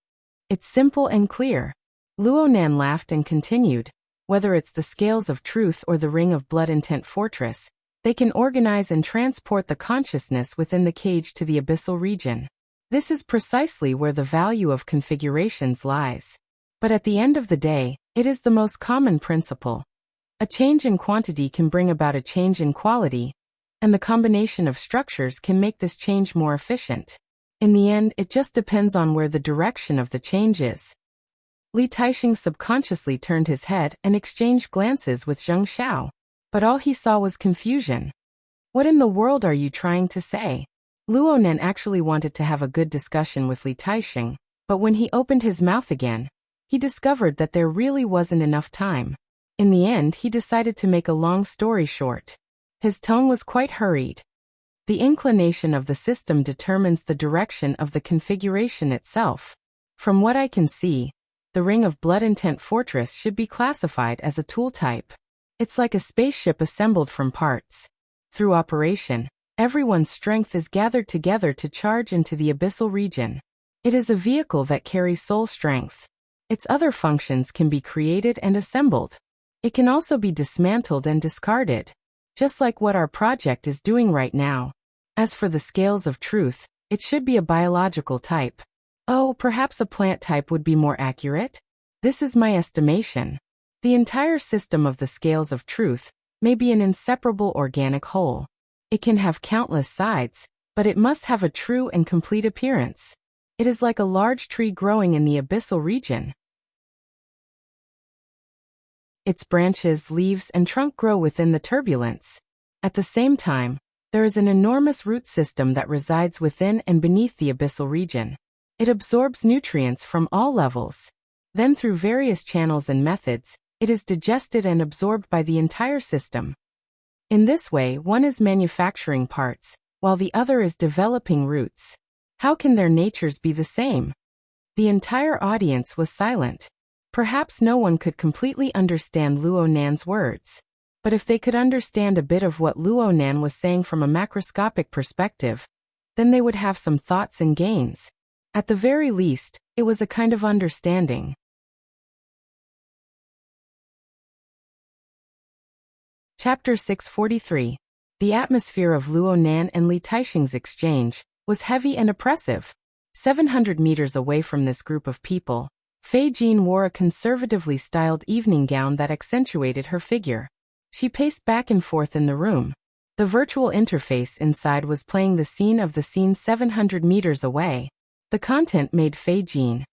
It's simple and clear. Luonan laughed and continued. Whether it's the scales of truth or the ring of blood intent fortress, they can organize and transport the consciousness within the cage to the abyssal region. This is precisely where the value of configurations lies. But at the end of the day, it is the most common principle. A change in quantity can bring about a change in quality, and the combination of structures can make this change more efficient. In the end, it just depends on where the direction of the change is. Li Taixing subconsciously turned his head and exchanged glances with Zheng Xiao, but all he saw was confusion. What in the world are you trying to say? Luonan actually wanted to have a good discussion with Li Taixing, but when he opened his mouth again, he discovered that there really wasn't enough time. In the end, he decided to make a long story short. His tone was quite hurried. The inclination of the system determines the direction of the configuration itself. From what I can see, the Ring of Blood Intent Fortress should be classified as a tool type. It's like a spaceship assembled from parts. Through operation, everyone's strength is gathered together to charge into the abyssal region. It is a vehicle that carries soul strength. Its other functions can be created and assembled. It can also be dismantled and discarded, just like what our project is doing right now. As for the scales of truth, it should be a biological type. Oh, perhaps a plant type would be more accurate? This is my estimation. The entire system of the scales of truth may be an inseparable organic whole. It can have countless sides, but it must have a true and complete appearance. It is like a large tree growing in the abyssal region. Its branches, leaves, and trunk grow within the turbulence. At the same time, there is an enormous root system that resides within and beneath the abyssal region. It absorbs nutrients from all levels. Then through various channels and methods, it is digested and absorbed by the entire system. In this way, one is manufacturing parts, while the other is developing roots. How can their natures be the same? The entire audience was silent. Perhaps no one could completely understand Luonan's words. But if they could understand a bit of what Luonan was saying from a macroscopic perspective, then they would have some thoughts and gains. At the very least, it was a kind of understanding. Chapter 643. The atmosphere of Luonan and Li Taixing's exchange was heavy and oppressive. 700 meters away from this group of people, Fei Jin wore a conservatively styled evening gown that accentuated her figure. She paced back and forth in the room. The virtual interface inside was playing the scene of the scene 700 meters away. The content made Fei Jin.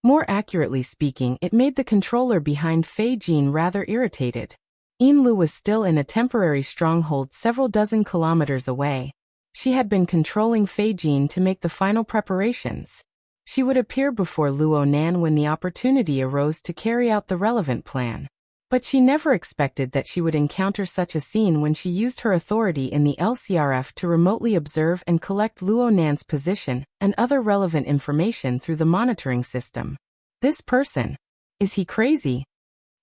More accurately speaking, it made the controller behind Fei Jin rather irritated. Yinlu was still in a temporary stronghold several dozen kilometers away. She had been controlling Fei Jin to make the final preparations. She would appear before Luonan when the opportunity arose to carry out the relevant plan. But she never expected that she would encounter such a scene when she used her authority in the LCRF to remotely observe and collect Luonan's position and other relevant information through the monitoring system. This person. Is he crazy?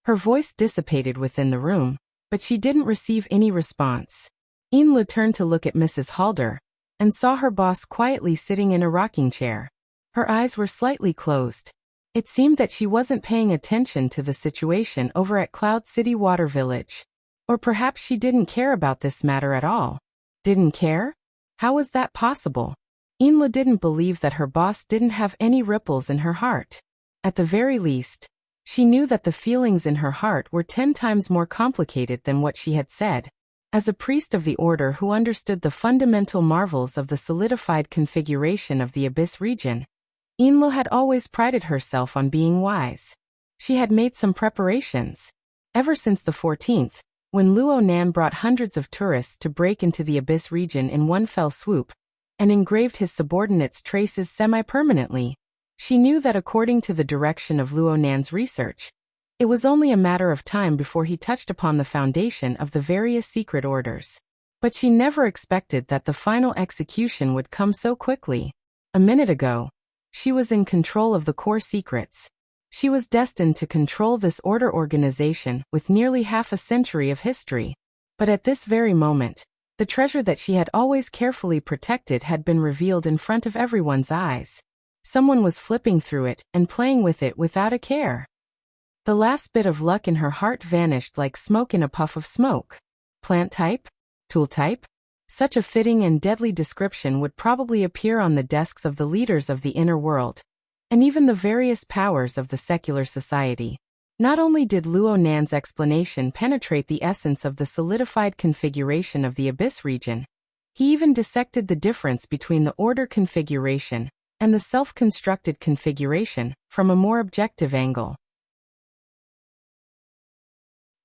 Her voice dissipated within the room, but she didn't receive any response. Yinlu turned to look at Mrs. Halder, and saw her boss quietly sitting in a rocking chair. Her eyes were slightly closed. It seemed that she wasn't paying attention to the situation over at Cloud City Water Village. Or perhaps she didn't care about this matter at all. Didn't care? How was that possible? Yinlu didn't believe that her boss didn't have any ripples in her heart. At the very least, she knew that the feelings in her heart were 10 times more complicated than what she had said. As a priest of the order who understood the fundamental marvels of the solidified configuration of the Abyss region, Yinlu had always prided herself on being wise. She had made some preparations. Ever since the 14th, when Luonan brought hundreds of tourists to break into the Abyss region in one fell swoop, and engraved his subordinates' traces semi-permanently, she knew that according to the direction of Luonan's research, it was only a matter of time before he touched upon the foundation of the various secret orders. But she never expected that the final execution would come so quickly. A minute ago, she was in control of the core secrets. She was destined to control this order organization with nearly half a century of history. But at this very moment, the treasure that she had always carefully protected had been revealed in front of everyone's eyes. Someone was flipping through it and playing with it without a care. The last bit of luck in her heart vanished like smoke in a puff of smoke. Plant type? Tool type? Such a fitting and deadly description would probably appear on the desks of the leaders of the inner world, and even the various powers of the secular society. Not only did Luo Nan's explanation penetrate the essence of the solidified configuration of the Abyss region, he even dissected the difference between the order configuration and the self-constructed configuration from a more objective angle.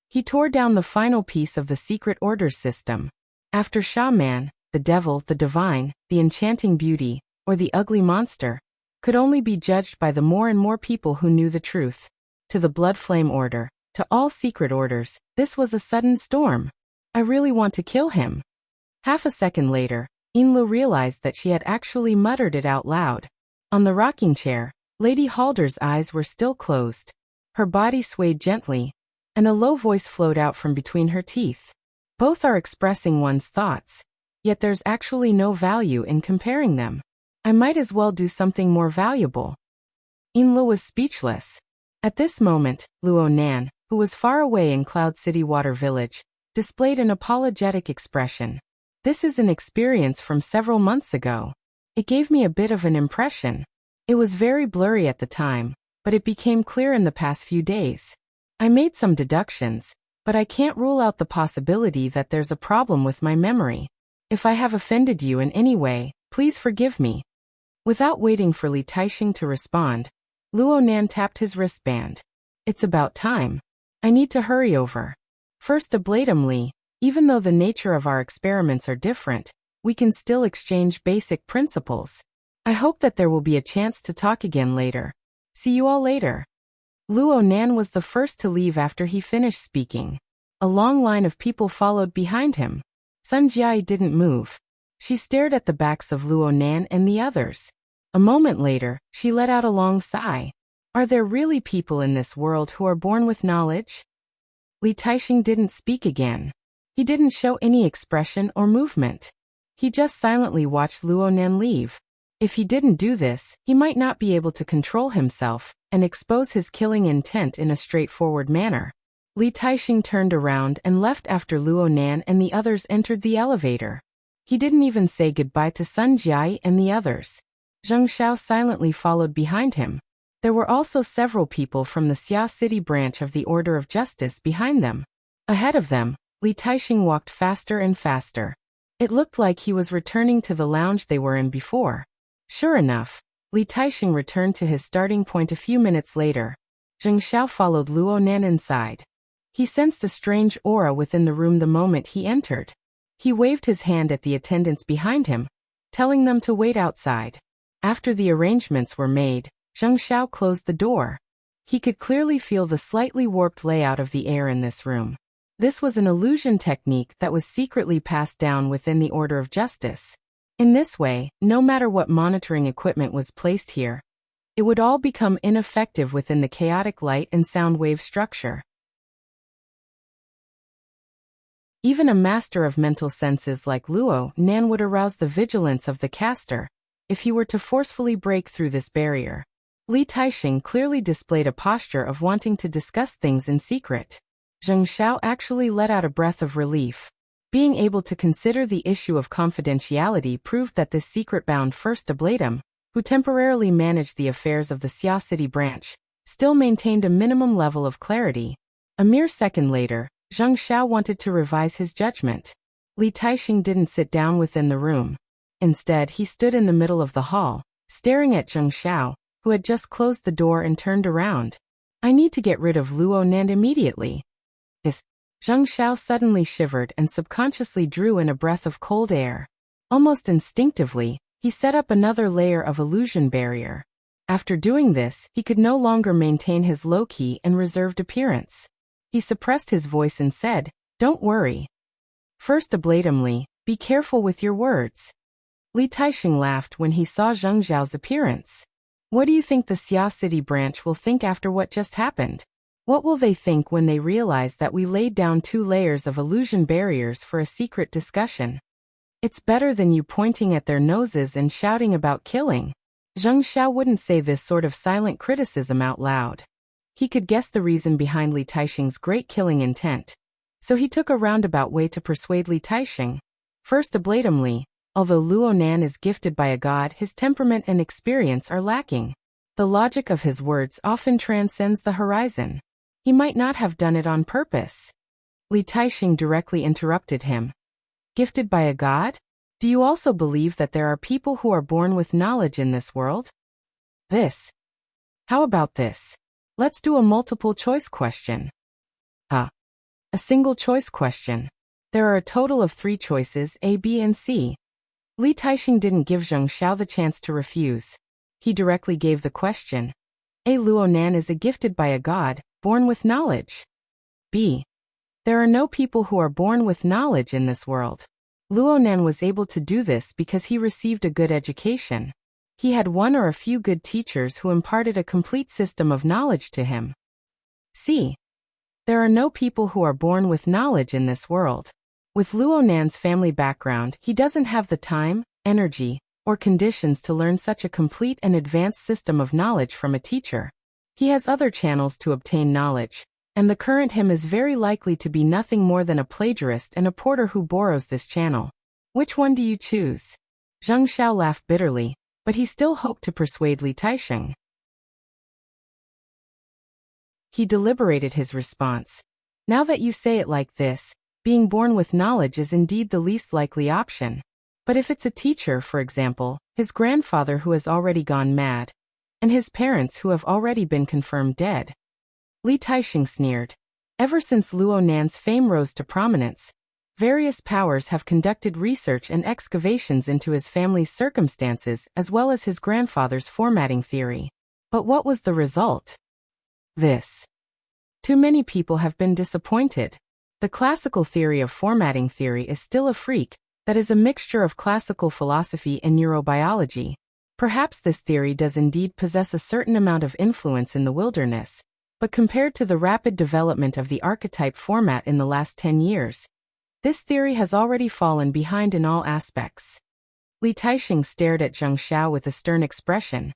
He tore down the final piece of the secret orders system. After Shaman, the devil, the divine, the enchanting beauty, or the ugly monster, could only be judged by the more and more people who knew the truth. To the Blood Flame Order, to all secret orders, this was a sudden storm. I really want to kill him. Half a second later, Inlu realized that she had actually muttered it out loud. On the rocking chair, Lady Halder's eyes were still closed. Her body swayed gently, and a low voice flowed out from between her teeth. Both are expressing one's thoughts, yet there's actually no value in comparing them. I might as well do something more valuable. Inlu was speechless. At this moment, Luo Nan, who was far away in Cloud City Water Village, displayed an apologetic expression. This is an experience from several months ago. It gave me a bit of an impression. It was very blurry at the time, but it became clear in the past few days. I made some deductions, but I can't rule out the possibility that there's a problem with my memory. If I have offended you in any way, please forgive me. Without waiting for Li Taixing to respond, Luo Nan tapped his wristband. It's about time. I need to hurry over. First ablatumly, even though the nature of our experiments are different, we can still exchange basic principles. I hope that there will be a chance to talk again later. See you all later. Luo Nan was the first to leave after he finished speaking. A long line of people followed behind him. Sun Jiai didn't move. She stared at the backs of Luo Nan and the others. A moment later, she let out a long sigh. Are there really people in this world who are born with knowledge? Li Taixing didn't speak again. He didn't show any expression or movement. He just silently watched Luo Nan leave. If he didn't do this, he might not be able to control himself and expose his killing intent in a straightforward manner. Li Taixing turned around and left after Luo Nan and the others entered the elevator. He didn't even say goodbye to Sun Jiai and the others. Zheng Xiao silently followed behind him. There were also several people from the Xia City branch of the Order of Justice behind them. Ahead of them, Li Taixing walked faster and faster. It looked like he was returning to the lounge they were in before. Sure enough, Li Taixing returned to his starting point a few minutes later. Zheng Xiao followed Luo Nan inside. He sensed a strange aura within the room the moment he entered. He waved his hand at the attendants behind him, telling them to wait outside. After the arrangements were made, Zheng Xiao closed the door. He could clearly feel the slightly warped layout of the air in this room. This was an illusion technique that was secretly passed down within the Order of Justice. In this way, no matter what monitoring equipment was placed here, it would all become ineffective within the chaotic light and sound wave structure. Even a master of mental senses like Luo Nan would arouse the vigilance of the caster if he were to forcefully break through this barrier. Li Taixing clearly displayed a posture of wanting to discuss things in secret. Zheng Xiao actually let out a breath of relief. Being able to consider the issue of confidentiality proved that this secret-bound First Ablatum, who temporarily managed the affairs of the Xia City branch, still maintained a minimum level of clarity. A mere second later, Zheng Xiao wanted to revise his judgment. Li Taixing didn't sit down within the room. Instead, he stood in the middle of the hall, staring at Zheng Xiao, who had just closed the door and turned around. I need to get rid of Luo Nan immediately. Zheng Xiao suddenly shivered and subconsciously drew in a breath of cold air. Almost instinctively, he set up another layer of illusion barrier. After doing this, he could no longer maintain his low-key and reserved appearance. He suppressed his voice and said, "Don't worry. First ablatumly, be careful with your words." Li Taixing laughed when he saw Zheng Zhao's appearance. What do you think the Xia City branch will think after what just happened? What will they think when they realize that we laid down 2 layers of illusion barriers for a secret discussion? It's better than you pointing at their noses and shouting about killing. Zheng Zhao wouldn't say this sort of silent criticism out loud. He could guess the reason behind Li Taixing's great killing intent. So he took a roundabout way to persuade Li Taixing. First ablatively, although Luo Nan is gifted by a god, his temperament and experience are lacking. The logic of his words often transcends the horizon. He might not have done it on purpose. Li Taixing directly interrupted him. Gifted by a god? Do you also believe that there are people who are born with knowledge in this world? This. How about this? Let's do a multiple choice question. A single choice question. There are a total of 3 choices, A, B, and C. Li Taixing didn't give Zheng Zhao the chance to refuse. He directly gave the question. A. Luo Nan is gifted by a god, born with knowledge. B. There are no people who are born with knowledge in this world. Luo Nan was able to do this because he received a good education. He had one or a few good teachers who imparted a complete system of knowledge to him. C. There are no people who are born with knowledge in this world. With Luo Nan's family background, he doesn't have the time, energy, or conditions to learn such a complete and advanced system of knowledge from a teacher. He has other channels to obtain knowledge, and the current him is very likely to be nothing more than a plagiarist and a porter who borrows this channel. Which one do you choose? Zheng Zhao laughed bitterly, but he still hoped to persuade Li Taixing. He deliberated his response. Now that you say it like this, being born with knowledge is indeed the least likely option. But if it's a teacher, for example, his grandfather who has already gone mad, and his parents who have already been confirmed dead. Li Taixing sneered. Ever since Luo Nan's fame rose to prominence, various powers have conducted research and excavations into his family's circumstances as well as his grandfather's formatting theory. But what was the result? This. Too many people have been disappointed. The classical theory of formatting theory is still a freak that is a mixture of classical philosophy and neurobiology. Perhaps this theory does indeed possess a certain amount of influence in the wilderness, but compared to the rapid development of the archetype format in the last 10 years, this theory has already fallen behind in all aspects. Li Taixing stared at Zheng Zhao with a stern expression.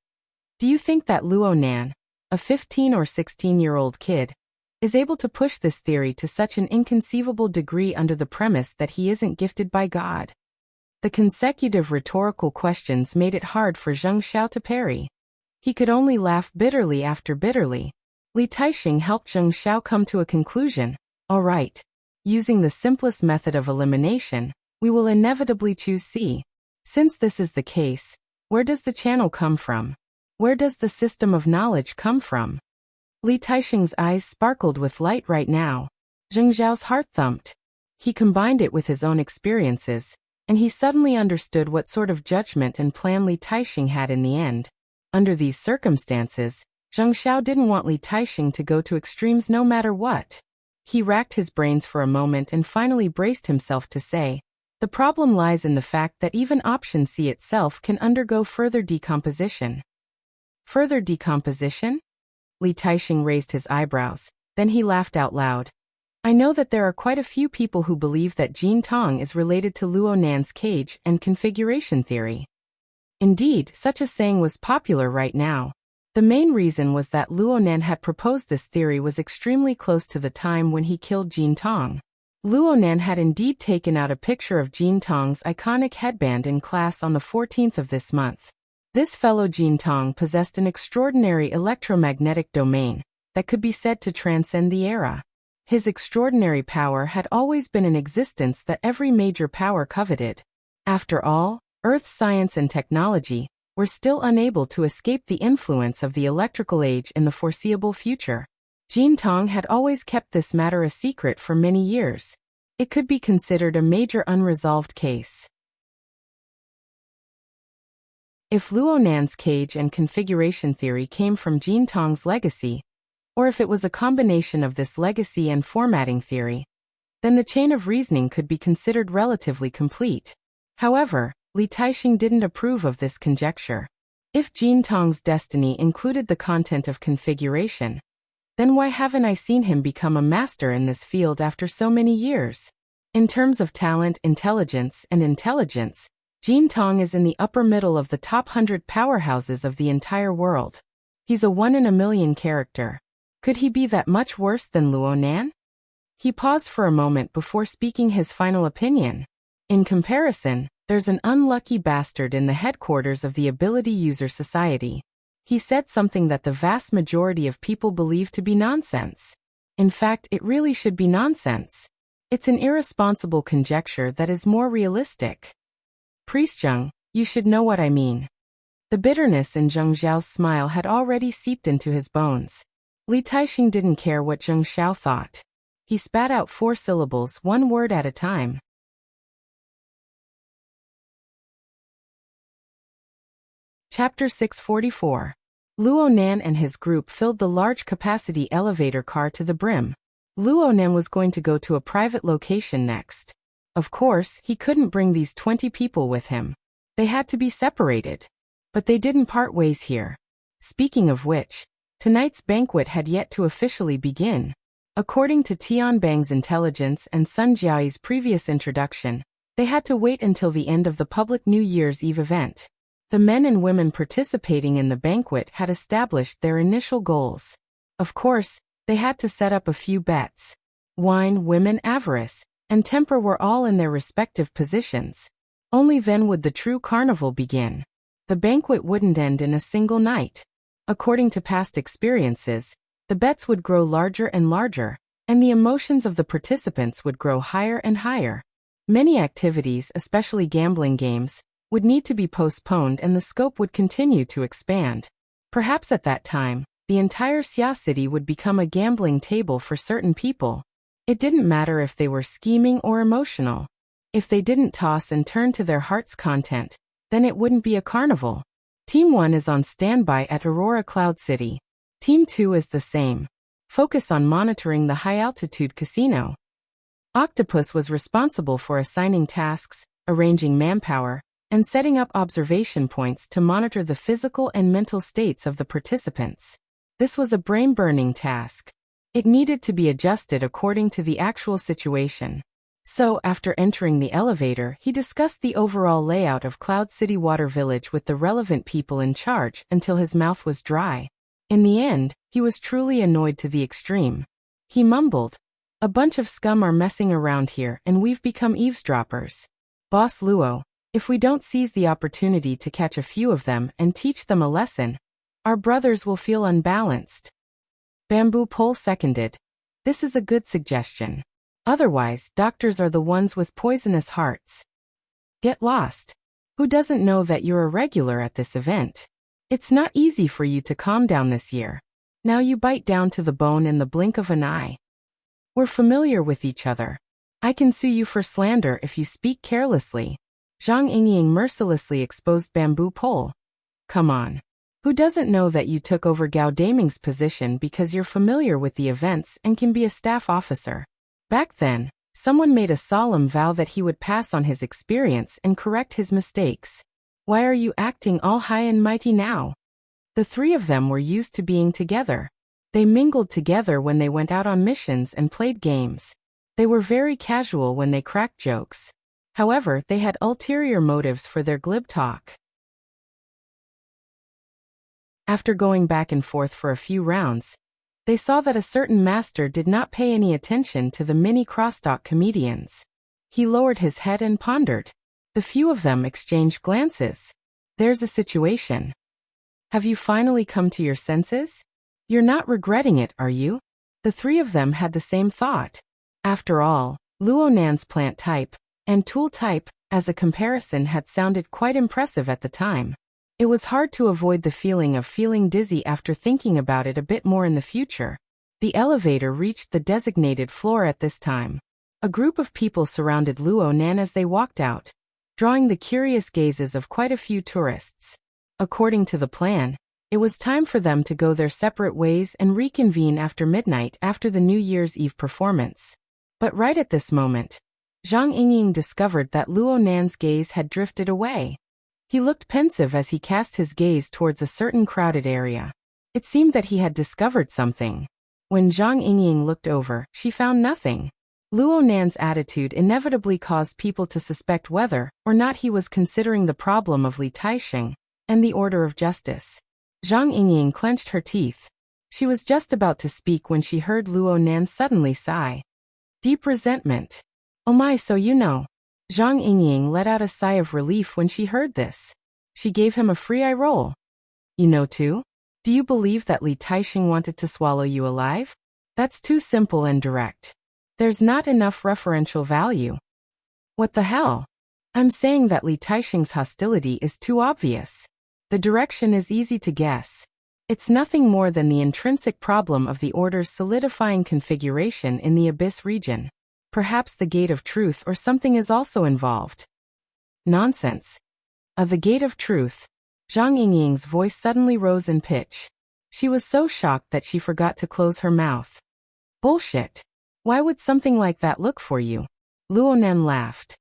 Do you think that Luo Nan, a 15 or 16-year-old kid, is able to push this theory to such an inconceivable degree under the premise that he isn't gifted by God? The consecutive rhetorical questions made it hard for Zheng Zhao to parry. He could only laugh bitterly after bitterly. Li Taixing helped Zheng Zhao come to a conclusion. All right. Using the simplest method of elimination, we will inevitably choose C. Since this is the case, where does the channel come from? Where does the system of knowledge come from? Li Taixing's eyes sparkled with light right now. Zheng Zhao's heart thumped. He combined it with his own experiences, and he suddenly understood what sort of judgment and plan Li Taixing had in the end. Under these circumstances, Zheng Zhao didn't want Li Taixing to go to extremes no matter what. He racked his brains for a moment and finally braced himself to say, the problem lies in the fact that even option C itself can undergo further decomposition. Further decomposition? Li Taixing raised his eyebrows, then he laughed out loud. I know that there are quite a few people who believe that Jin Tong is related to Luo Nan's cage and configuration theory. Indeed, such a saying was popular right now. The main reason was that Luo Nan had proposed this theory was extremely close to the time when he killed Jin Tong. Luo Nan had indeed taken out a picture of Jin Tong's iconic headband in class on the 14th of this month. This fellow Jin Tong possessed an extraordinary electromagnetic domain that could be said to transcend the era. His extraordinary power had always been an existence that every major power coveted. After all, Earth's science and technology were still unable to escape the influence of the electrical age in the foreseeable future. Jin Tong had always kept this matter a secret for many years. It could be considered a major unresolved case. If Luo Nan's cage and configuration theory came from Jin Tong's legacy, or if it was a combination of this legacy and formatting theory, then the chain of reasoning could be considered relatively complete. However, Li Taixing didn't approve of this conjecture. If Jin Tong's destiny included the content of configuration, then why haven't I seen him become a master in this field after so many years? In terms of talent, intelligence, Jin Tong is in the upper middle of the top 100 powerhouses of the entire world. He's a one-in-a-million character. Could he be that much worse than Luo Nan? He paused for a moment before speaking his final opinion. In comparison, there's an unlucky bastard in the headquarters of the Ability User Society. He said something that the vast majority of people believe to be nonsense. In fact, it really should be nonsense. It's an irresponsible conjecture that is more realistic. Priest Zheng, you should know what I mean. The bitterness in Zheng Xiao's smile had already seeped into his bones. Li Taixing didn't care what Zheng Xiao thought. He spat out 4 syllables, one word at a time. Chapter 644. Luo Nan and his group filled the large-capacity elevator car to the brim. Luo Nan was going to go to a private location next. Of course, he couldn't bring these 20 people with him. They had to be separated. But they didn't part ways here. Speaking of which, tonight's banquet had yet to officially begin. According to Tian Bang's intelligence and Sun Jiao's previous introduction, they had to wait until the end of the public New Year's Eve event. The men and women participating in the banquet had established their initial goals. Of course, they had to set up a few bets. Wine, women, avarice, and temper were all in their respective positions. Only then would the true carnival begin. The banquet wouldn't end in a single night. According to past experiences, the bets would grow larger and larger, and the emotions of the participants would grow higher and higher. Many activities, especially gambling games, would need to be postponed and the scope would continue to expand. Perhaps at that time, the entire Xia city would become a gambling table for certain people. It didn't matter if they were scheming or emotional. If they didn't toss and turn to their heart's content, then it wouldn't be a carnival. Team 1 is on standby at Aurora Cloud City. Team 2 is the same. Focus on monitoring the high-altitude casino. Octopus was responsible for assigning tasks, arranging manpower, and setting up observation points to monitor the physical and mental states of the participants. This was a brain-burning task. It needed to be adjusted according to the actual situation. So, after entering the elevator, he discussed the overall layout of Cloud City Water Village with the relevant people in charge until his mouth was dry. In the end, he was truly annoyed to the extreme. He mumbled, "A bunch of scum are messing around here and we've become eavesdroppers. Boss Luo, if we don't seize the opportunity to catch a few of them and teach them a lesson, our brothers will feel unbalanced." Bamboo Pole seconded. This is a good suggestion. Otherwise, doctors are the ones with poisonous hearts. Get lost. Who doesn't know that you're a regular at this event? It's not easy for you to calm down this year. Now you bite down to the bone in the blink of an eye. We're familiar with each other. I can sue you for slander if you speak carelessly. Zhang Yingying mercilessly exposed Bamboo Pole. Come on. Who doesn't know that you took over Gao Daming's position because you're familiar with the events and can be a staff officer? Back then, someone made a solemn vow that he would pass on his experience and correct his mistakes. Why are you acting all high and mighty now? The 3 of them were used to being together. They mingled together when they went out on missions and played games. They were very casual when they cracked jokes. However, they had ulterior motives for their glib talk. After going back and forth for a few rounds, they saw that a certain master did not pay any attention to the mini crosstalk comedians. He lowered his head and pondered. The few of them exchanged glances. There's a situation. Have you finally come to your senses? You're not regretting it, are you? The 3 of them had the same thought. After all, Luo Nan's plant type and tool type, as a comparison, had sounded quite impressive at the time. It was hard to avoid the feeling of feeling dizzy after thinking about it a bit more in the future. The elevator reached the designated floor at this time. A group of people surrounded Luo Nan as they walked out, drawing the curious gazes of quite a few tourists. According to the plan, it was time for them to go their separate ways and reconvene after midnight after the New Year's Eve performance. But right at this moment, Zhang Yingying discovered that Luo Nan's gaze had drifted away. He looked pensive as he cast his gaze towards a certain crowded area. It seemed that he had discovered something. When Zhang Yingying looked over, she found nothing. Luo Nan's attitude inevitably caused people to suspect whether or not he was considering the problem of Li Taixing and the order of justice. Zhang Yingying clenched her teeth. She was just about to speak when she heard Luo Nan suddenly sigh. Deep resentment. Oh my, so you know. Zhang Yingying let out a sigh of relief when she heard this. She gave him a free eye roll. You know too? Do you believe that Li Taixing wanted to swallow you alive? That's too simple and direct. There's not enough referential value. What the hell? I'm saying that Li Taixing's hostility is too obvious. The direction is easy to guess. It's nothing more than the intrinsic problem of the Order's solidifying configuration in the Abyss region. Perhaps the Gate of Truth or something is also involved. Nonsense. The Gate of Truth. Zhang Yingying's voice suddenly rose in pitch. She was so shocked that she forgot to close her mouth. Bullshit. Why would something like that look for you? Luo Nan laughed.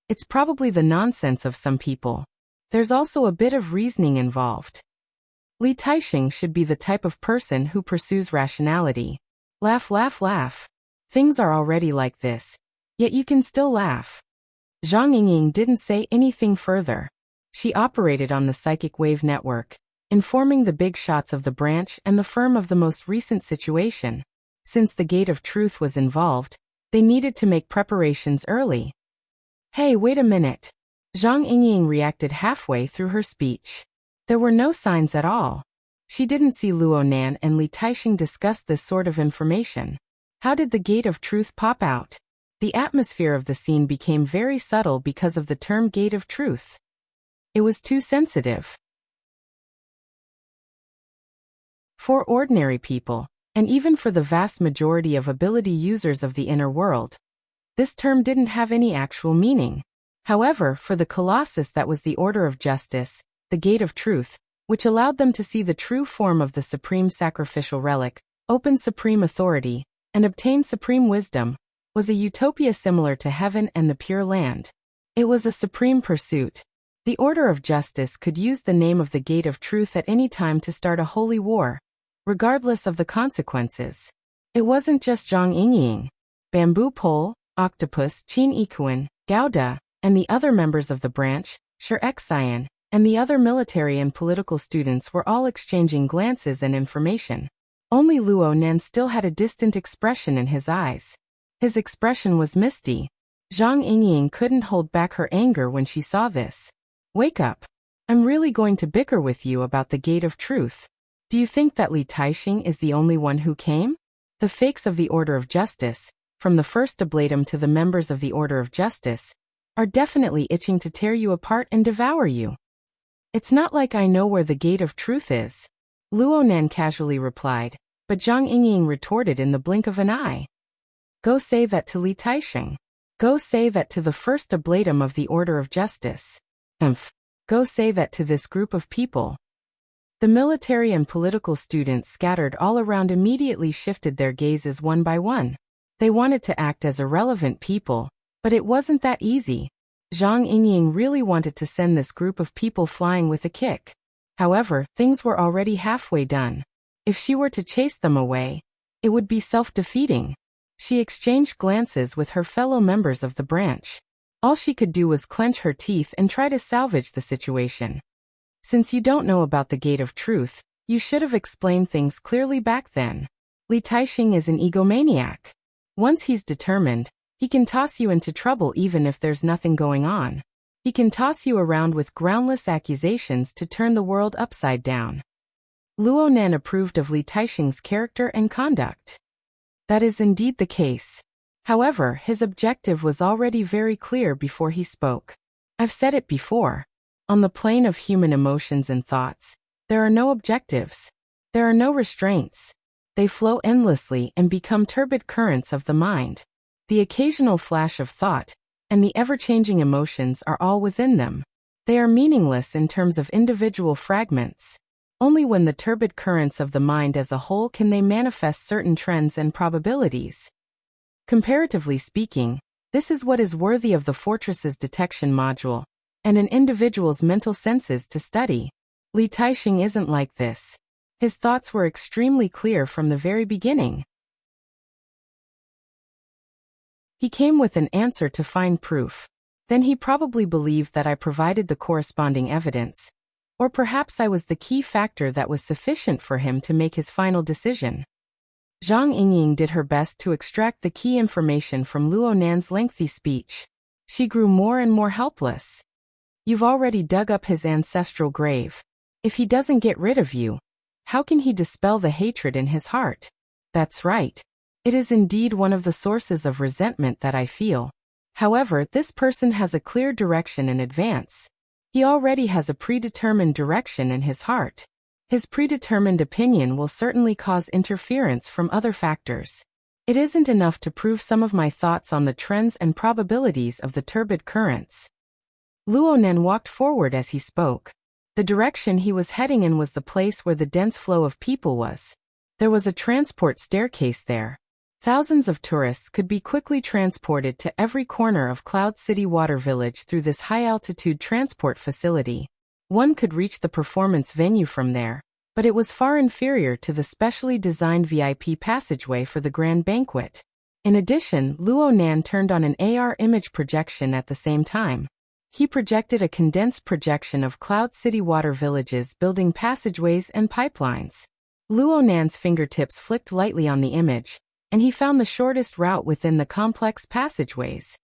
It's probably the nonsense of some people. There's also a bit of reasoning involved. Li Taixing should be the type of person who pursues rationality. Laugh, laugh, laugh. Things are already like this. Yet you can still laugh. Zhang Yingying didn't say anything further. She operated on the psychic wave network, informing the big shots of the branch and the firm of the most recent situation. Since the Gate of Truth was involved, they needed to make preparations early. Hey, wait a minute. Zhang Yingying reacted halfway through her speech. There were no signs at all. She didn't see Luo Nan and Li Taixing discuss this sort of information. How did the Gate of Truth pop out? The atmosphere of the scene became very subtle because of the term Gate of Truth. It was too sensitive. For ordinary people, and even for the vast majority of ability users of the inner world, this term didn't have any actual meaning. However, for the Colossus that was the Order of Justice, the Gate of Truth, which allowed them to see the true form of the supreme sacrificial relic, open supreme authority, and obtain supreme wisdom, was a utopia similar to heaven and the Pure Land. It was a supreme pursuit. The Order of Justice could use the name of the Gate of Truth at any time to start a holy war, regardless of the consequences. It wasn't just Zhang Yingying. Bamboo Pole, Octopus, Qin Ikuan, Gouda, and the other members of the branch, Sher Xian, and the other military and political students were all exchanging glances and information. Only Luo Nan still had a distant expression in his eyes. His expression was misty. Zhang Yingying couldn't hold back her anger when she saw this. Wake up. I'm really going to bicker with you about the Gate of Truth. Do you think that Li Taixing is the only one who came? The fakes of the Order of Justice, from the first oblatum to the members of the Order of Justice, are definitely itching to tear you apart and devour you. It's not like I know where the Gate of Truth is. Luo Nan casually replied, but Zhang Yingying retorted in the blink of an eye. Go say that to Li Taixing. Go say that to the first oblatum of the Order of Justice. Go say that to this group of people. The military and political students scattered all around immediately shifted their gazes one by one. They wanted to act as irrelevant people, but it wasn't that easy. Zhang Yingying really wanted to send this group of people flying with a kick. However, things were already halfway done. If she were to chase them away, it would be self-defeating. She exchanged glances with her fellow members of the branch. All she could do was clench her teeth and try to salvage the situation. Since you don't know about the Gate of Truth, you should have explained things clearly back then. Li Taixing is an egomaniac. Once he's determined, he can toss you into trouble even if there's nothing going on. He can toss you around with groundless accusations to turn the world upside down. Luo Nan approved of Li Taixing's character and conduct. That is indeed the case. However, his objective was already very clear before he spoke. I've said it before. On the plane of human emotions and thoughts, there are no objectives. There are no restraints. They flow endlessly and become turbid currents of the mind. The occasional flash of thought and the ever-changing emotions are all within them. They are meaningless in terms of individual fragments. Only when the turbid currents of the mind as a whole can they manifest certain trends and probabilities. Comparatively speaking, This is what is worthy of the fortress's detection module, and an individual's mental senses to study. Li Taixing isn't like this. His thoughts were extremely clear from the very beginning. He came with an answer to find proof. Then he probably believed that I provided the corresponding evidence. Or perhaps I was the key factor that was sufficient for him to make his final decision. Zhang Yingying did her best to extract the key information from Luo Nan's lengthy speech. She grew more and more helpless. You've already dug up his ancestral grave. If he doesn't get rid of you, how can he dispel the hatred in his heart? That's right. It is indeed one of the sources of resentment that I feel. However, this person has a clear direction in advance. He already has a predetermined direction in his heart. His predetermined opinion will certainly cause interference from other factors. It isn't enough to prove some of my thoughts on the trends and probabilities of the turbid currents. Luo Nan walked forward as he spoke. The direction he was heading in was the place where the dense flow of people was. There was a transport staircase there. Thousands of tourists could be quickly transported to every corner of Cloud City Water Village through this high-altitude transport facility. One could reach the performance venue from there, but it was far inferior to the specially designed VIP passageway for the grand banquet. In addition, Luo Nan turned on an AR image projection at the same time. He projected a condensed projection of Cloud City Water Villages building passageways and pipelines. Luo Nan's fingertips flicked lightly on the image, and he found the shortest route within the complex passageways.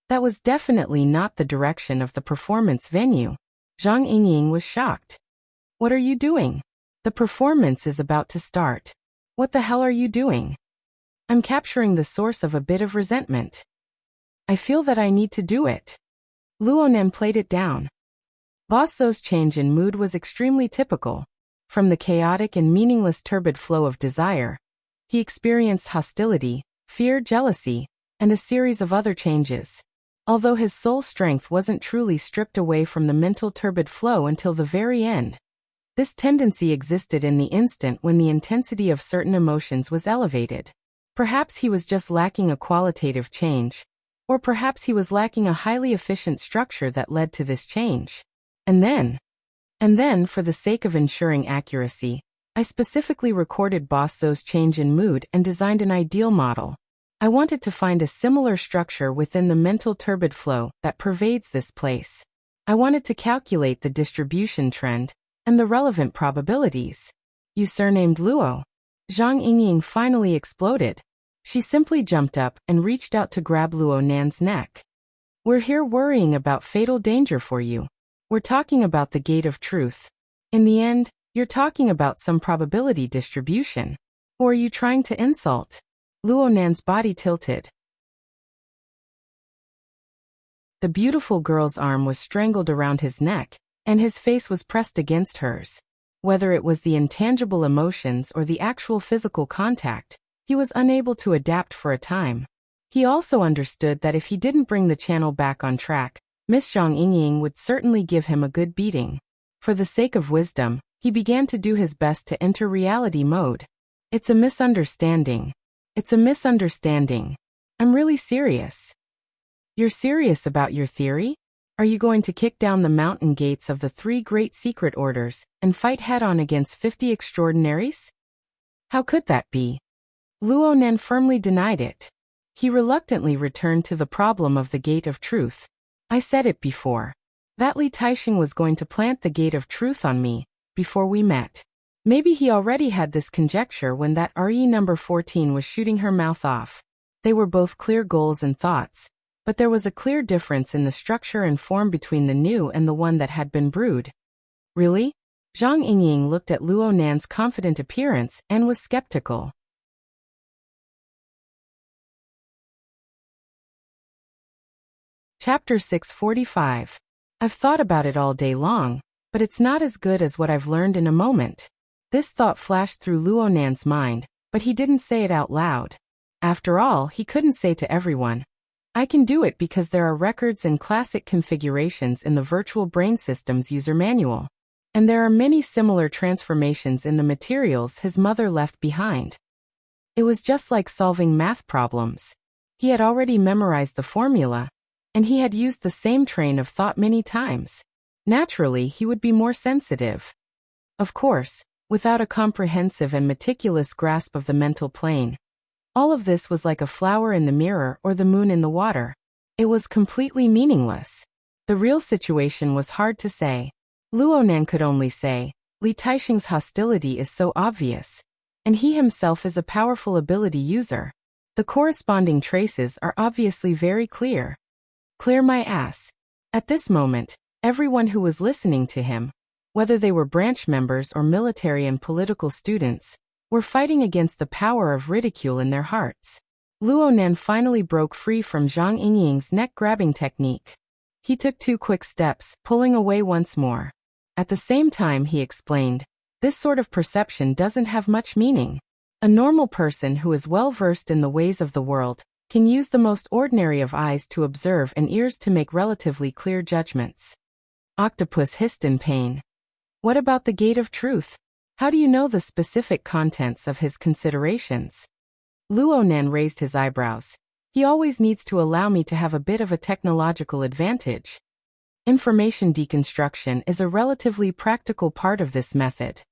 That was definitely not the direction of the performance venue. Zhang Yingying was shocked. What are you doing? The performance is about to start. What the hell are you doing? I'm capturing the source of a bit of resentment. I feel that I need to do it. Luo Nan played it down. Boss Zou's change in mood was extremely typical. From the chaotic and meaningless turbid flow of desire, he experienced hostility, fear, jealousy, and a series of other changes. Although his soul strength wasn't truly stripped away from the mental turbid flow until the very end. This tendency existed in the instant when the intensity of certain emotions was elevated. Perhaps he was just lacking a qualitative change, or perhaps he was lacking a highly efficient structure that led to this change. And then, for the sake of ensuring accuracy, I specifically recorded Boss Zou's change in mood and designed an ideal model. I wanted to find a similar structure within the mental turbid flow that pervades this place. I wanted to calculate the distribution trend and the relevant probabilities. You surnamed Luo. Zhang Yingying finally exploded. She simply jumped up and reached out to grab Luo Nan's neck. We're here worrying about fatal danger for you. We're talking about the gate of truth. In the end, you're talking about some probability distribution. Or are you trying to insult? Luo Nan's body tilted. The beautiful girl's arm was strangled around his neck, and his face was pressed against hers. Whether it was the intangible emotions or the actual physical contact, he was unable to adapt for a time. He also understood that if he didn't bring the channel back on track, Miss Zhang Yingying would certainly give him a good beating. For the sake of wisdom, he began to do his best to enter reality mode. It's a misunderstanding. It's a misunderstanding. I'm really serious. You're serious about your theory? Are you going to kick down the mountain gates of the 3 great secret orders and fight head-on against 50 extraordinaries? How could that be? Luo Nan firmly denied it. He reluctantly returned to the problem of the gate of truth. I said it before. That Li Taixing was going to plant the gate of truth on me before we met. Maybe he already had this conjecture when that RE number 14 was shooting her mouth off. They were both clear goals and thoughts, but there was a clear difference in the structure and form between the new and the one that had been brewed. Really? Zhang Yingying looked at Luo Nan's confident appearance and was skeptical. Chapter 645. I've thought about it all day long, but it's not as good as what I've learned in a moment. This thought flashed through Luo Nan's mind, but he didn't say it out loud. After all, he couldn't say to everyone, I can do it because there are records and classic configurations in the Virtual Brain System's user manual. And there are many similar transformations in the materials his mother left behind. It was just like solving math problems. He had already memorized the formula, and he had used the same train of thought many times. Naturally, he would be more sensitive. Of course, without a comprehensive and meticulous grasp of the mental plane. All of this was like a flower in the mirror or the moon in the water. It was completely meaningless. The real situation was hard to say. Luonan could only say, Li Taixing's hostility is so obvious, and he himself is a powerful ability user. The corresponding traces are obviously very clear. Clear my ass. At this moment, everyone who was listening to him, whether they were branch members or military and political students, were fighting against the power of ridicule in their hearts. Luonan finally broke free from Zhang Yingying's neck-grabbing technique. He took 2 quick steps, pulling away once more. At the same time he explained, this sort of perception doesn't have much meaning. A normal person who is well versed in the ways of the world can use the most ordinary of eyes to observe and ears to make relatively clear judgments. Octopus hissed in pain. What about the gate of truth? How do you know the specific contents of his considerations? Luonan raised his eyebrows. He always needs to allow me to have a bit of a technological advantage. Information deconstruction is a relatively practical part of this method.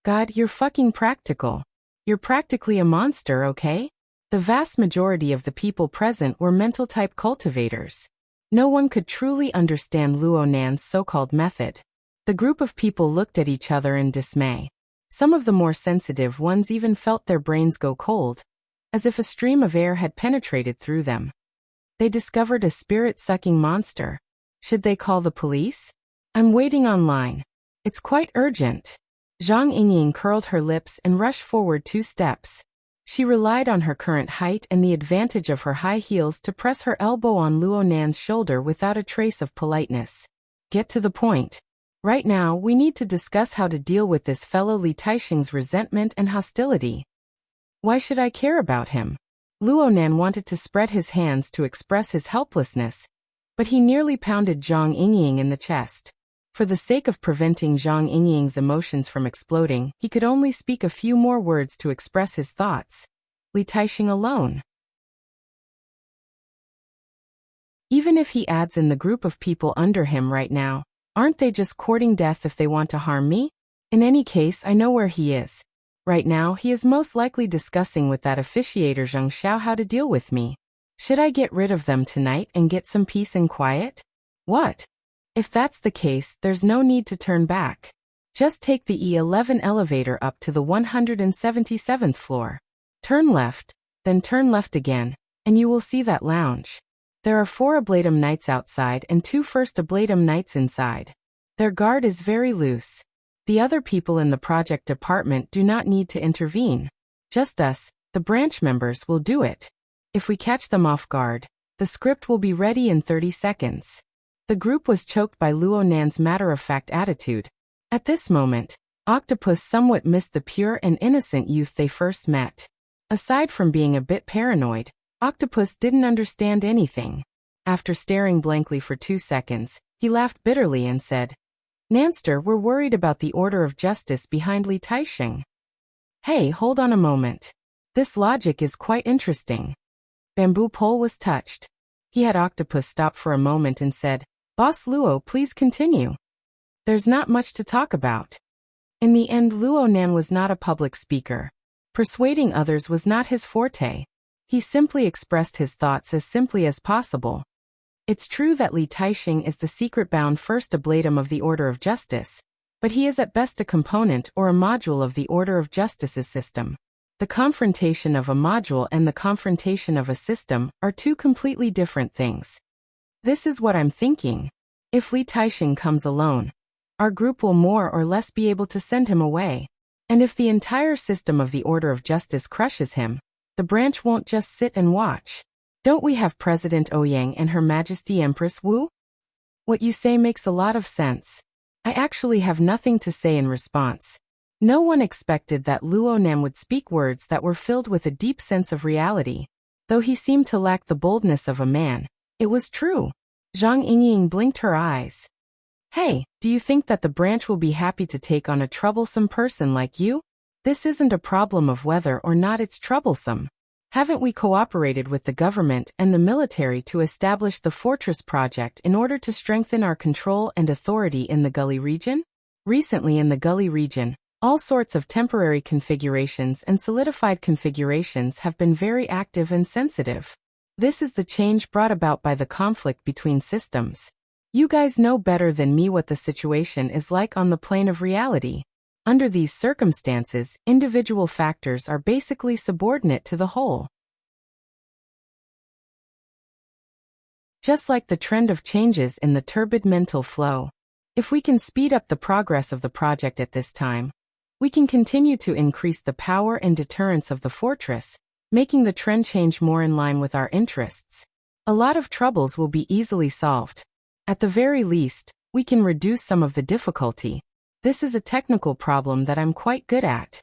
God, you're fucking practical. You're practically a monster, okay? The vast majority of the people present were mental-type cultivators. No one could truly understand Luonan's so-called method. The group of people looked at each other in dismay. Some of the more sensitive ones even felt their brains go cold, as if a stream of air had penetrated through them. They discovered a spirit-sucking monster. Should they call the police? I'm waiting online. It's quite urgent. Zhang Yingying curled her lips and rushed forward 2 steps. She relied on her current height and the advantage of her high heels to press her elbow on Luonan's shoulder without a trace of politeness. Get to the point. Right now, we need to discuss how to deal with this fellow Li Taixing's resentment and hostility. Why should I care about him? Luonan wanted to spread his hands to express his helplessness, but he nearly pounded Zhang Yingying in the chest. For the sake of preventing Zhang Yingying's emotions from exploding, he could only speak a few more words to express his thoughts. Li Taixing alone. Even if he adds in the group of people under him right now, aren't they just courting death if they want to harm me? In any case, I know where he is. Right now, he is most likely discussing with that officiator Zheng Xiao how to deal with me. Should I get rid of them tonight and get some peace and quiet? What? If that's the case, there's no need to turn back. Just take the E11 elevator up to the 177th floor. Turn left, then turn left again, and you will see that lounge. There are 4 Ablatum Knights outside and 2 First Ablatum Knights inside. Their guard is very loose. The other people in the project department do not need to intervene. Just us, the branch members, will do it. If we catch them off guard, the script will be ready in 30 seconds. The group was choked by Luonan's matter-of-fact attitude. At this moment, Octopus somewhat missed the pure and innocent youth they first met. Aside from being a bit paranoid, Octopus didn't understand anything. After staring blankly for 2 seconds, he laughed bitterly and said, Nanster, we're worried about the order of justice behind Li Taixing. Hey, hold on a moment. This logic is quite interesting. Bamboo Pole was touched. He had Octopus stop for a moment and said, Boss Luo, please continue. There's not much to talk about. In the end, Luonan was not a public speaker. Persuading others was not his forte. He simply expressed his thoughts as simply as possible. It's true that Li Taixing is the secret-bound first ablatum of the Order of Justice, but he is at best a component or a module of the Order of Justice's system. The confrontation of a module and the confrontation of a system are 2 completely different things. This is what I'm thinking. If Li Taixing comes alone, our group will more or less be able to send him away. And if the entire system of the Order of Justice crushes him, the branch won't just sit and watch. Don't we have President Ouyang and Her Majesty Empress Wu? What you say makes a lot of sense. I actually have nothing to say in response. No one expected that Luonan would speak words that were filled with a deep sense of reality. Though he seemed to lack the boldness of a man, it was true. Zhang Yingying blinked her eyes. Hey, do you think that the branch will be happy to take on a troublesome person like you? This isn't a problem of whether or not it's troublesome. Haven't we cooperated with the government and the military to establish the fortress project in order to strengthen our control and authority in the Gully region? Recently in the Gully region, all sorts of temporary configurations and solidified configurations have been very active and sensitive. This is the change brought about by the conflict between systems. You guys know better than me what the situation is like on the plane of reality. Under these circumstances, individual factors are basically subordinate to the whole. Just like the trend of changes in the turbid mental flow. If we can speed up the progress of the project at this time, we can continue to increase the power and deterrence of the fortress, making the trend change more in line with our interests. A lot of troubles will be easily solved. At the very least, we can reduce some of the difficulty. This is a technical problem that I'm quite good at.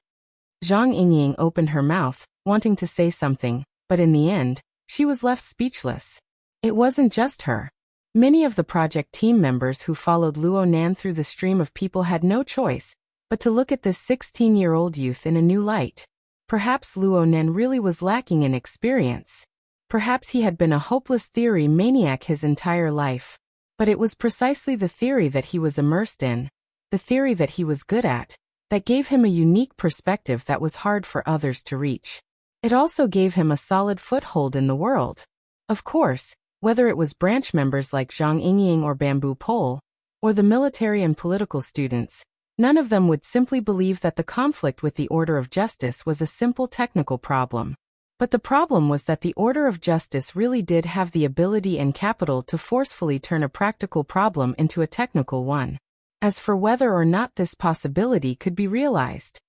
Zhang Yingying opened her mouth, wanting to say something, but in the end, she was left speechless. It wasn't just her. Many of the project team members who followed Luo Nan through the stream of people had no choice but to look at this 16-year-old youth in a new light. Perhaps Luo Nan really was lacking in experience. Perhaps he had been a hopeless theory maniac his entire life. But it was precisely the theory that he was immersed in, the theory that he was good at, that gave him a unique perspective that was hard for others to reach. It also gave him a solid foothold in the world. Of course, whether it was branch members like Zhang Yingying or Bamboo Pole, or the military and political students, none of them would simply believe that the conflict with the order of justice was a simple technical problem. But the problem was that the order of justice really did have the ability and capital to forcefully turn a practical problem into a technical one. As for whether or not this possibility could be realized,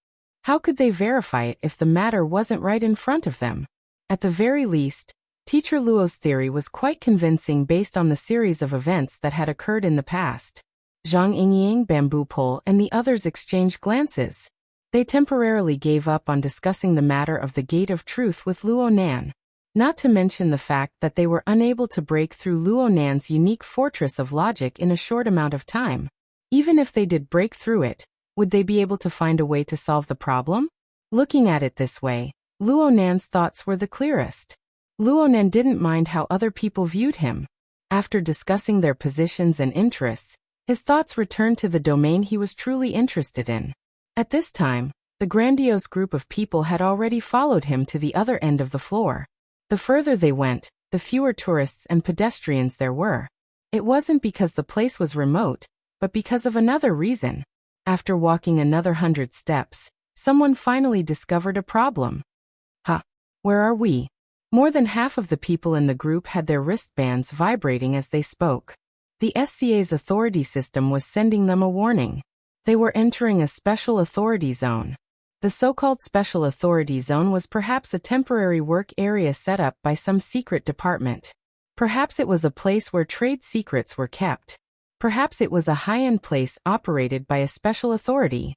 how could they verify it if the matter wasn't right in front of them? At the very least, Teacher Luo's theory was quite convincing based on the series of events that had occurred in the past. Zhang Yingying, Bamboo Pole, and the others exchanged glances. They temporarily gave up on discussing the matter of the Gate of Truth with Luo Nan. Not to mention the fact that they were unable to break through Luo Nan's unique fortress of logic in a short amount of time. Even if they did break through it, would they be able to find a way to solve the problem? Looking at it this way, Luo Nan's thoughts were the clearest. Luo Nan didn't mind how other people viewed him. After discussing their positions and interests, his thoughts returned to the domain he was truly interested in. At this time, the grandiose group of people had already followed him to the other end of the floor. The further they went, the fewer tourists and pedestrians there were. It wasn't because the place was remote, but because of another reason. After walking another 100 steps, someone finally discovered a problem. Where are we? More than half of the people in the group had their wristbands vibrating as they spoke. The SCA's authority system was sending them a warning. They were entering a special authority zone. The so-called special authority zone was perhaps a temporary work area set up by some secret department. Perhaps it was a place where trade secrets were kept. Perhaps it was a high-end place operated by a special authority.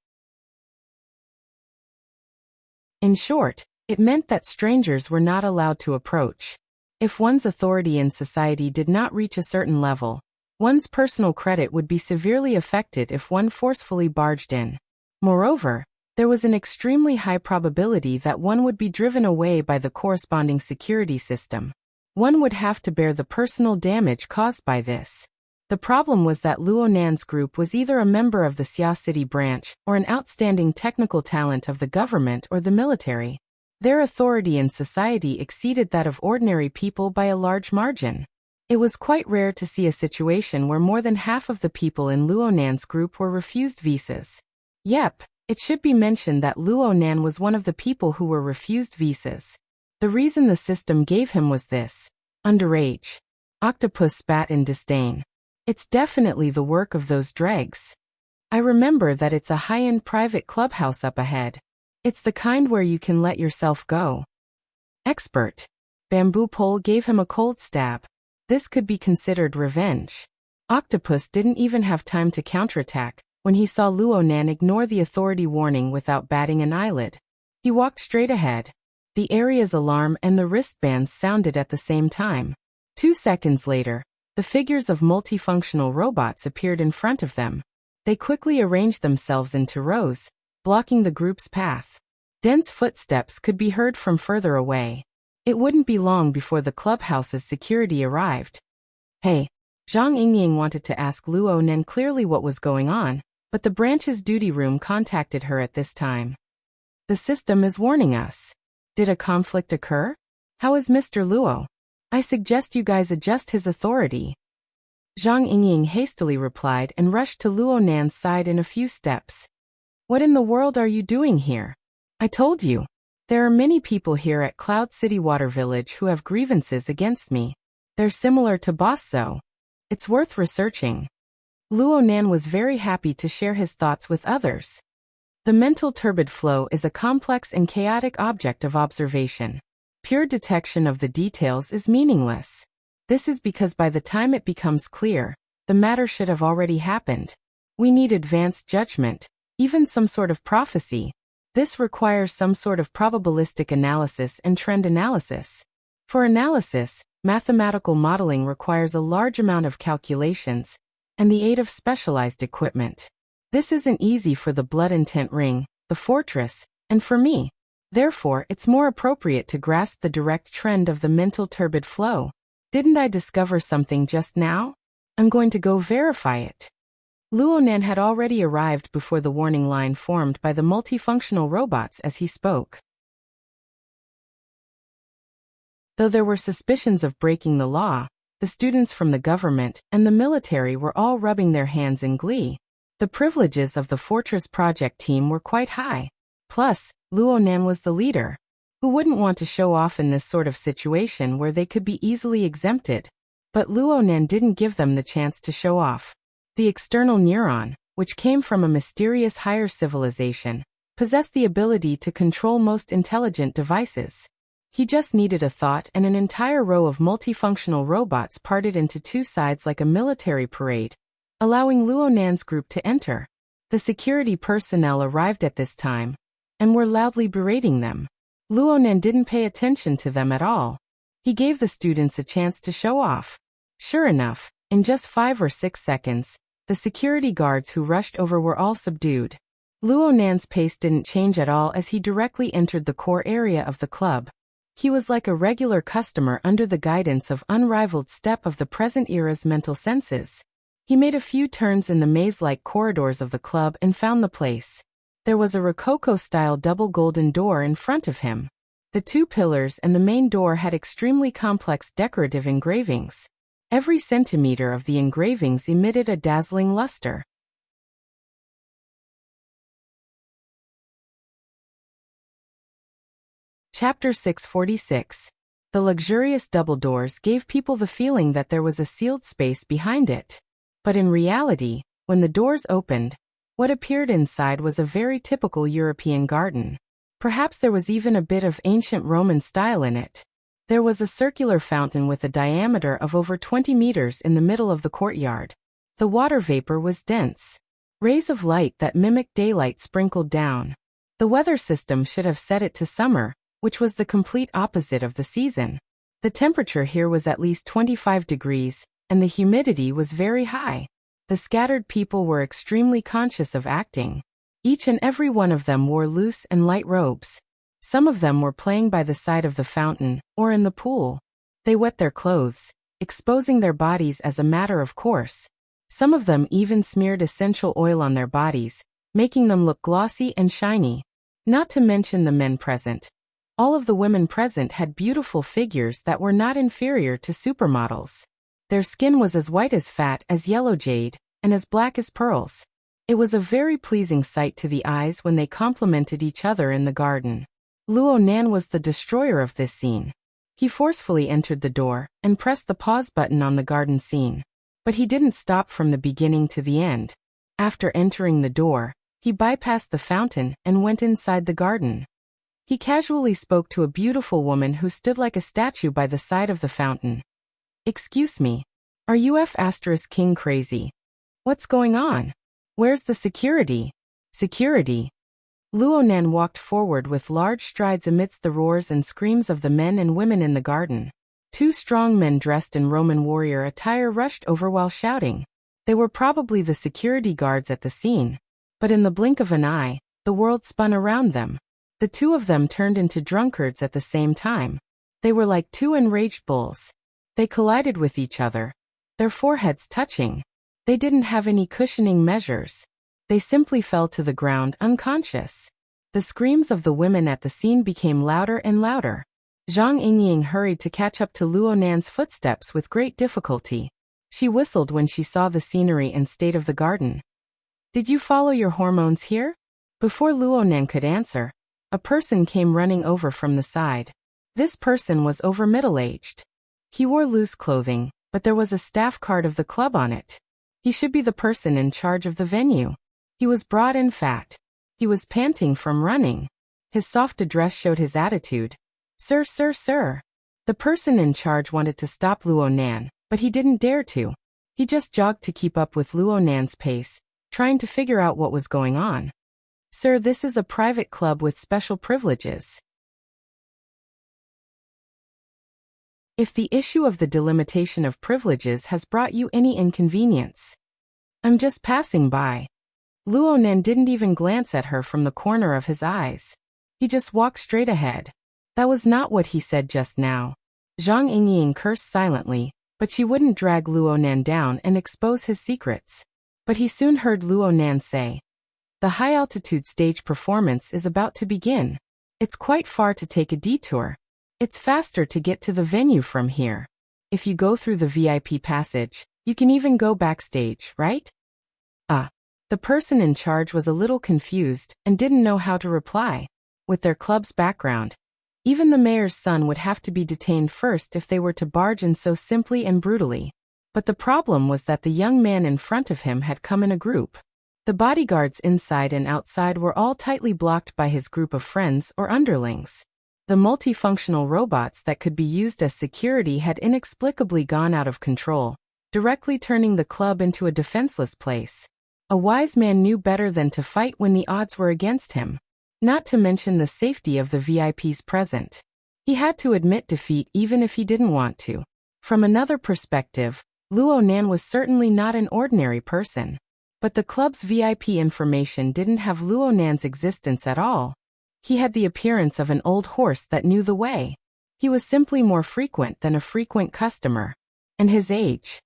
In short, it meant that strangers were not allowed to approach. If one's authority in society did not reach a certain level, one's personal credit would be severely affected if one forcefully barged in. Moreover, there was an extremely high probability that one would be driven away by the corresponding security system. One would have to bear the personal damage caused by this. The problem was that Luo Nan's group was either a member of the Xia City branch or an outstanding technical talent of the government or the military. Their authority in society exceeded that of ordinary people by a large margin. It was quite rare to see a situation where more than half of the people in Luo Nan's group were refused visas. Yep, it should be mentioned that Luo Nan was one of the people who were refused visas. The reason the system gave him was this: underage. Octopus spat in disdain. It's definitely the work of those dregs. I remember that it's a high-end private clubhouse up ahead. It's the kind where you can let yourself go. Expert. Bamboo Pole gave him a cold stab. This could be considered revenge. Octopus didn't even have time to counterattack when he saw Luo Nan ignore the authority warning without batting an eyelid. He walked straight ahead. The area's alarm and the wristbands sounded at the same time. 2 seconds later, the figures of multifunctional robots appeared in front of them. They quickly arranged themselves into rows, blocking the group's path. Dense footsteps could be heard from further away. It wouldn't be long before the clubhouse's security arrived. Hey, Zhang Yingying wanted to ask Luo Nen clearly what was going on, but the branch's duty room contacted her at this time. The system is warning us. Did a conflict occur? How is Mr. Luo? I suggest you guys adjust his authority. Zhang Yingying hastily replied and rushed to Luo Nan's side in a few steps. What in the world are you doing here? I told you. There are many people here at Cloud City Water Village who have grievances against me. They're similar to Boss So. It's worth researching. Luo Nan was very happy to share his thoughts with others. The mental turbid flow is a complex and chaotic object of observation. Pure detection of the details is meaningless. This is because by the time it becomes clear, the matter should have already happened. We need advanced judgment, even some sort of prophecy. This requires some sort of probabilistic analysis and trend analysis. For analysis, mathematical modeling requires a large amount of calculations and the aid of specialized equipment. This isn't easy for the Blood Intent Ring, the Fortress, and for me. Therefore, it's more appropriate to grasp the direct trend of the mental turbid flow. Didn't I discover something just now? I'm going to go verify it. Luo Nan had already arrived before the warning line formed by the multifunctional robots as he spoke. Though there were suspicions of breaking the law, the students from the government and the military were all rubbing their hands in glee. The privileges of the Fortress project team were quite high. Plus, Luo Nan was the leader. Who wouldn't want to show off in this sort of situation where they could be easily exempted? But Luo Nan didn't give them the chance to show off. The external neuron, which came from a mysterious higher civilization, possessed the ability to control most intelligent devices. He just needed a thought and an entire row of multifunctional robots parted into two sides like a military parade, allowing Luo Nan's group to enter. The security personnel arrived at this time and were loudly berating them. Luo Nan didn't pay attention to them at all. He gave the students a chance to show off. Sure enough, in just 5 or 6 seconds, the security guards who rushed over were all subdued. Luo Nan's pace didn't change at all as he directly entered the core area of the club. He was like a regular customer under the guidance of unrivaled step of the present era's mental senses. He made a few turns in the maze-like corridors of the club and found the place. There was a Rococo-style double golden door in front of him. The 2 pillars and the main door had extremely complex decorative engravings. Every centimeter of the engravings emitted a dazzling luster. Chapter 646. The luxurious double doors gave people the feeling that there was a sealed space behind it. But in reality, when the doors opened, what appeared inside was a very typical European garden. Perhaps there was even a bit of ancient Roman style in it. There was a circular fountain with a diameter of over 20 meters in the middle of the courtyard. The water vapor was dense. Rays of light that mimicked daylight sprinkled down. The weather system should have set it to summer, which was the complete opposite of the season. The temperature here was at least 25 degrees, and the humidity was very high. The scattered people were extremely conscious of acting. Each and every one of them wore loose and light robes. Some of them were playing by the side of the fountain, or in the pool. They wet their clothes, exposing their bodies as a matter of course. Some of them even smeared essential oil on their bodies, making them look glossy and shiny. Not to mention the men present. All of the women present had beautiful figures that were not inferior to supermodels. Their skin was as white as fat as yellow jade, and as black as pearls. It was a very pleasing sight to the eyes when they complimented each other in the garden. Luo Nan was the destroyer of this scene. He forcefully entered the door and pressed the pause button on the garden scene. But he didn't stop from the beginning to the end. After entering the door, he bypassed the fountain and went inside the garden. He casually spoke to a beautiful woman who stood like a statue by the side of the fountain. "Excuse me, are you F***king crazy? What's going on? Where's the security?" "Security?" Luo Nan walked forward with large strides amidst the roars and screams of the men and women in the garden. 2 strong men dressed in Roman warrior attire rushed over while shouting. They were probably the security guards at the scene. But in the blink of an eye, the world spun around them. The 2 of them turned into drunkards at the same time. They were like two enraged bulls. They collided with each other, their foreheads touching. They didn't have any cushioning measures. They simply fell to the ground unconscious. The screams of the women at the scene became louder and louder. Zhang Yingying hurried to catch up to Luo Nan's footsteps with great difficulty. She whistled when she saw the scenery and state of the garden. Did you follow your hormones here? Before Luo Nan could answer, a person came running over from the side. This person was over middle-aged. He wore loose clothing, but there was a staff card of the club on it. He should be the person in charge of the venue. He was broad and fat. He was panting from running. His soft address showed his attitude. Sir, sir, sir. The person in charge wanted to stop Luo Nan, but he didn't dare to. He just jogged to keep up with Luo Nan's pace, trying to figure out what was going on. Sir, this is a private club with special privileges. If the issue of the delimitation of privileges has brought you any inconvenience. I'm just passing by. Luo Nan didn't even glance at her from the corner of his eyes. He just walked straight ahead. That was not what he said just now. Zhang Yingying cursed silently, but she wouldn't drag Luo Nan down and expose his secrets. But he soon heard Luo Nan say, the high-altitude stage performance is about to begin. It's quite far to take a detour. It's faster to get to the venue from here. If you go through the VIP passage, you can even go backstage, right? The person in charge was a little confused and didn't know how to reply. With their club's background, even the mayor's son would have to be detained first if they were to barge in so simply and brutally. But the problem was that the young man in front of him had come in a group. The bodyguards inside and outside were all tightly blocked by his group of friends or underlings. The multifunctional robots that could be used as security had inexplicably gone out of control, directly turning the club into a defenseless place. A wise man knew better than to fight when the odds were against him. Not to mention the safety of the VIPs present. He had to admit defeat even if he didn't want to. From another perspective, Luo Nan was certainly not an ordinary person. But the club's VIP information didn't have Luo Nan's existence at all. He had the appearance of an old horse that knew the way. He was simply more frequent than a frequent customer. And his age.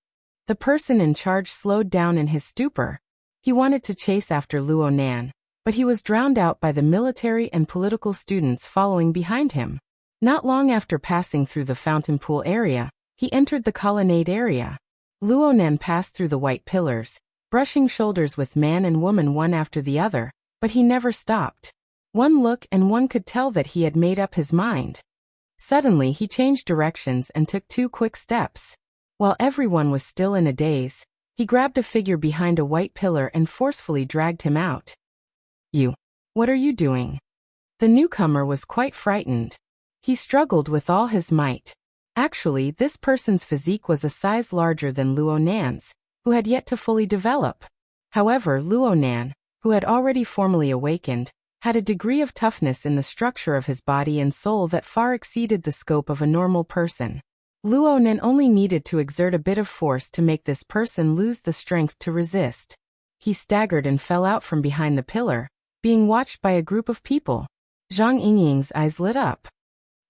The person in charge slowed down in his stupor. He wanted to chase after Luo Nan, but he was drowned out by the military and political students following behind him. Not long after passing through the fountain pool area, he entered the colonnade area. Luo Nan passed through the white pillars, brushing shoulders with man and woman one after the other, but he never stopped. One look and one could tell that he had made up his mind. Suddenly he changed directions and took 2 quick steps. While everyone was still in a daze, he grabbed a figure behind a white pillar and forcefully dragged him out. You. What are you doing? The newcomer was quite frightened. He struggled with all his might. Actually, this person's physique was a size larger than Luo Nan's, who had yet to fully develop. However, Luo Nan, who had already formally awakened, had a degree of toughness in the structure of his body and soul that far exceeded the scope of a normal person. Luo Nan only needed to exert a bit of force to make this person lose the strength to resist. He staggered and fell out from behind the pillar, being watched by a group of people. Zhang Yingying's eyes lit up.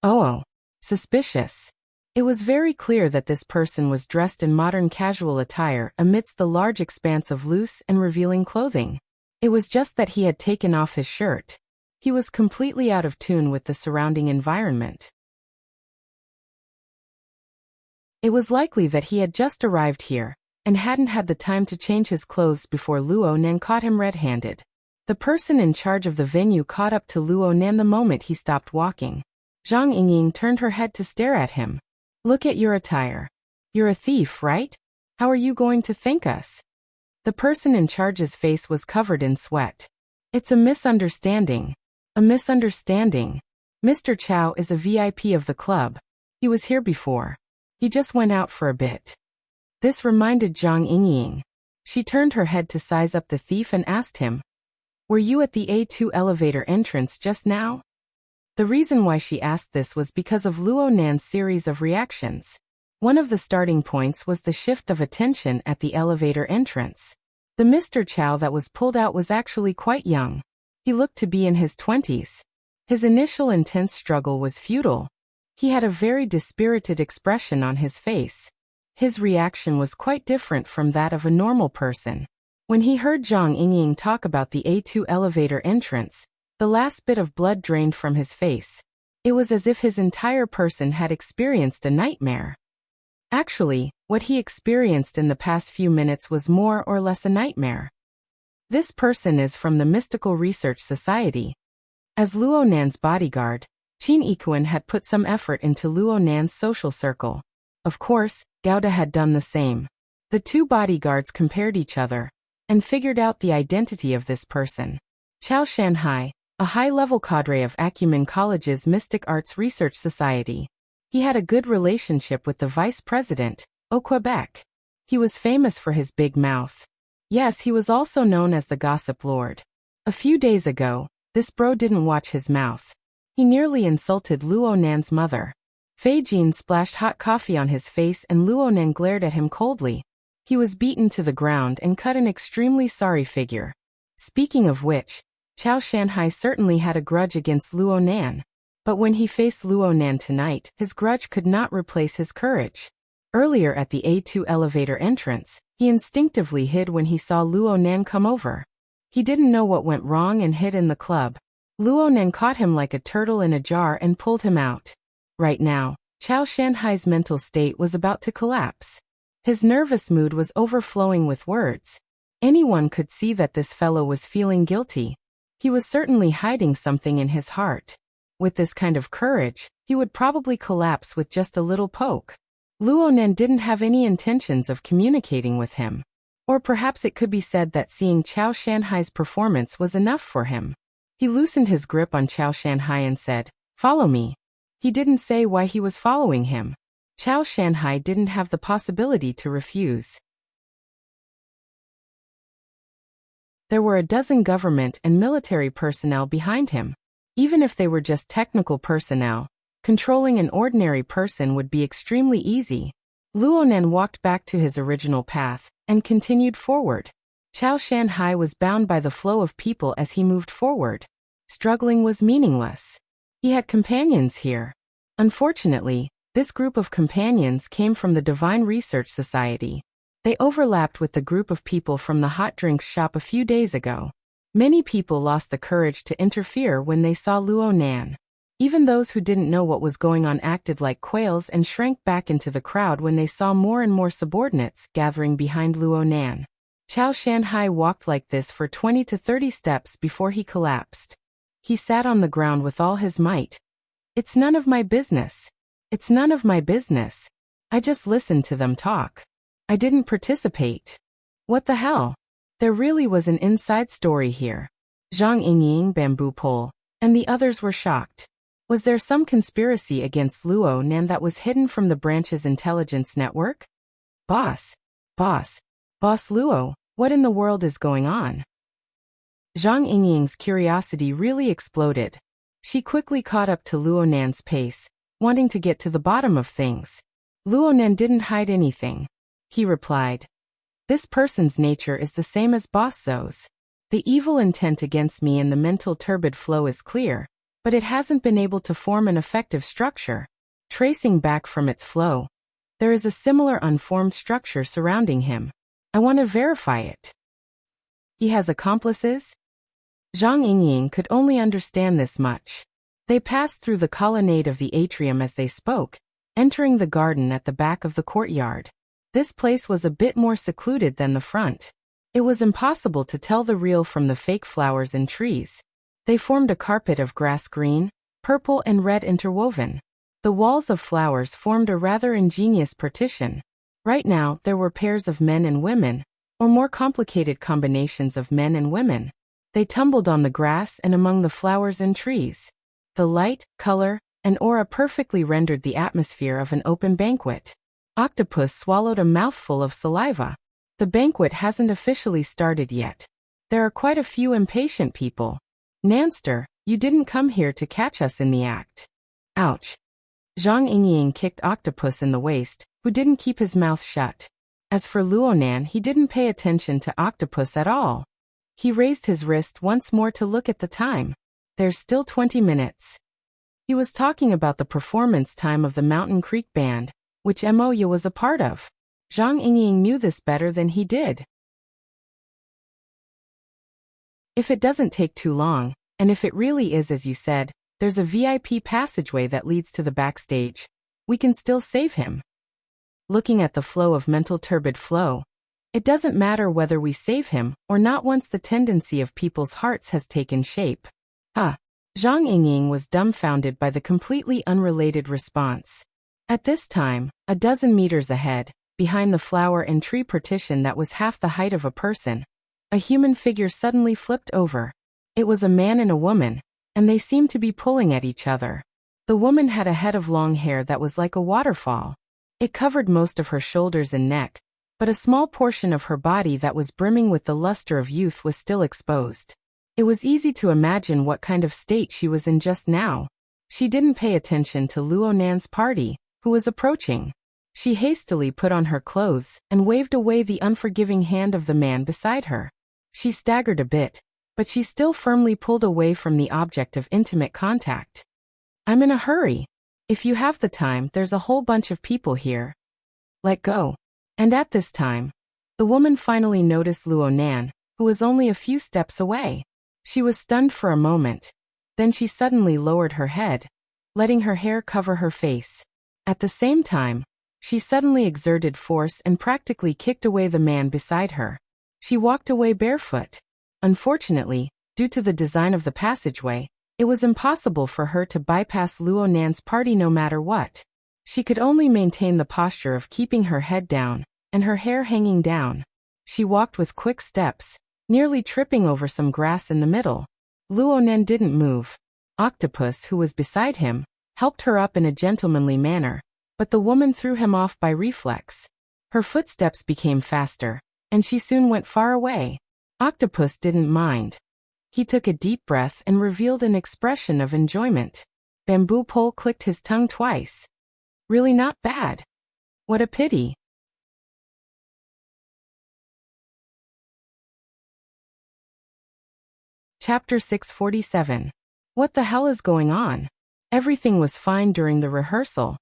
Oh, suspicious. It was very clear that this person was dressed in modern casual attire amidst the large expanse of loose and revealing clothing. It was just that he had taken off his shirt. He was completely out of tune with the surrounding environment. It was likely that he had just arrived here, and hadn't had the time to change his clothes before Luo Nan caught him red-handed. The person in charge of the venue caught up to Luo Nan the moment he stopped walking. Zhang Yingying turned her head to stare at him. Look at your attire. You're a thief, right? How are you going to thank us? The person in charge's face was covered in sweat. It's a misunderstanding. A misunderstanding. Mr. Chow is a VIP of the club. He was here before. He just went out for a bit. This reminded Zhang Yingying. She turned her head to size up the thief and asked him, were you at the A2 elevator entrance just now? The reason why she asked this was because of Luo Nan's series of reactions. One of the starting points was the shift of attention at the elevator entrance. The Mr. Chow that was pulled out was actually quite young. He looked to be in his 20s. His initial intense struggle was futile. He had a very dispirited expression on his face. His reaction was quite different from that of a normal person. When he heard Zhang Yingying talk about the A2 elevator entrance, the last bit of blood drained from his face. It was as if his entire person had experienced a nightmare. Actually, what he experienced in the past few minutes was more or less a nightmare. This person is from the Mystical Research Society. As Luo Nan's bodyguard, Qin Yikuan had put some effort into Luo Nan's social circle. Of course, Gouda had done the same. The two bodyguards compared each other and figured out the identity of this person. Chao Shanhai, a high-level cadre of Acumen College's Mystic Arts Research Society. He had a good relationship with the vice president, au Quebec. He was famous for his big mouth. Yes, he was also known as the Gossip Lord. A few days ago, this bro didn't watch his mouth. He nearly insulted Luo Nan's mother. Fei Jin splashed hot coffee on his face and Luo Nan glared at him coldly. He was beaten to the ground and cut an extremely sorry figure. Speaking of which, Chao Shanhai certainly had a grudge against Luo Nan. But when he faced Luo Nan tonight, his grudge could not replace his courage. Earlier at the A2 elevator entrance, he instinctively hid when he saw Luo Nan come over. He didn't know what went wrong and hid in the club. Luo Nan caught him like a turtle in a jar and pulled him out. Right now, Chao Shanhai's mental state was about to collapse. His nervous mood was overflowing with words. Anyone could see that this fellow was feeling guilty. He was certainly hiding something in his heart. With this kind of courage, he would probably collapse with just a little poke. Luo Nan didn't have any intentions of communicating with him. Or perhaps it could be said that seeing Chao Shanhai's performance was enough for him. He loosened his grip on Chao Shanhai and said, "Follow me." He didn't say why he was following him. Chao Shanhai didn't have the possibility to refuse. There were a dozen government and military personnel behind him. Even if they were just technical personnel, controlling an ordinary person would be extremely easy. Luo Nan walked back to his original path and continued forward. Chao Shanhai was bound by the flow of people as he moved forward. Struggling was meaningless. He had companions here. Unfortunately, this group of companions came from the Divine Research Society. They overlapped with the group of people from the hot drinks shop a few days ago. Many people lost the courage to interfere when they saw Luo Nan. Even those who didn't know what was going on acted like quails and shrank back into the crowd when they saw more and more subordinates gathering behind Luo Nan. Chao Shanhai walked like this for 20 to 30 steps before he collapsed. He sat on the ground with all his might. "It's none of my business. It's none of my business. I just listened to them talk. I didn't participate. What the hell?" There really was an inside story here. Zhang Yingying, Bamboo Pole, and the others were shocked. Was there some conspiracy against Luo Nan that was hidden from the branch's intelligence network? Boss Luo, what in the world is going on? Zhang Yingying's curiosity really exploded. She quickly caught up to Luo Nan's pace, wanting to get to the bottom of things. Luo Nan didn't hide anything. He replied, "This person's nature is the same as Boss Zou's. The evil intent against me in the mental turbid flow is clear, but it hasn't been able to form an effective structure. Tracing back from its flow, there is a similar unformed structure surrounding him. I want to verify it. He has accomplices?" Zhang Yingying could only understand this much. They passed through the colonnade of the atrium as they spoke, entering the garden at the back of the courtyard. This place was a bit more secluded than the front. It was impossible to tell the real from the fake flowers and trees. They formed a carpet of grass green, purple and red interwoven. The walls of flowers formed a rather ingenious partition. Right now, there were pairs of men and women, or more complicated combinations of men and women. They tumbled on the grass and among the flowers and trees. The light, color, and aura perfectly rendered the atmosphere of an open banquet. Octopus swallowed a mouthful of saliva. The banquet hasn't officially started yet. There are quite a few impatient people. Nanster, you didn't come here to catch us in the act. Ouch. Zhang Yingying kicked Octopus in the waist, who didn't keep his mouth shut. As for Luo Nan, he didn't pay attention to Octopus at all. He raised his wrist once more to look at the time. There's still 20 minutes. He was talking about the performance time of the Mountain Creek Band, which Moya was a part of. Zhang Yingying knew this better than he did. If it doesn't take too long, and if it really is as you said, there's a VIP passageway that leads to the backstage. We can still save him. Looking at the flow of mental turbid flow, it doesn't matter whether we save him or not once the tendency of people's hearts has taken shape. Zhang Yingying was dumbfounded by the completely unrelated response. At this time, a dozen meters ahead, behind the flower and tree partition that was half the height of a person, a human figure suddenly flipped over. It was a man and a woman, and they seemed to be pulling at each other. The woman had a head of long hair that was like a waterfall. It covered most of her shoulders and neck, but a small portion of her body that was brimming with the luster of youth was still exposed. It was easy to imagine what kind of state she was in just now. She didn't pay attention to Luo Nan's party, who was approaching. She hastily put on her clothes and waved away the unforgiving hand of the man beside her. She staggered a bit, but she still firmly pulled away from the object of intimate contact. I'm in a hurry. If you have the time, there's a whole bunch of people here. Let go. And at this time, the woman finally noticed Luo Nan, who was only a few steps away. She was stunned for a moment. Then she suddenly lowered her head, letting her hair cover her face. At the same time, she suddenly exerted force and practically kicked away the man beside her. She walked away barefoot. Unfortunately, due to the design of the passageway, it was impossible for her to bypass Luo Nan's party no matter what. She could only maintain the posture of keeping her head down and her hair hanging down. She walked with quick steps, nearly tripping over some grass in the middle. Luo Nan didn't move. Octopus, who was beside him, helped her up in a gentlemanly manner, but the woman threw him off by reflex. Her footsteps became faster, and she soon went far away. Octopus didn't mind. He took a deep breath and revealed an expression of enjoyment. Bamboo Pole clicked his tongue twice. Really not bad. What a pity. Chapter 647. What the hell is going on? Everything was fine during the rehearsal.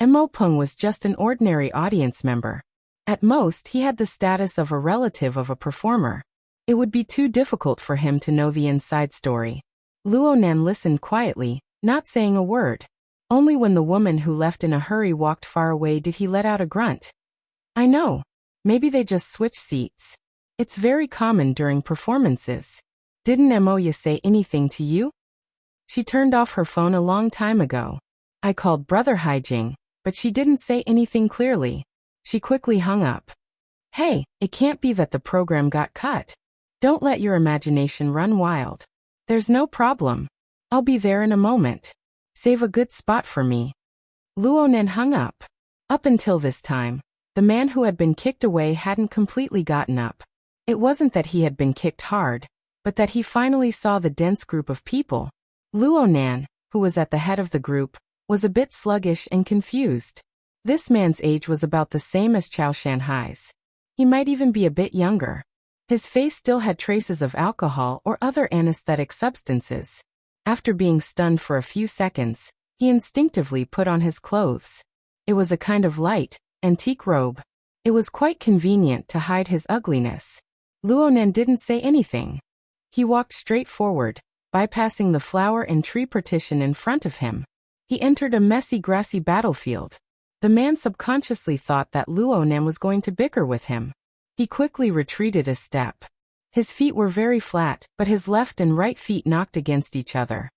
Mo Peng was just an ordinary audience member. At most, he had the status of a relative of a performer. It would be too difficult for him to know the inside story. Luo Nan listened quietly, not saying a word. Only when the woman who left in a hurry walked far away did he let out a grunt. I know. Maybe they just switched seats. It's very common during performances. Didn't Moya say anything to you? She turned off her phone a long time ago. I called Brother Haijing, but she didn't say anything clearly. She quickly hung up. Hey, it can't be that the program got cut. Don't let your imagination run wild. There's no problem. I'll be there in a moment. Save a good spot for me. Luo Nan hung up. Up until this time, the man who had been kicked away hadn't completely gotten up. It wasn't that he had been kicked hard, but that he finally saw the dense group of people. Luo Nan, who was at the head of the group, was a bit sluggish and confused. This man's age was about the same as Chao Shanhai's. He might even be a bit younger. His face still had traces of alcohol or other anesthetic substances. After being stunned for a few seconds, he instinctively put on his clothes. It was a kind of light, antique robe. It was quite convenient to hide his ugliness. Luo Nan didn't say anything. He walked straight forward, bypassing the flower and tree partition in front of him. He entered a messy grassy battlefield. The man subconsciously thought that Luo Nan was going to bicker with him. He quickly retreated a step. His feet were very flat, but his left and right feet knocked against each other.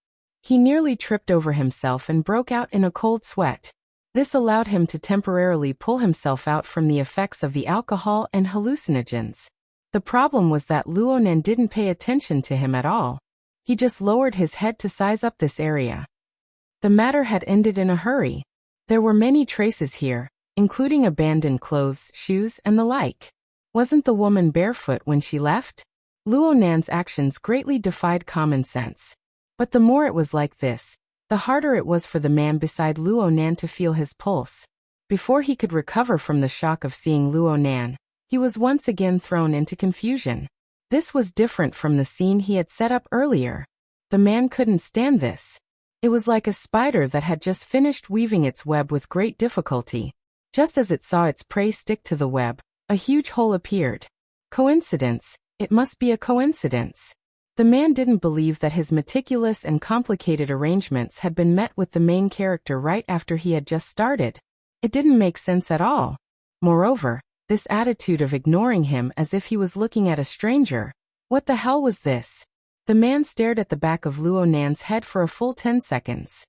He nearly tripped over himself and broke out in a cold sweat. This allowed him to temporarily pull himself out from the effects of the alcohol and hallucinogens. The problem was that Luo Nan didn't pay attention to him at all. He just lowered his head to size up this area. The matter had ended in a hurry. There were many traces here, including abandoned clothes, shoes, and the like. Wasn't the woman barefoot when she left? Luo Nan's actions greatly defied common sense. But the more it was like this, the harder it was for the man beside Luo Nan to feel his pulse. Before he could recover from the shock of seeing Luo Nan, he was once again thrown into confusion. This was different from the scene he had set up earlier. The man couldn't stand this. It was like a spider that had just finished weaving its web with great difficulty. Just as it saw its prey stick to the web, a huge hole appeared. Coincidence? It must be a coincidence. The man didn't believe that his meticulous and complicated arrangements had been met with the main character right after he had just started. It didn't make sense at all. Moreover, this attitude of ignoring him as if he was looking at a stranger. What the hell was this? The man stared at the back of Luo Nan's head for a full 10 seconds.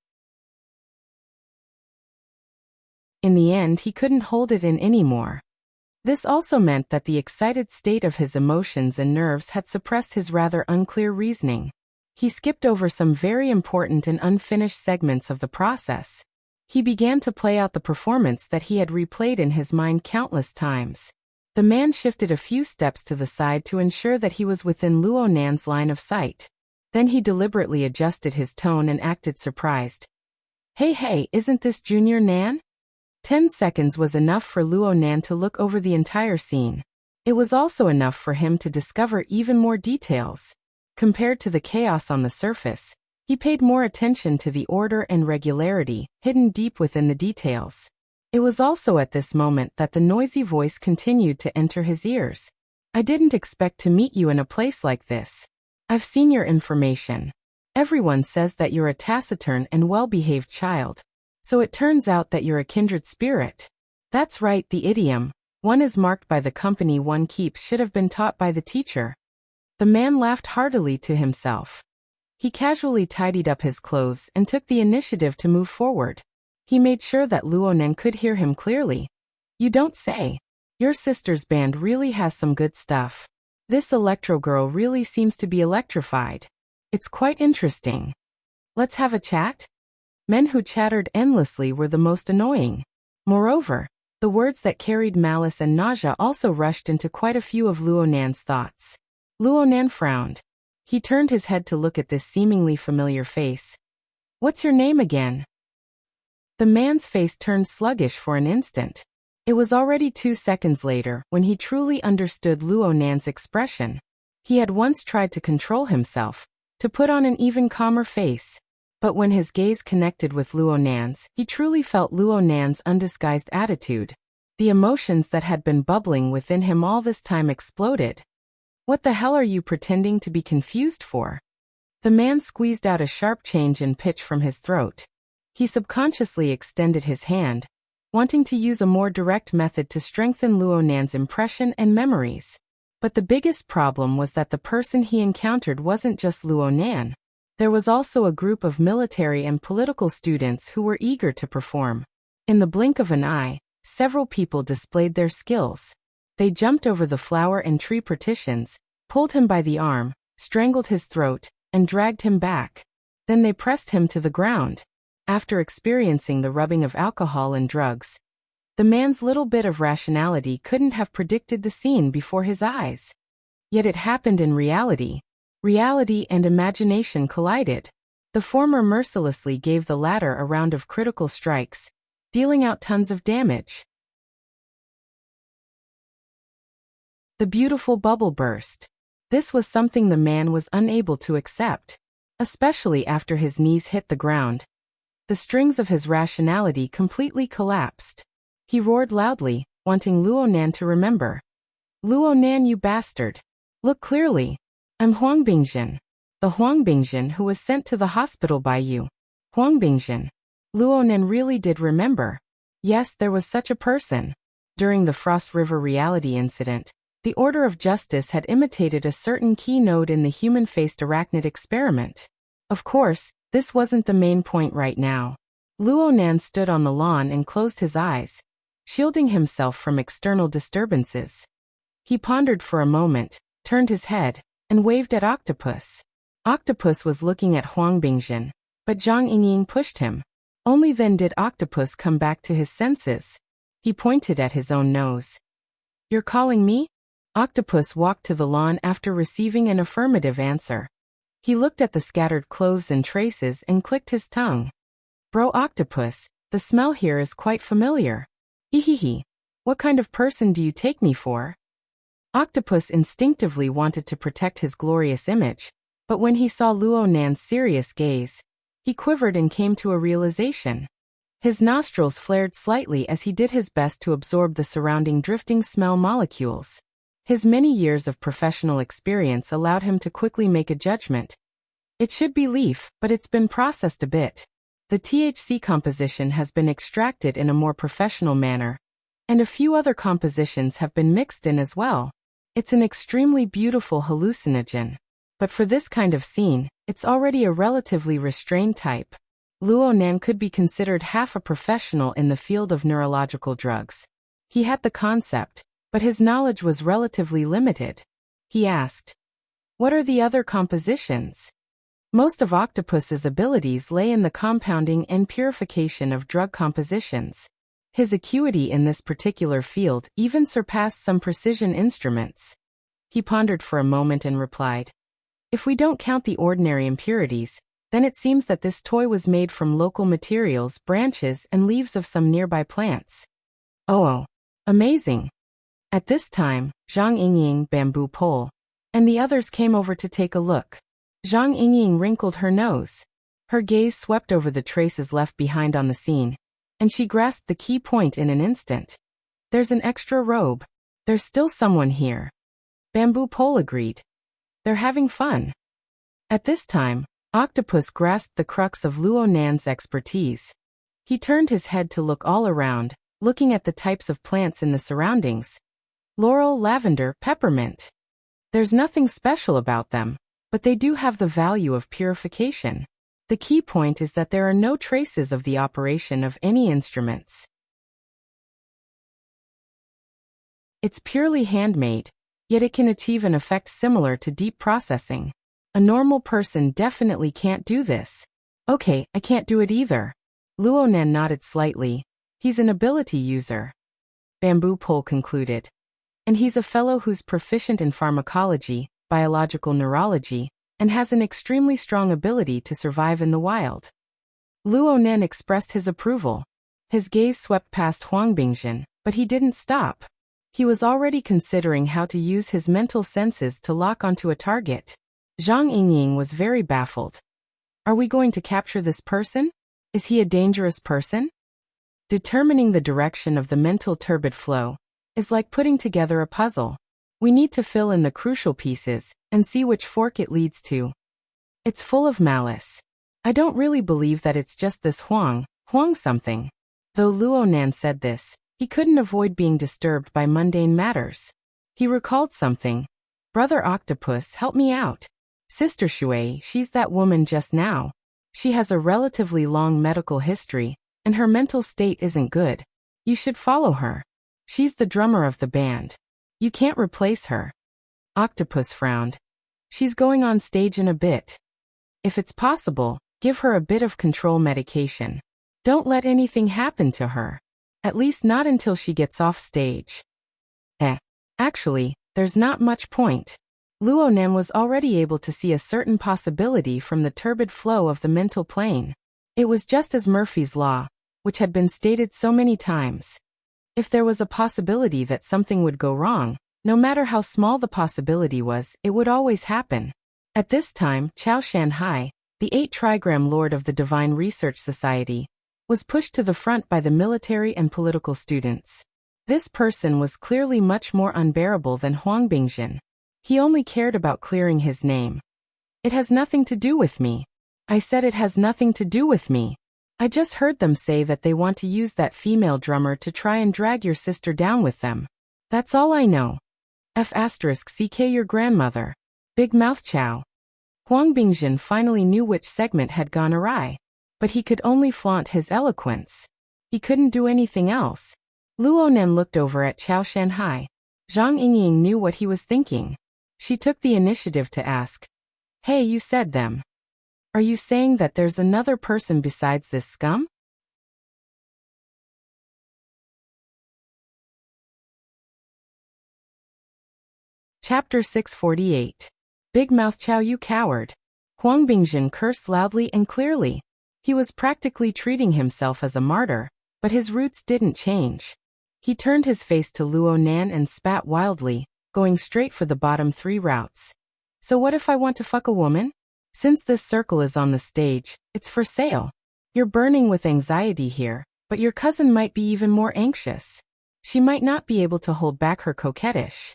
In the end, he couldn't hold it in anymore. This also meant that the excited state of his emotions and nerves had suppressed his rather unclear reasoning. He skipped over some very important and unfinished segments of the process. He began to play out the performance that he had replayed in his mind countless times. The man shifted a few steps to the side to ensure that he was within Luo Nan's line of sight. Then he deliberately adjusted his tone and acted surprised. Hey, isn't this Junior Nan? 10 seconds was enough for Luo Nan to look over the entire scene. It was also enough for him to discover even more details. Compared to the chaos on the surface, he paid more attention to the order and regularity hidden deep within the details. It was also at this moment that the noisy voice continued to enter his ears. I didn't expect to meet you in a place like this. I've seen your information. Everyone says that you're a taciturn and well-behaved child. So it turns out that you're a kindred spirit. That's right, the idiom, one is marked by the company one keeps, should have been taught by the teacher. The man laughed heartily to himself. He casually tidied up his clothes and took the initiative to move forward. He made sure that Luo Nan could hear him clearly. You don't say. Your sister's band really has some good stuff. This electro girl really seems to be electrified. It's quite interesting. Let's have a chat? Men who chattered endlessly were the most annoying. Moreover, the words that carried malice and nausea also rushed into quite a few of Luo Nan's thoughts. Luo Nan frowned. He turned his head to look at this seemingly familiar face. What's your name again? The man's face turned sluggish for an instant. It was already 2 seconds later when he truly understood Luo Nan's expression. He had once tried to control himself, to put on an even calmer face. But when his gaze connected with Luo Nan's, he truly felt Luo Nan's undisguised attitude. The emotions that had been bubbling within him all this time exploded. What the hell are you pretending to be confused for? The man squeezed out a sharp change in pitch from his throat. He subconsciously extended his hand, wanting to use a more direct method to strengthen Luo Nan's impression and memories. But the biggest problem was that the person he encountered wasn't just Luo Nan. There was also a group of military and political students who were eager to perform. In the blink of an eye, several people displayed their skills. They jumped over the flower and tree partitions, pulled him by the arm, strangled his throat, and dragged him back. Then they pressed him to the ground. After experiencing the rubbing of alcohol and drugs, the man's little bit of rationality couldn't have predicted the scene before his eyes. Yet it happened in reality. Reality and imagination collided. The former mercilessly gave the latter a round of critical strikes, dealing out tons of damage. The beautiful bubble burst. This was something the man was unable to accept, especially after his knees hit the ground. The strings of his rationality completely collapsed. He roared loudly, wanting Luo Nan to remember. Luo Nan, you bastard. Look clearly. I'm Huang Bingjin. The Huang Bingjin who was sent to the hospital by you. Huang Bingjin. Luo Nan really did remember. Yes, there was such a person. During the Frost River reality incident, the Order of Justice had imitated a certain key node in the human-faced arachnid experiment. Of course, this wasn't the main point right now. Luo Nan stood on the lawn and closed his eyes, shielding himself from external disturbances. He pondered for a moment, turned his head, and waved at Octopus. Octopus was looking at Huang Bingjin, but Zhang Yingying pushed him. Only then did Octopus come back to his senses. He pointed at his own nose. You're calling me? Octopus walked to the lawn after receiving an affirmative answer. He looked at the scattered clothes and traces and clicked his tongue. Bro Octopus, the smell here is quite familiar. Hehehe. What kind of person do you take me for? Octopus instinctively wanted to protect his glorious image, but when he saw Luo Nan's serious gaze, He quivered and came to a realization. His nostrils flared slightly as he did his best to absorb the surrounding drifting smell molecules. His many years of professional experience allowed him to quickly make a judgment. It should be leaf, but it's been processed a bit. The THC composition has been extracted in a more professional manner, and a few other compositions have been mixed in as well. It's an extremely beautiful hallucinogen. But for this kind of scene, it's already a relatively restrained type. Luo Nan could be considered half a professional in the field of neurological drugs. He had the concept, but his knowledge was relatively limited. He asked, "What are the other compositions?" Most of Octopus's abilities lay in the compounding and purification of drug compositions. His acuity in this particular field even surpassed some precision instruments. He pondered for a moment and replied, "If we don't count the ordinary impurities, then it seems that this toy was made from local materials, branches, and leaves of some nearby plants." Oh, amazing. At this time, Zhang Yingying, bamboo pole, and the others came over to take a look. Zhang Yingying wrinkled her nose. Her gaze swept over the traces left behind on the scene, and she grasped the key point in an instant. "There's an extra robe. There's still someone here." Bamboo pole agreed. "They're having fun." At this time, Octopus grasped the crux of Luo Nan's expertise. He turned his head to look all around, looking at the types of plants in the surroundings. Laurel, lavender, peppermint. There's nothing special about them, but they do have the value of purification. The key point is that there are no traces of the operation of any instruments. It's purely handmade, yet it can achieve an effect similar to deep processing. A normal person definitely can't do this. Okay, I can't do it either. Luo Nan nodded slightly. He's an ability user. Bamboo pole concluded. And he's a fellow who's proficient in pharmacology, biological neurology, and has an extremely strong ability to survive in the wild. Luo Nan expressed his approval. His gaze swept past Huang Bingjin, but he didn't stop. He was already considering how to use his mental senses to lock onto a target. Zhang Yingying was very baffled. Are we going to capture this person? Is he a dangerous person? Determining the direction of the mental turbid flow is like putting together a puzzle. We need to fill in the crucial pieces and see which fork it leads to. It's full of malice. I don't really believe that it's just this Huang something. Though Luo Nan said this, he couldn't avoid being disturbed by mundane matters. He recalled something. "Brother Octopus, help me out. Sister Shui, she's that woman just now. She has a relatively long medical history, and her mental state isn't good. You should follow her. She's the drummer of the band. You can't replace her." Octopus frowned. "She's going on stage in a bit. If it's possible, give her a bit of control medication. Don't let anything happen to her. At least not until she gets off stage." Actually, there's not much point. Luo Nan was already able to see a certain possibility from the turbid flow of the mental plane. It was just as Murphy's Law, which had been stated so many times. If there was a possibility that something would go wrong, no matter how small the possibility was, it would always happen. At this time, Chao Shanhai, the 8-trigram lord of the Divine Research Society, was pushed to the front by the military and political students. This person was clearly much more unbearable than Huang Bingjin. He only cared about clearing his name. "It has nothing to do with me. I said it has nothing to do with me. I just heard them say that they want to use that female drummer to try and drag your sister down with them. That's all I know. F***CK your grandmother. Big mouth Chow." Huang Bingjin finally knew which segment had gone awry. But he could only flaunt his eloquence. He couldn't do anything else. Luo Nan looked over at Chao Shanhai. Zhang Yingying knew what he was thinking. She took the initiative to ask, "Hey, you said them. Are you saying that there's another person besides this scum?" Chapter 648. Big Mouth Chow, you coward. Huang Bingjin cursed loudly and clearly. He was practically treating himself as a martyr, but his roots didn't change. He turned his face to Luo Nan and spat wildly, going straight for the bottom 3 routes. "So what if I want to fuck a woman? Since this circle is on the stage, it's for sale. You're burning with anxiety here, but your cousin might be even more anxious. She might not be able to hold back her coquettish.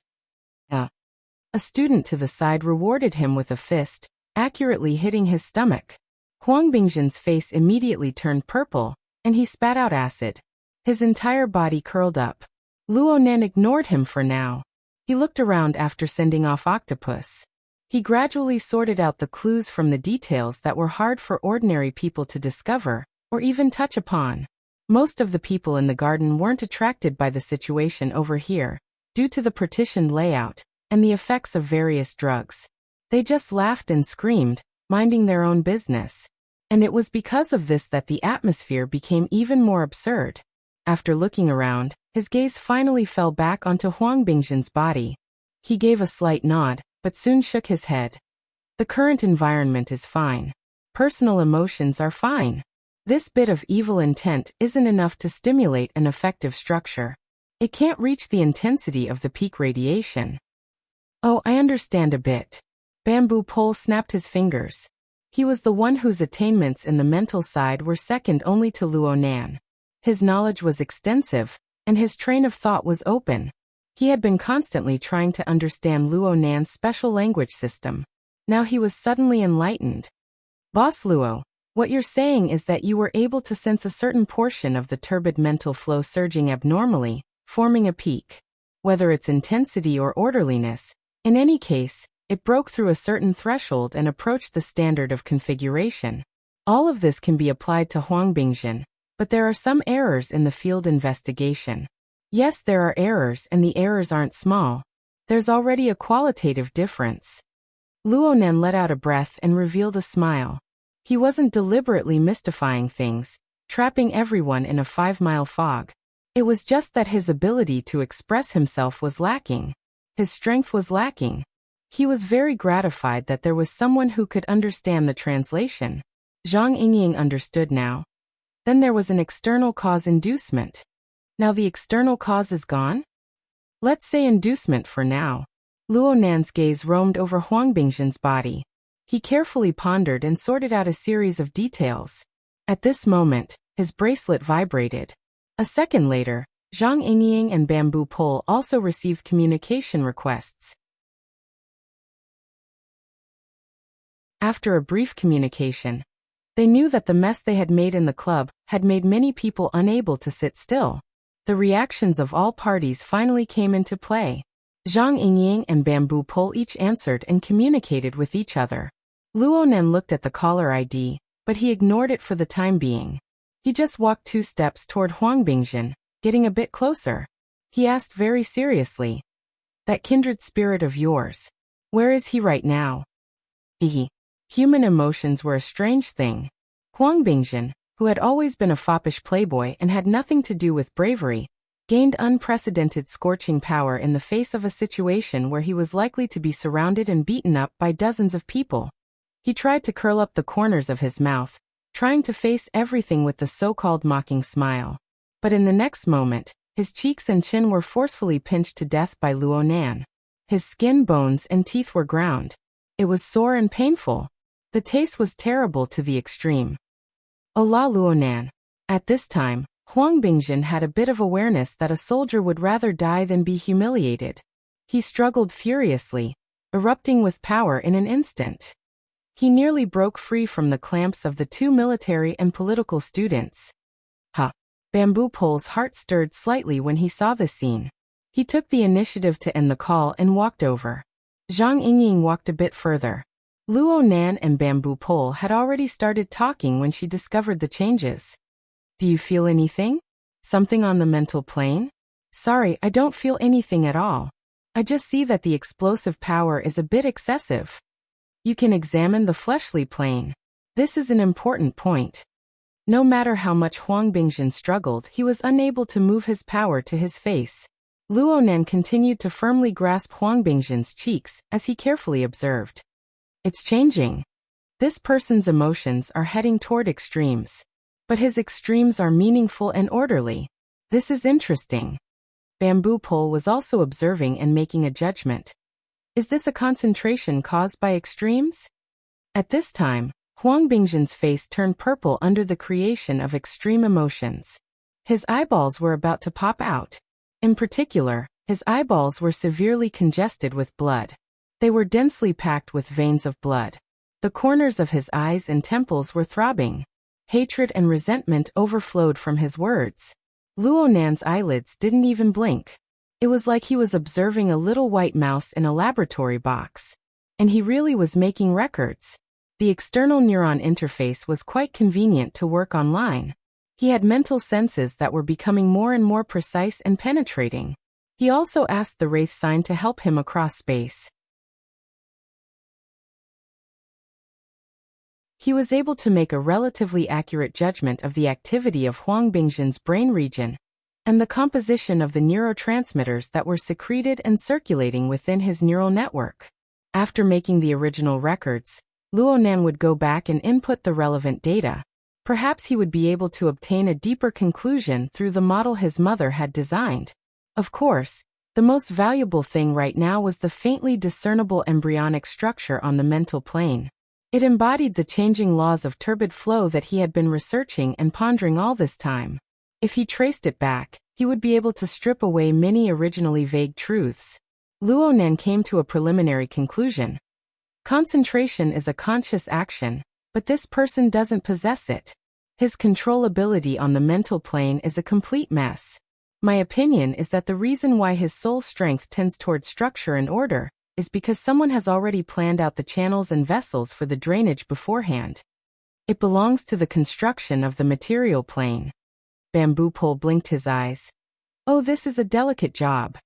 A student to the side rewarded him with a fist, accurately hitting his stomach. Huang Bingzhen's face immediately turned purple, and he spat out acid. His entire body curled up. Luo Nan ignored him for now. He looked around after sending off Octopus. He gradually sorted out the clues from the details that were hard for ordinary people to discover, or even touch upon. Most of the people in the garden weren't attracted by the situation over here, due to the partitioned layout, and the effects of various drugs. They just laughed and screamed, minding their own business. And it was because of this that the atmosphere became even more absurd. After looking around, his gaze finally fell back onto Huang Bingzhen's body. He gave a slight nod, but soon shook his head. The current environment is fine. Personal emotions are fine. This bit of evil intent isn't enough to stimulate an effective structure. It can't reach the intensity of the peak radiation. Oh, I understand a bit. Bamboo Pole snapped his fingers. He was the one whose attainments in the mental side were second only to Luo Nan. His knowledge was extensive, and his train of thought was open. He had been constantly trying to understand Luo Nan's special language system. Now he was suddenly enlightened. Boss Luo, what you're saying is that you were able to sense a certain portion of the turbid mental flow surging abnormally, forming a peak. Whether it's intensity or orderliness, in any case, it broke through a certain threshold and approached the standard of configuration. All of this can be applied to Huang Bingzhen, but there are some errors in the field investigation. Yes, there are errors, and the errors aren't small. There's already a qualitative difference. Luo Nan let out a breath and revealed a smile. He wasn't deliberately mystifying things, trapping everyone in a 5-mile fog. It was just that his ability to express himself was lacking. His strength was lacking. He was very gratified that there was someone who could understand the translation. Zhang Yingying understood now. Then there was an external cause inducement. Now the external cause is gone? Let's say inducement for now. Luo Nan's gaze roamed over Huang Bingzhen's body. He carefully pondered and sorted out a series of details. At this moment, his bracelet vibrated. A second later, Zhang Yingying and Bamboo Pole also received communication requests. After a brief communication, they knew that the mess they had made in the club had made many people unable to sit still. The reactions of all parties finally came into play. Zhang Yingying and Bamboo Pole each answered and communicated with each other. Luo Nan looked at the caller ID, but he ignored it for the time being. He just walked 2 steps toward Huang Bingzhen, getting a bit closer. He asked very seriously, "That kindred spirit of yours, where is he right now?" Human emotions were a strange thing. Huang Bingzhen, who had always been a foppish playboy and had nothing to do with bravery, gained unprecedented scorching power in the face of a situation where he was likely to be surrounded and beaten up by dozens of people. He tried to curl up the corners of his mouth, trying to face everything with the so-called mocking smile. But in the next moment, his cheeks and chin were forcefully pinched to death by Luo Nan. His skin, bones, and teeth were ground. It was sore and painful. The taste was terrible to the extreme. Ola Luo Nan. At this time, Huang Bingzhen had a bit of awareness that a soldier would rather die than be humiliated. He struggled furiously, erupting with power in an instant. He nearly broke free from the clamps of the 2 military and political students. Bamboo Pole's heart stirred slightly when he saw the scene. He took the initiative to end the call and walked over. Zhang Yingying walked a bit further. Luo Nan and Bamboo Pole had already started talking when she discovered the changes. "Do you feel anything? Something on the mental plane?" "Sorry, I don't feel anything at all. I just see that the explosive power is a bit excessive." "You can examine the fleshly plane. This is an important point." No matter how much Huang Bingzhen struggled, he was unable to move his power to his face. Luo Nan continued to firmly grasp Huang Bingzhen's cheeks as he carefully observed. "It's changing. This person's emotions are heading toward extremes. But his extremes are meaningful and orderly. This is interesting." Bamboo Pole was also observing and making a judgment. Is this a concentration caused by extremes? At this time, Huang Bingzhen's face turned purple under the creation of extreme emotions. His eyeballs were about to pop out. In particular, his eyeballs were severely congested with blood. They were densely packed with veins of blood. The corners of his eyes and temples were throbbing. Hatred and resentment overflowed from his words. Luo Nan's eyelids didn't even blink. It was like he was observing a little white mouse in a laboratory box. And he really was making records. The external neuron interface was quite convenient to work online. He had mental senses that were becoming more and more precise and penetrating. He also asked the Wraith sign to help him across space. He was able to make a relatively accurate judgment of the activity of Huang Bingzhen's brain region and the composition of the neurotransmitters that were secreted and circulating within his neural network. After making the original records, Luo Nan would go back and input the relevant data. Perhaps he would be able to obtain a deeper conclusion through the model his mother had designed. Of course, the most valuable thing right now was the faintly discernible embryonic structure on the mental plane. It embodied the changing laws of turbid flow that he had been researching and pondering all this time. If he traced it back, he would be able to strip away many originally vague truths. Luo Nan came to a preliminary conclusion. Concentration is a conscious action, but this person doesn't possess it. His controllability on the mental plane is a complete mess. My opinion is that the reason why his soul strength tends toward structure and order is because someone has already planned out the channels and vessels for the drainage beforehand. It belongs to the construction of the material plane. Bamboo Pole blinked his eyes. Oh, this is a delicate job.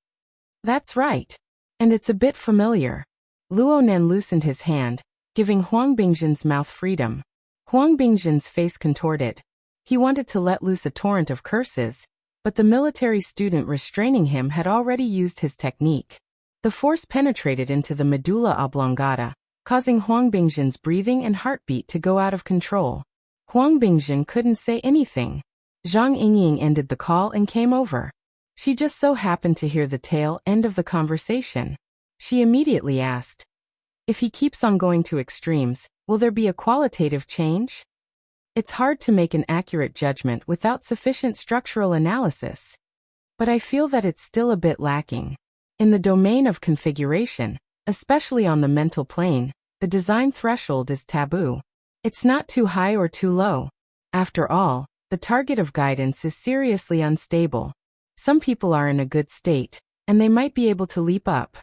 That's right. And it's a bit familiar. Luo Nan loosened his hand, giving Huang Bingzhen's mouth freedom. Huang Bingzhen's face contorted. He wanted to let loose a torrent of curses, but the military student restraining him had already used his technique. The force penetrated into the medulla oblongata, causing Huang Bingzhen's breathing and heartbeat to go out of control. Huang Bingzhen couldn't say anything. Zhang Yingying ended the call and came over. She just so happened to hear the tail end of the conversation. She immediately asked, "If he keeps on going to extremes, will there be a qualitative change?" It's hard to make an accurate judgment without sufficient structural analysis. But I feel that it's still a bit lacking. In the domain of configuration, especially on the mental plane, the design threshold is taboo. It's not too high or too low. After all, the target of guidance is seriously unstable. Some people are in a good state, and they might be able to leap up.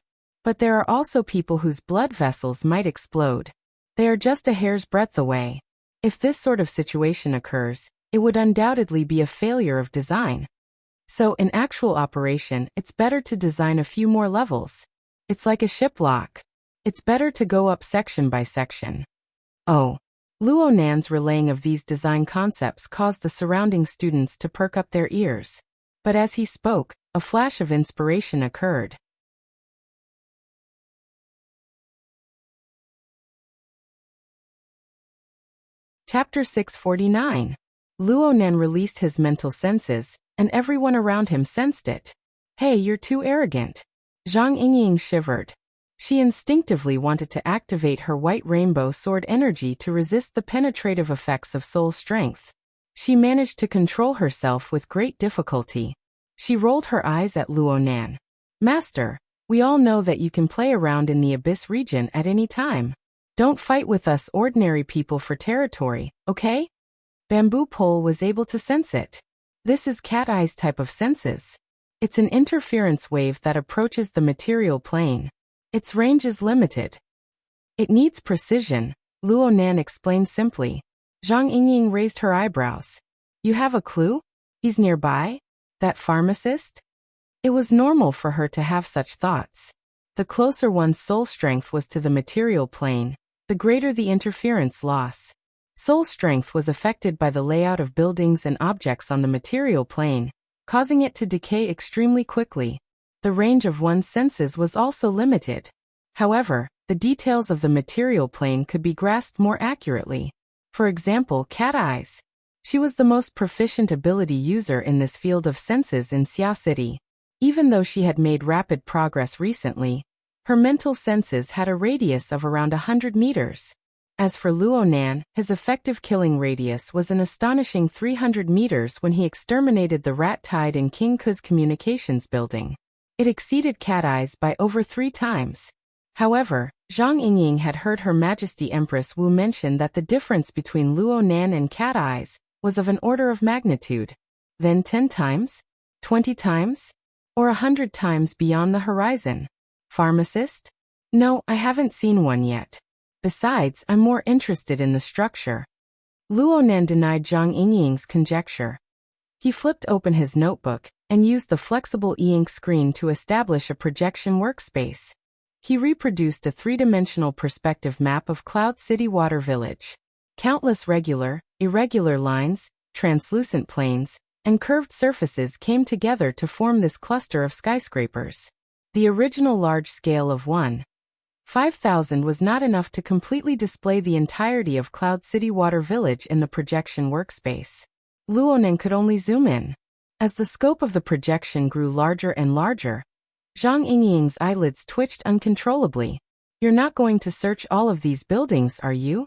But there are also people whose blood vessels might explode. They are just a hair's breadth away. If this sort of situation occurs, it would undoubtedly be a failure of design. So in actual operation, it's better to design a few more levels. It's like a ship lock. It's better to go up section by section. Oh. Luo Nan's relaying of these design concepts caused the surrounding students to perk up their ears. But as he spoke, a flash of inspiration occurred. Chapter 649. Luo Nan released his mental senses, and everyone around him sensed it. Hey, you're too arrogant. Zhang Yingying shivered. She instinctively wanted to activate her white rainbow sword energy to resist the penetrative effects of soul strength. She managed to control herself with great difficulty. She rolled her eyes at Luo Nan. Master, we all know that you can play around in the Abyss region at any time. Don't fight with us ordinary people for territory, okay? Bamboo Pole was able to sense it. This is Cat Eye's type of senses. It's an interference wave that approaches the material plane. Its range is limited. It needs precision, Luo Nan explained simply. Zhang Yingying raised her eyebrows. You have a clue? He's nearby? That pharmacist? It was normal for her to have such thoughts. The closer one's soul strength was to the material plane, the greater the interference loss. Soul strength was affected by the layout of buildings and objects on the material plane, causing it to decay extremely quickly. The range of one's senses was also limited. However, the details of the material plane could be grasped more accurately. For example, Cat Eyes. She was the most proficient ability user in this field of senses in Xia City. Even though she had made rapid progress recently, her mental senses had a radius of around 100 meters. As for Luonan, his effective killing radius was an astonishing 300 meters when he exterminated the rat tide in King Ku's communications building. It exceeded Cat Eye's by over 3 times. However, Zhang Yingying had heard Her Majesty Empress Wu mention that the difference between Luonan and Cat Eye's was of an order of magnitude. Then 10 times? 20 times? Or 100 times beyond the horizon? Pharmacist? No, I haven't seen one yet. Besides, I'm more interested in the structure. Luonan denied Zhang Yingying's conjecture. He flipped open his notebook and used the flexible e-ink screen to establish a projection workspace. He reproduced a 3-dimensional perspective map of Cloud City Water Village. Countless regular, irregular lines, translucent planes, and curved surfaces came together to form this cluster of skyscrapers. The original large scale of 1,500 was not enough to completely display the entirety of Cloud City Water Village in the projection workspace. Luonan could only zoom in. As the scope of the projection grew larger and larger, Zhang Yingying's eyelids twitched uncontrollably. You're not going to search all of these buildings, are you?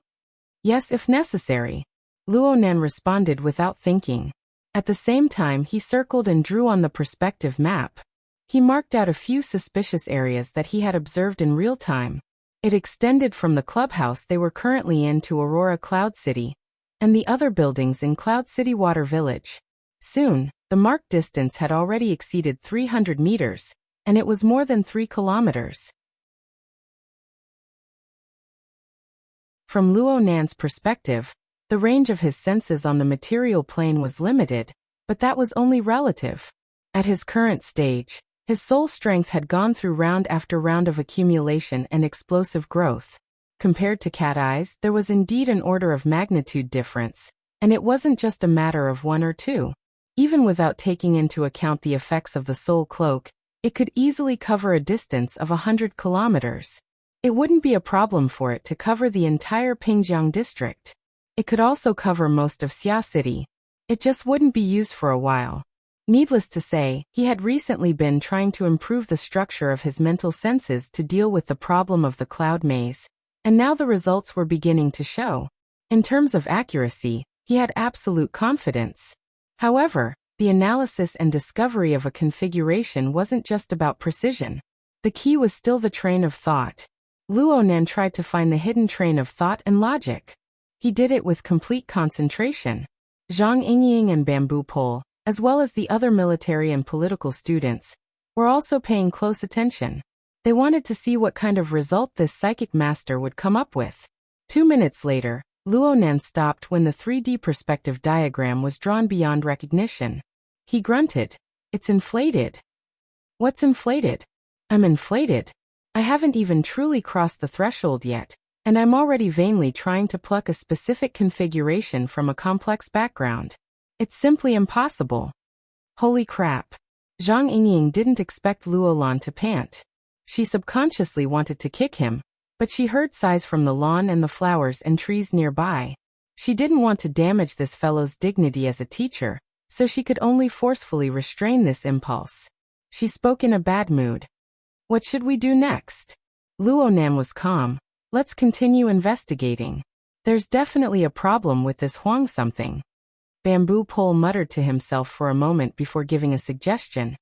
Yes, if necessary. Luonan responded without thinking. At the same time, he circled and drew on the perspective map. He marked out a few suspicious areas that he had observed in real time. It extended from the clubhouse they were currently in to Aurora Cloud City, and the other buildings in Cloud City Water Village. Soon, the marked distance had already exceeded 300 meters, and it was more than 3 kilometers. From Luonan's perspective, the range of his senses on the material plane was limited, but that was only relative. At his current stage, his soul strength had gone through round after round of accumulation and explosive growth. Compared to Cat Eye's, there was indeed an order of magnitude difference, and it wasn't just a matter of 1 or 2. Even without taking into account the effects of the soul cloak, it could easily cover a distance of 100 kilometers. It wouldn't be a problem for it to cover the entire Pingjiang district. It could also cover most of Xia City. It just wouldn't be used for a while. Needless to say, he had recently been trying to improve the structure of his mental senses to deal with the problem of the cloud maze, and now the results were beginning to show. In terms of accuracy, he had absolute confidence. However, the analysis and discovery of a configuration wasn't just about precision. The key was still the train of thought. Luonan tried to find the hidden train of thought and logic. He did it with complete concentration. Zhang Yingying and Bamboo Pole, as well as the other military and political students, were also paying close attention. They wanted to see what kind of result this psychic master would come up with. 2 minutes later, Luonan stopped when the 3D perspective diagram was drawn beyond recognition. He grunted. It's inflated. What's inflated? I'm inflated. I haven't even truly crossed the threshold yet, and I'm already vainly trying to pluck a specific configuration from a complex background. It's simply impossible. Holy crap. Zhang Yingying didn't expect Luolan to pant. She subconsciously wanted to kick him, but she heard sighs from the lawn and the flowers and trees nearby. She didn't want to damage this fellow's dignity as a teacher, so she could only forcefully restrain this impulse. She spoke in a bad mood. What should we do next? Luonan was calm. Let's continue investigating. There's definitely a problem with this Huang something. Bamboo Pole muttered to himself for a moment before giving a suggestion.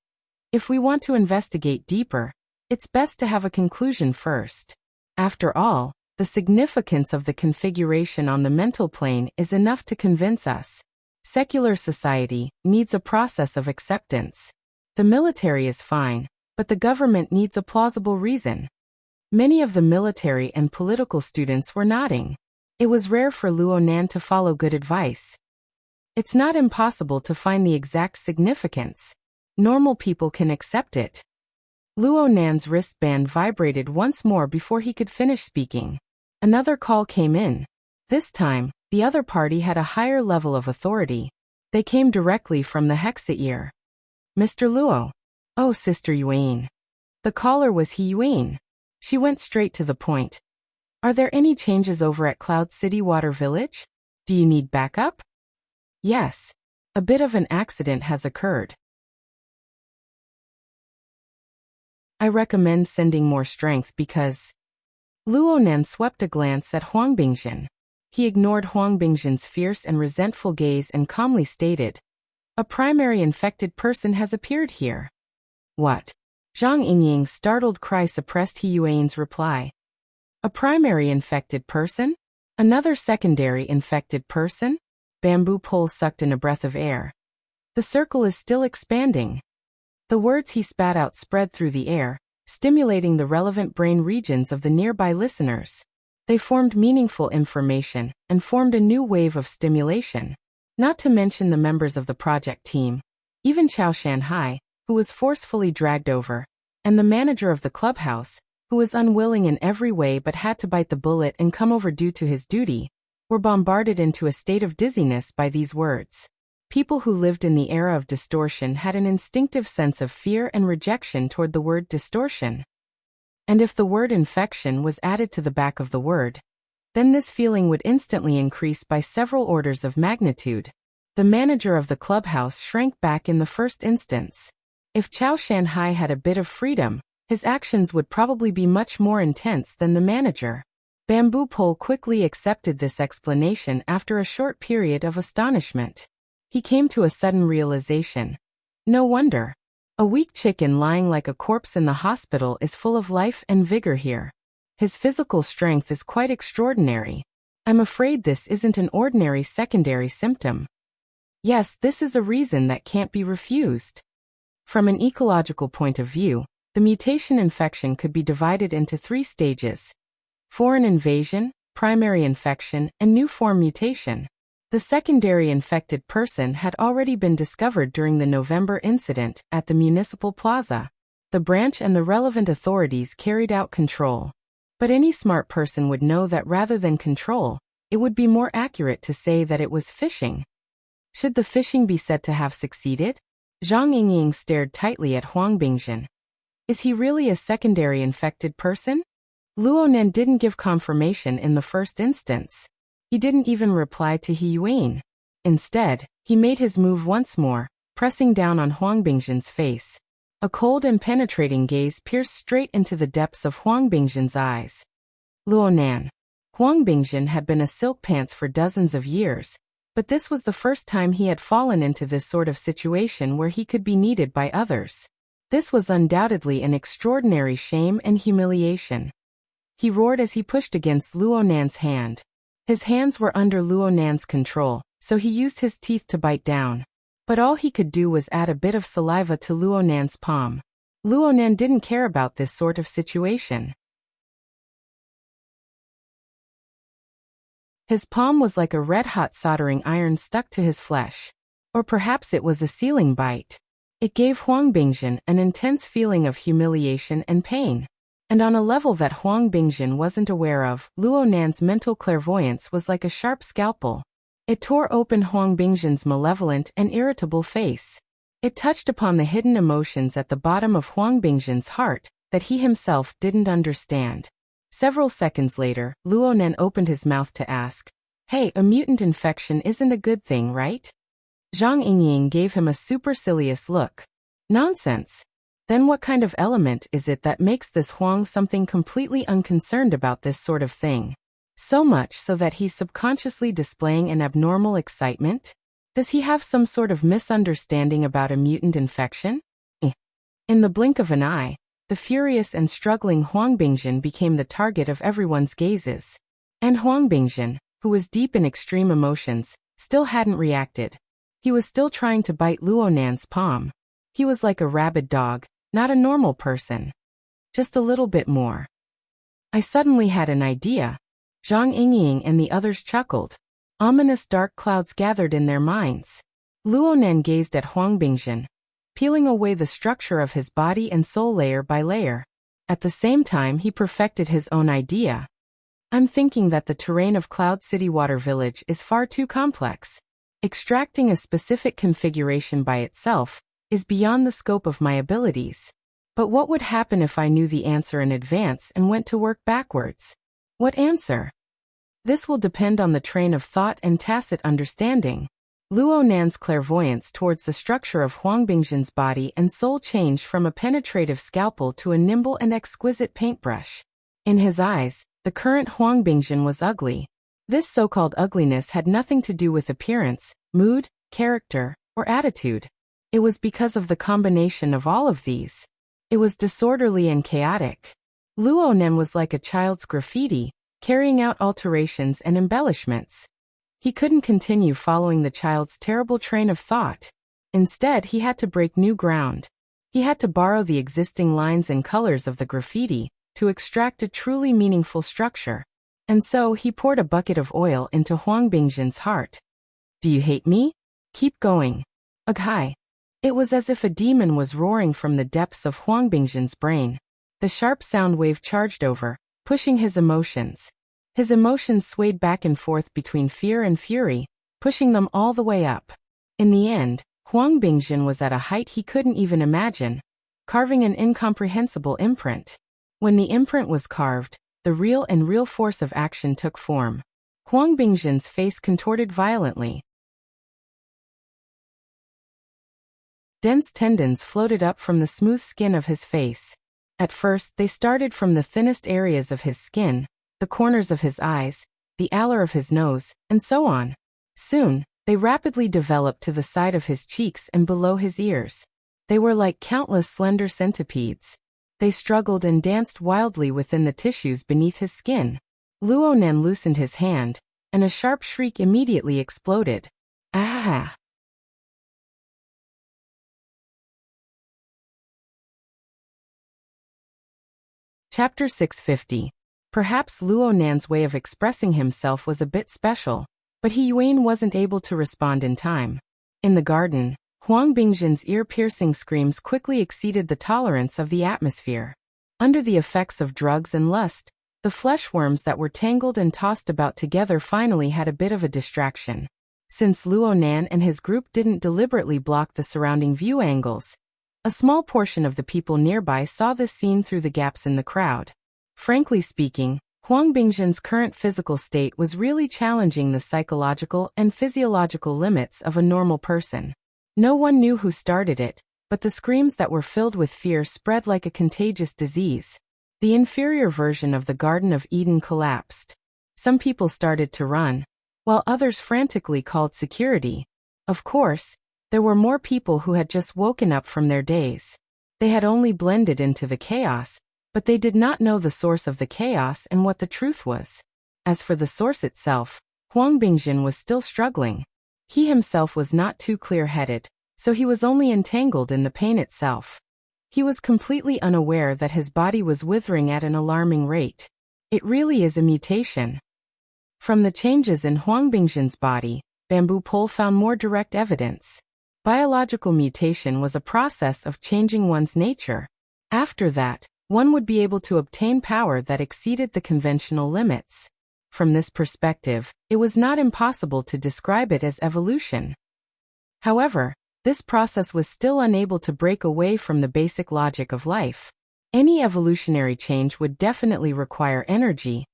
If we want to investigate deeper, it's best to have a conclusion first. After all, the significance of the configuration on the mental plane is enough to convince us. Secular society needs a process of acceptance. The military is fine, but the government needs a plausible reason. Many of the military and political students were nodding. It was rare for Luonan to follow good advice. It's not impossible to find the exact significance. Normal people can accept it. Luonan's wristband vibrated once more before he could finish speaking. Another call came in. This time, the other party had a higher level of authority. They came directly from the Hexa-ear. Mr. Luo. Oh, Sister Yuan. The caller was He Yuan. She went straight to the point. Are there any changes over at Cloud City Water Village? Do you need backup? Yes. A bit of an accident has occurred. I recommend sending more strength because Luonan swept a glance at Huang Bingjin. He ignored Huang Bingjin's fierce and resentful gaze and calmly stated, "A primary infected person has appeared here." "What?" Zhang Yingying's startled cry suppressed He Yuan's reply. "A primary infected person? Another secondary infected person?" Bamboo Pole sucked in a breath of air. "The circle is still expanding." The words he spat out spread through the air, stimulating the relevant brain regions of the nearby listeners. They formed meaningful information and formed a new wave of stimulation. Not to mention the members of the project team, even Chao Shanhai, who was forcefully dragged over, and the manager of the clubhouse, who was unwilling in every way but had to bite the bullet and come over due to his duty, were bombarded into a state of dizziness by these words. People who lived in the era of distortion had an instinctive sense of fear and rejection toward the word distortion. And if the word infection was added to the back of the word, then this feeling would instantly increase by several orders of magnitude. The manager of the clubhouse shrank back in the first instance. If Chao Shanhai had a bit of freedom, his actions would probably be much more intense than the manager. Bamboo Pole quickly accepted this explanation after a short period of astonishment. He came to a sudden realization. No wonder. A weak chicken lying like a corpse in the hospital is full of life and vigor here. His physical strength is quite extraordinary. I'm afraid this isn't an ordinary secondary symptom. Yes, this is a reason that can't be refused. From an ecological point of view, the mutation infection could be divided into 3 stages: foreign invasion, primary infection, and new form mutation. The secondary infected person had already been discovered during the November incident at the municipal plaza. The branch and the relevant authorities carried out control. But any smart person would know that rather than control, it would be more accurate to say that it was phishing. Should the phishing be said to have succeeded? Zhang Yingying stared tightly at Huang Bingjin. Is he really a secondary infected person? Luonan didn't give confirmation in the first instance. He didn't even reply to He Yuan. Instead, he made his move once more, pressing down on Huang Bingjin's face. A cold and penetrating gaze pierced straight into the depths of Huang Bingjin's eyes. Luonan. Huang Bingjin had been a silk pants for dozens of years, but this was the first time he had fallen into this sort of situation where he could be needed by others. This was undoubtedly an extraordinary shame and humiliation. He roared as he pushed against Luonan's hand. His hands were under Luonan's control, so he used his teeth to bite down. But all he could do was add a bit of saliva to Luonan's palm. Luonan didn't care about this sort of situation. His palm was like a red-hot soldering iron stuck to his flesh. Or perhaps it was a sealing bite. It gave Huang Bingjin an intense feeling of humiliation and pain. And on a level that Huang Bingjin wasn't aware of, Luonan's mental clairvoyance was like a sharp scalpel. It tore open Huang Bingjin's malevolent and irritable face. It touched upon the hidden emotions at the bottom of Huang Bingjin's heart that he himself didn't understand. Several seconds later, Luonan opened his mouth to ask, "Hey, a mutant infection isn't a good thing, right?" Zhang Yingying gave him a supercilious look. "Nonsense. Then what kind of element is it that makes this Huang something completely unconcerned about this sort of thing? So much so that he's subconsciously displaying an abnormal excitement? Does he have some sort of misunderstanding about a mutant infection?" In the blink of an eye, the furious and struggling Huang Bingjin became the target of everyone's gazes. And Huang Bingjin, who was deep in extreme emotions, still hadn't reacted. He was still trying to bite Luonan's palm. He was like a rabid dog, not a normal person. Just a little bit more. I suddenly had an idea. Zhang Yingying and the others chuckled. Ominous dark clouds gathered in their minds. Luonan gazed at Huang Bingjin, peeling away the structure of his body and soul layer by layer. At the same time he perfected his own idea. I'm thinking that the terrain of Cloud City Water Village is far too complex. Extracting a specific configuration by itself is beyond the scope of my abilities. But what would happen if I knew the answer in advance and went to work backwards? What answer? This will depend on the train of thought and tacit understanding. Luonan's clairvoyance towards the structure of Huang Bingjin's body and soul changed from a penetrative scalpel to a nimble and exquisite paintbrush. In his eyes, The current Huang Bingjin was ugly. This so-called ugliness had nothing to do with appearance, mood, character, or attitude. It was because of the combination of all of these. It was disorderly and chaotic. Luo Nen was like a child's graffiti, carrying out alterations and embellishments. He couldn't continue following the child's terrible train of thought. Instead, he had to break new ground. He had to borrow the existing lines and colors of the graffiti to extract a truly meaningful structure. And so he poured a bucket of oil into Huang Bingjin's heart. Do you hate me? Keep going. Ugh. It was as if a demon was roaring from the depths of Huang Bingjin's brain. The sharp sound wave charged over, pushing his emotions. His emotions swayed back and forth between fear and fury, pushing them all the way up. In the end, Huang Bingjin was at a height he couldn't even imagine, carving an incomprehensible imprint. When the imprint was carved, the real force of action took form. Huang Bingjin's face contorted violently. Dense tendons floated up from the smooth skin of his face. At first, they started from the thinnest areas of his skin, the corners of his eyes, the alar of his nose, and so on. Soon, they rapidly developed to the side of his cheeks and below his ears. They were like countless slender centipedes. They struggled and danced wildly within the tissues beneath his skin. Luo Nen loosened his hand, and a sharp shriek immediately exploded. Ah! Chapter 650. Perhaps Luo Nan's way of expressing himself was a bit special, but He Yuan wasn't able to respond in time. In the garden, Huang Bingjin's ear-piercing screams quickly exceeded the tolerance of the atmosphere. Under the effects of drugs and lust, the flesh worms that were tangled and tossed about together finally had a bit of a distraction. Since Luo Nan and his group didn't deliberately block the surrounding view angles, a small portion of the people nearby saw this scene through the gaps in the crowd. Frankly speaking, Huang Bingjin's current physical state was really challenging the psychological and physiological limits of a normal person. No one knew who started it, but the screams that were filled with fear spread like a contagious disease. The inferior version of the Garden of Eden collapsed. Some people started to run, while others frantically called security. Of course, there were more people who had just woken up from their daze. They had only blended into the chaos, but they did not know the source of the chaos and what the truth was. As for the source itself, Huang Bingjin was still struggling. He himself was not too clear-headed, so he was only entangled in the pain itself. He was completely unaware that his body was withering at an alarming rate. It really is a mutation. From the changes in Huang Bingjin's body, Bamboo Pole found more direct evidence. Biological mutation was a process of changing one's nature. After that, one would be able to obtain power that exceeded the conventional limits. From this perspective, it was not impossible to describe it as evolution. However, this process was still unable to break away from the basic logic of life. Any evolutionary change would definitely require energy,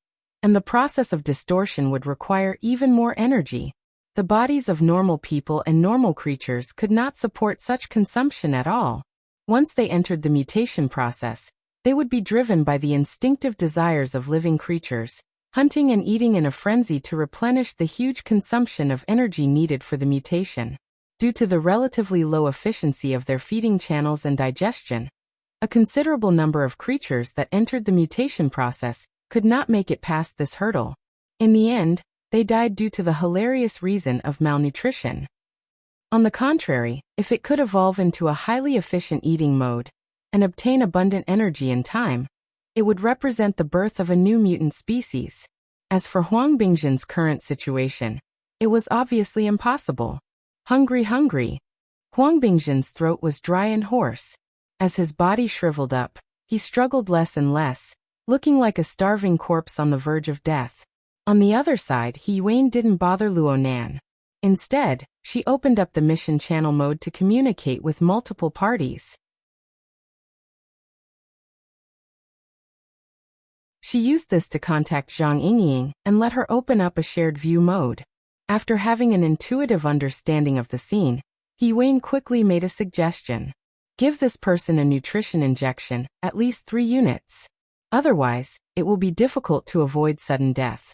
and the process of distortion would require even more energy. The bodies of normal people and normal creatures could not support such consumption at all. Once they entered the mutation process, they would be driven by the instinctive desires of living creatures, hunting and eating in a frenzy to replenish the huge consumption of energy needed for the mutation. Due to the relatively low efficiency of their feeding channels and digestion, a considerable number of creatures that entered the mutation process could not make it past this hurdle. In the end, they died due to the hilarious reason of malnutrition. On the contrary, if it could evolve into a highly efficient eating mode and obtain abundant energy in time, it would represent the birth of a new mutant species. As for Huang Bingjin's current situation, it was obviously impossible. Hungry. Huang Bingjin's throat was dry and hoarse. As his body shriveled up, he struggled less and less, looking like a starving corpse on the verge of death. On the other side, He Yuan didn't bother Luo Nan. Instead, she opened up the mission channel mode to communicate with multiple parties. She used this to contact Zhang Yingying and let her open up a shared view mode. After having an intuitive understanding of the scene, He Yuan quickly made a suggestion. Give this person a nutrition injection, at least 3 units. Otherwise, it will be difficult to avoid sudden death.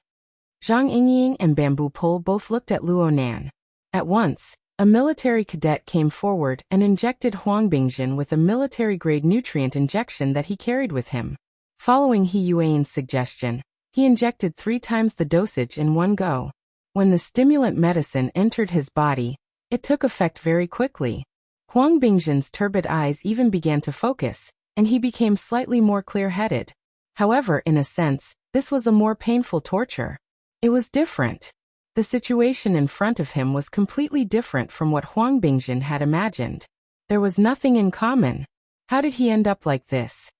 Zhang Yingying and Bamboo Pole both looked at Luo Nan. At once, a military cadet came forward and injected Huang Bingjin with a military-grade nutrient injection that he carried with him. Following He Yuan's suggestion, he injected 3 times the dosage in one go. When the stimulant medicine entered his body, it took effect very quickly. Huang Bingjin's turbid eyes even began to focus, and he became slightly more clear-headed. However, in a sense, this was a more painful torture. It was different. The situation in front of him was completely different from what Huang Bingjin had imagined. There was nothing in common. How did he end up like this?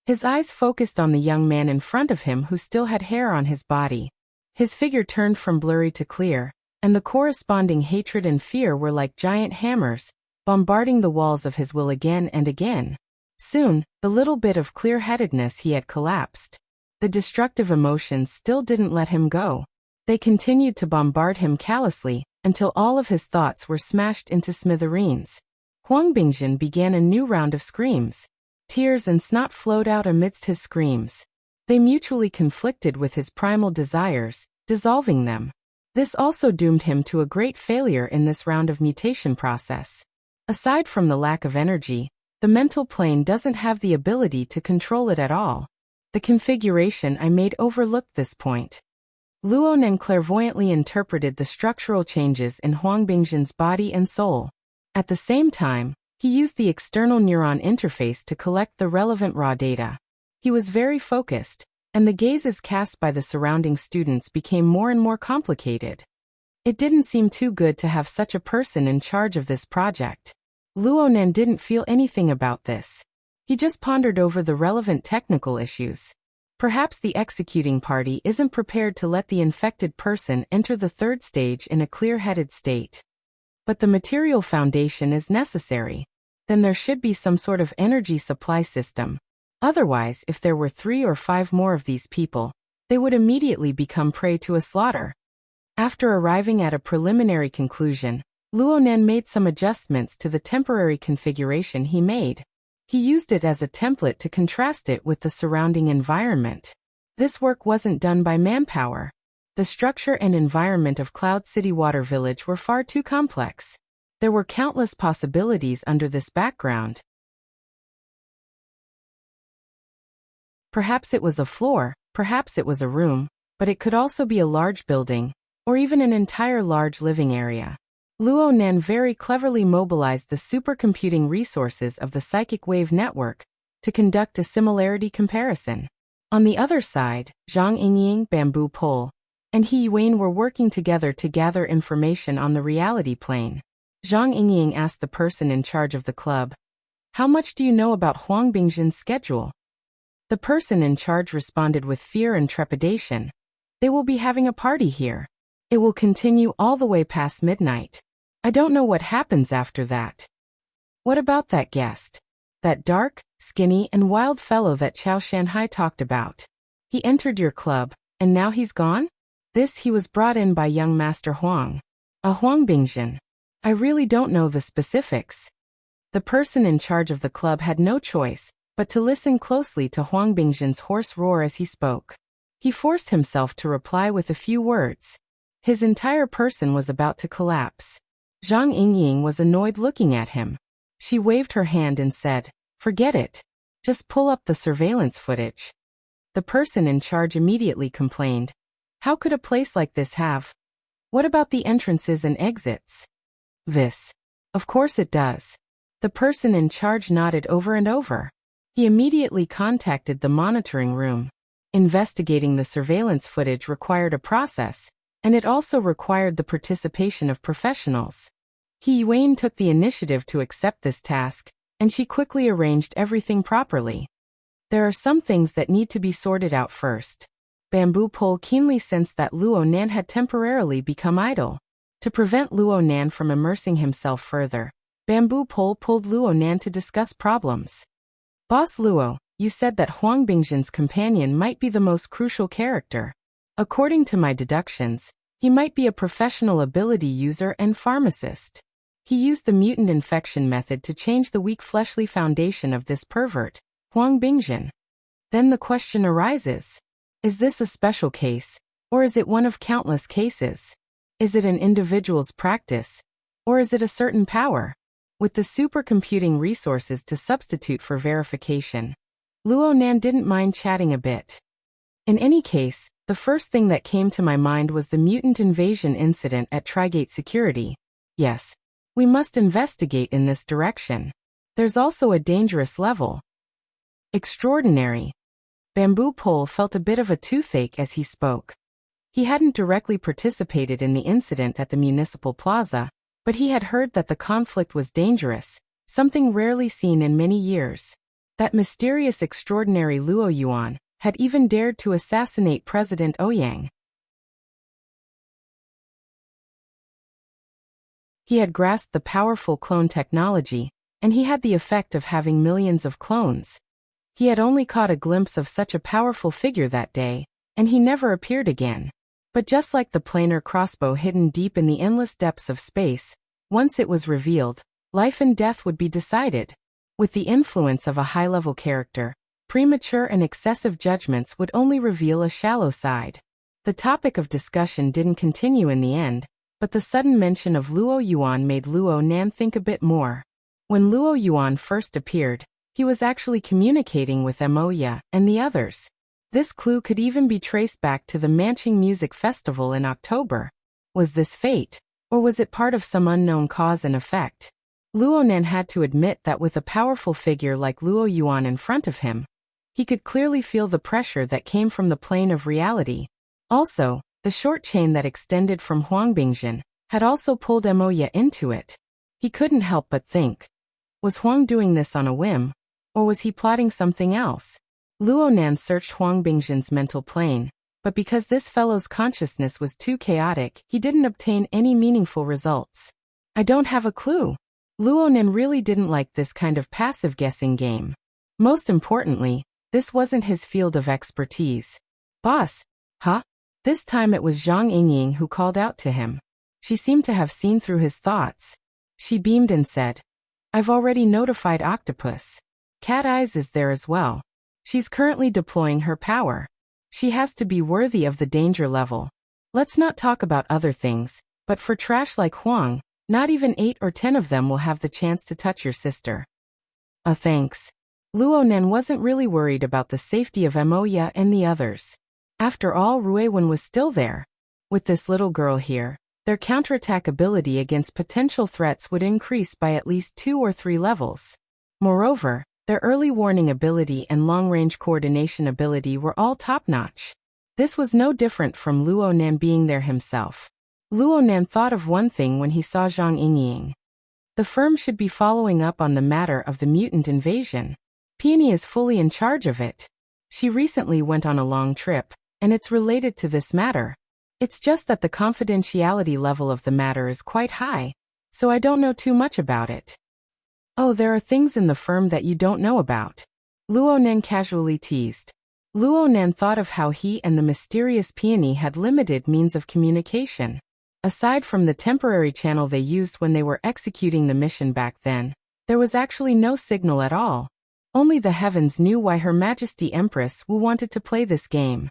His eyes focused on the young man in front of him who still had hair on his body. His figure turned from blurry to clear, and the corresponding hatred and fear were like giant hammers, bombarding the walls of his will again and again. Soon, the little bit of clear-headedness he had collapsed. The destructive emotions still didn't let him go. They continued to bombard him callously, until all of his thoughts were smashed into smithereens. Huang Bingjin began a new round of screams. Tears and snot flowed out amidst his screams. They mutually conflicted with his primal desires, dissolving them. This also doomed him to a great failure in this round of mutation process. Aside from the lack of energy, the mental plane doesn't have the ability to control it at all. The configuration I made overlooked this point. Luo Nan clairvoyantly interpreted the structural changes in Huang Bingjin's body and soul. At the same time, he used the external neuron interface to collect the relevant raw data. He was very focused, and the gazes cast by the surrounding students became more and more complicated. It didn't seem too good to have such a person in charge of this project. Luo Nan didn't feel anything about this. He just pondered over the relevant technical issues. Perhaps the executing party isn't prepared to let the infected person enter the 3rd stage in a clear-headed state. But the material foundation is necessary. Then there should be some sort of energy supply system. Otherwise, if there were 3 or 5 more of these people, they would immediately become prey to a slaughter. After arriving at a preliminary conclusion, Luo Nan made some adjustments to the temporary configuration he made. He used it as a template to contrast it with the surrounding environment. This work wasn't done by manpower. The structure and environment of Cloud City Water Village were far too complex. There were countless possibilities under this background. Perhaps it was a floor, perhaps it was a room, but it could also be a large building, or even an entire large living area. Luo Nan very cleverly mobilized the supercomputing resources of the psychic wave network to conduct a similarity comparison. On the other side, Zhang Yingying, Bamboo Pole, and He Yuan were working together to gather information on the reality plane. Zhang Yingying asked the person in charge of the club, "How much do you know about Huang Bingjin's schedule?" The person in charge responded with fear and trepidation, "They will be having a party here. It will continue all the way past midnight. I don't know what happens after that." "What about that guest? That dark, skinny and wild fellow that Chao Shanhai talked about? He entered your club, and now he's gone?" "This he was brought in by young Master Huang. A Huang Bingjin. I really don't know the specifics." The person in charge of the club had no choice but to listen closely to Huang Bingjin's hoarse roar as he spoke. He forced himself to reply with a few words. His entire person was about to collapse. Zhang Yingying was annoyed looking at him. She waved her hand and said, "Forget it. Just pull up the surveillance footage." The person in charge immediately complained, "How could a place like this have? What about the entrances and exits?" "This. Of course it does." The person in charge nodded over and over. He immediately contacted the monitoring room. Investigating the surveillance footage required a process, and it also required the participation of professionals. He Yuan took the initiative to accept this task, and she quickly arranged everything properly. There are some things that need to be sorted out first. Bamboo Pole keenly sensed that Luo Nan had temporarily become idle. To prevent Luo Nan from immersing himself further, Bamboo Pole pulled Luo Nan to discuss problems. "Boss Luo, you said that Huang Bingjin's companion might be the most crucial character. According to my deductions, he might be a professional ability user and pharmacist. He used the mutant infection method to change the weak fleshly foundation of this pervert, Huang Bingjin. Then the question arises. Is this a special case, or is it one of countless cases? Is it an individual's practice, or is it a certain power? With the supercomputing resources to substitute for verification, Luo Nan didn't mind chatting a bit. In any case, the first thing that came to my mind was the mutant invasion incident at Trigate Security. Yes, we must investigate in this direction. There's also a dangerous level. Extraordinary. Bamboo Pole felt a bit of a toothache as he spoke. He hadn't directly participated in the incident at the municipal plaza, but he had heard that the conflict was dangerous, something rarely seen in many years. That mysterious extraordinary Luo Yuan had even dared to assassinate President Ouyang. He had grasped the powerful clone technology, and he had the effect of having millions of clones. He had only caught a glimpse of such a powerful figure that day, and he never appeared again. But just like the planar crossbow hidden deep in the endless depths of space, once it was revealed, life and death would be decided. With the influence of a high-level character, premature and excessive judgments would only reveal a shallow side. The topic of discussion didn't continue in the end, but the sudden mention of Luo Yuan made Luo Nan think a bit more. When Luo Yuan first appeared, he was actually communicating with Moya and the others. This clue could even be traced back to the Manching Music Festival in October. Was this fate, or was it part of some unknown cause and effect? Luo Nan had to admit that with a powerful figure like Luo Yuan in front of him, he could clearly feel the pressure that came from the plane of reality. Also, the short chain that extended from Huangbingjin had also pulled Moya into it. He couldn't help but think, was Huang doing this on a whim, or was he plotting something else? Luo Nan searched Huangbingjin's mental plane, but because this fellow's consciousness was too chaotic, he didn't obtain any meaningful results. I don't have a clue. Luo Nan really didn't like this kind of passive guessing game. Most importantly, this wasn't his field of expertise. Boss? Huh? This time it was Zhang Yingying who called out to him. She seemed to have seen through his thoughts. She beamed and said, I've already notified Octopus. Cat Eyes is there as well. She's currently deploying her power. She has to be worthy of the danger level. Let's not talk about other things, but for trash like Huang, not even 8 or 10 of them will have the chance to touch your sister. Thanks. Luo Nan wasn't really worried about the safety of Moya and the others. After all, Ruiwen was still there. With this little girl here, their counterattack ability against potential threats would increase by at least 2 or 3 levels. Moreover, their early warning ability and long-range coordination ability were all top-notch. This was no different from Luo Nan being there himself. Luo Nan thought of one thing when he saw Zhang Yingying. The firm should be following up on the matter of the mutant invasion. Peony is fully in charge of it. She recently went on a long trip, and it's related to this matter. It's just that the confidentiality level of the matter is quite high, so I don't know too much about it. Oh, there are things in the firm that you don't know about. Luo Nan casually teased. Luo Nan thought of how he and the mysterious Peony had limited means of communication. Aside from the temporary channel they used when they were executing the mission back then, there was actually no signal at all. Only the heavens knew why Her Majesty Empress Wu wanted to play this game.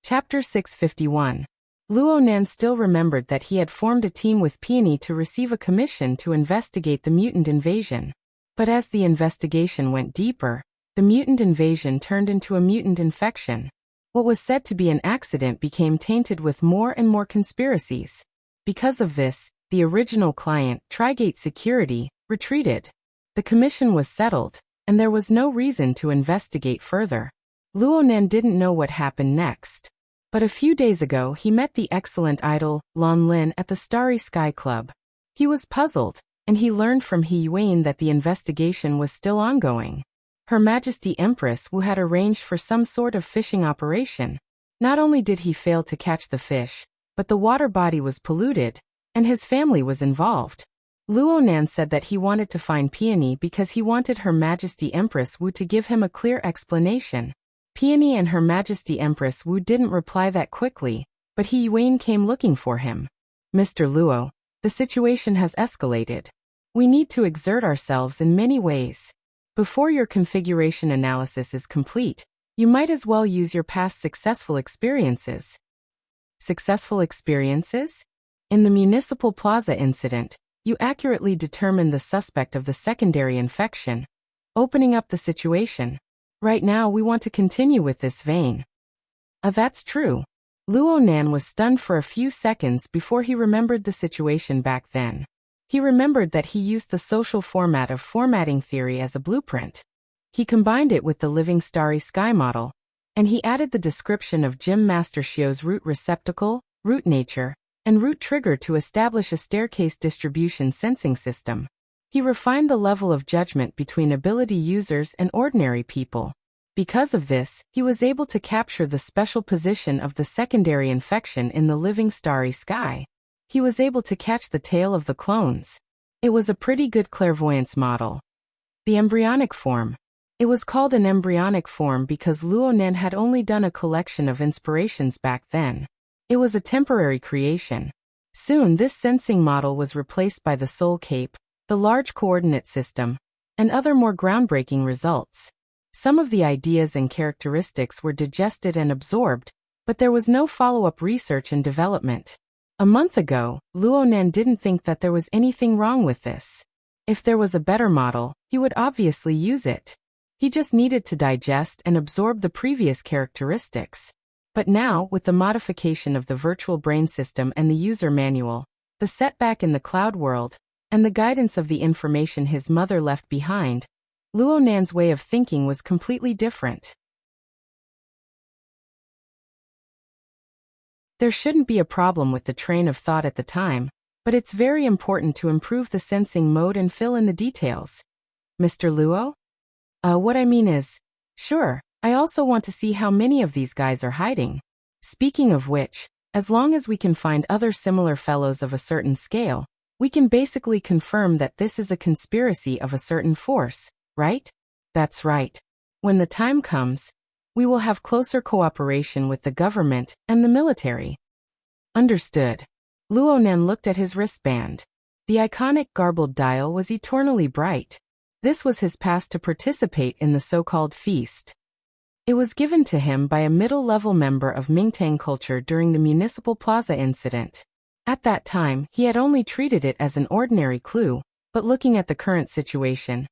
Chapter 651. Luo Nan still remembered that he had formed a team with Peony to receive a commission to investigate the mutant invasion. But as the investigation went deeper, the mutant invasion turned into a mutant infection. What was said to be an accident became tainted with more and more conspiracies. Because of this, the original client, Trigate Security, retreated. The commission was settled, and there was no reason to investigate further. Luo Nan didn't know what happened next. But a few days ago he met the excellent idol, Lan Lin, at the Starry Sky Club. He was puzzled, and he learned from He Yuan that the investigation was still ongoing. Her Majesty Empress Wu had arranged for some sort of fishing operation. Not only did he fail to catch the fish, but the water body was polluted, and his family was involved. Luo Nan said that he wanted to find Peony because he wanted Her Majesty Empress Wu to give him a clear explanation. Peony and Her Majesty Empress Wu didn't reply that quickly, but He Yuan came looking for him. Mr. Luo, The situation has escalated. We need to exert ourselves in many ways. Before your configuration analysis is complete, you might as well use your past successful experiences. Successful experiences? In the municipal plaza incident, you accurately determined the suspect of the secondary infection, opening up the situation. Right now we want to continue with this vein. That's true. Luonan was stunned for a few seconds before he remembered the situation back then. He remembered that he used the social format of formatting theory as a blueprint. He combined it with the living starry sky model, and he added the description of Jim Master Shio's root receptacle, root nature, and root trigger to establish a staircase distribution sensing system. He refined the level of judgment between ability users and ordinary people. Because of this, he was able to capture the special position of the secondary infection in the living starry sky. He was able to catch the tail of the clones. It was a pretty good clairvoyance model. The embryonic form. It was called an embryonic form because Luonan had only done a collection of inspirations back then. It was a temporary creation. Soon this sensing model was replaced by the Soul Cape, the large coordinate system, and other more groundbreaking results. Some of the ideas and characteristics were digested and absorbed, but there was no follow-up research and development. A month ago, Luonan didn't think that there was anything wrong with this. If there was a better model, he would obviously use it. He just needed to digest and absorb the previous characteristics. But now, with the modification of the virtual brain system and the user manual, the setback in the cloud world, and the guidance of the information his mother left behind, Luonan's way of thinking was completely different. There shouldn't be a problem with the train of thought at the time, but it's very important to improve the sensing mode and fill in the details. Mr. Luo? What I mean is, sure, I also want to see how many of these guys are hiding. Speaking of which, as long as we can find other similar fellows of a certain scale, we can basically confirm that this is a conspiracy of a certain force, right? That's right. When the time comes, we will have closer cooperation with the government and the military. Understood. Luonan looked at his wristband. The iconic garbled dial was eternally bright. This was his pass to participate in the so-called feast. It was given to him by a middle-level member of Mingtang culture during the municipal plaza incident. At that time, he had only treated it as an ordinary clue, but looking at the current situation,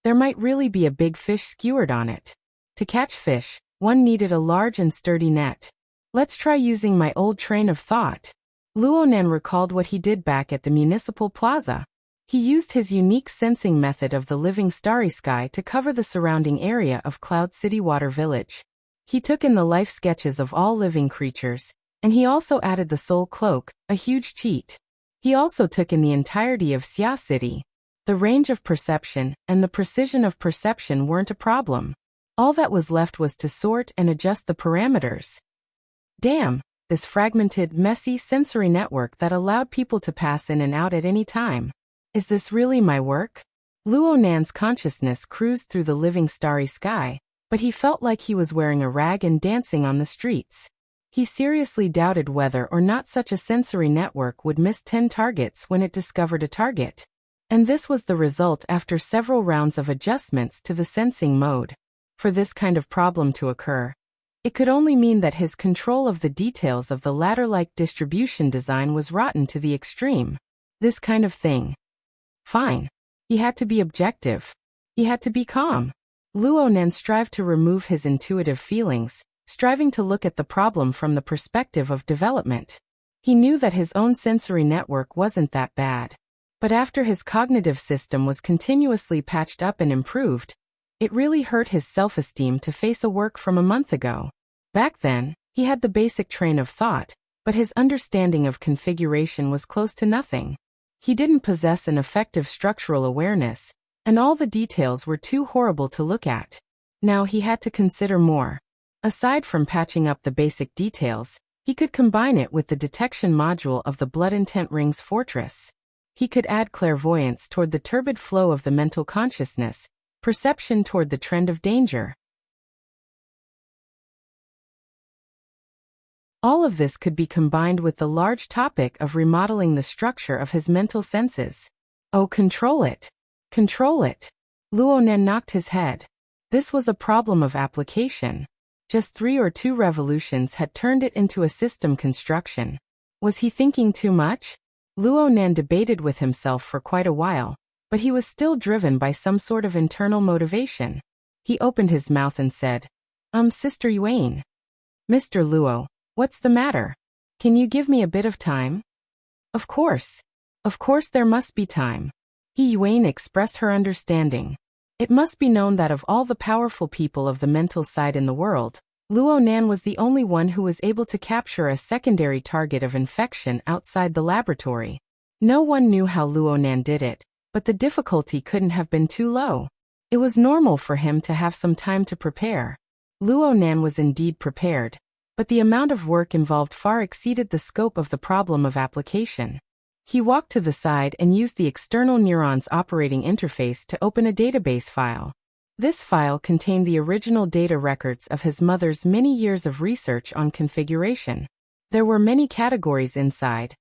there might really be a big fish skewered on it. To catch fish, one needed a large and sturdy net. Let's try using my old train of thought. Luonan recalled what he did back at the municipal plaza. He used his unique sensing method of the living starry sky to cover the surrounding area of Cloud City Water Village. He took in the life sketches of all living creatures, and he also added the soul cloak, a huge cheat. He also took in the entirety of Xia City. The range of perception and the precision of perception weren't a problem. All that was left was to sort and adjust the parameters. Damn, this fragmented, messy sensory network that allowed people to pass in and out at any time. Is this really my work? Luonan's consciousness cruised through the living starry sky, but he felt like he was wearing a rag and dancing on the streets. He seriously doubted whether or not such a sensory network would miss 10 targets when it discovered a target. And this was the result after several rounds of adjustments to the sensing mode. For this kind of problem to occur, it could only mean that his control of the details of the ladder-like distribution design was rotten to the extreme. This kind of thing. Fine. He had to be objective. He had to be calm. Luonan strived to remove his intuitive feelings, striving to look at the problem from the perspective of development. He knew that his own sensory network wasn't that bad. But after his cognitive system was continuously patched up and improved, it really hurt his self-esteem to face a work from a month ago. Back then, he had the basic train of thought, but his understanding of configuration was close to nothing. He didn't possess an effective structural awareness, and all the details were too horrible to look at. Now he had to consider more. Aside from patching up the basic details, he could combine it with the detection module of the Blood Intent Ring's fortress. He could add clairvoyance toward the turbid flow of the mental consciousness, perception toward the trend of danger. All of this could be combined with the large topic of remodeling the structure of his mental senses. Oh, control it. Control it. Luo Nen knocked his head. This was a problem of application. Just 3 or 2 revolutions had turned it into a system construction. Was he thinking too much? Luo Nen debated with himself for quite a while, but he was still driven by some sort of internal motivation. He opened his mouth and said, Sister Yuan. Mr. Luo, what's the matter? Can you give me a bit of time? Of course. Of course there must be time. Yuan expressed her understanding. It must be known that of all the powerful people of the mental side in the world, Luo Nan was the only one who was able to capture a secondary target of infection outside the laboratory. No one knew how Luo Nan did it, but the difficulty couldn't have been too low. It was normal for him to have some time to prepare. Luo Nan was indeed prepared, but the amount of work involved far exceeded the scope of the problem of application. He walked to the side and used the external neurons operating interface to open a database file. This file contained the original data records of his mother's many years of research on configuration. There were many categories inside,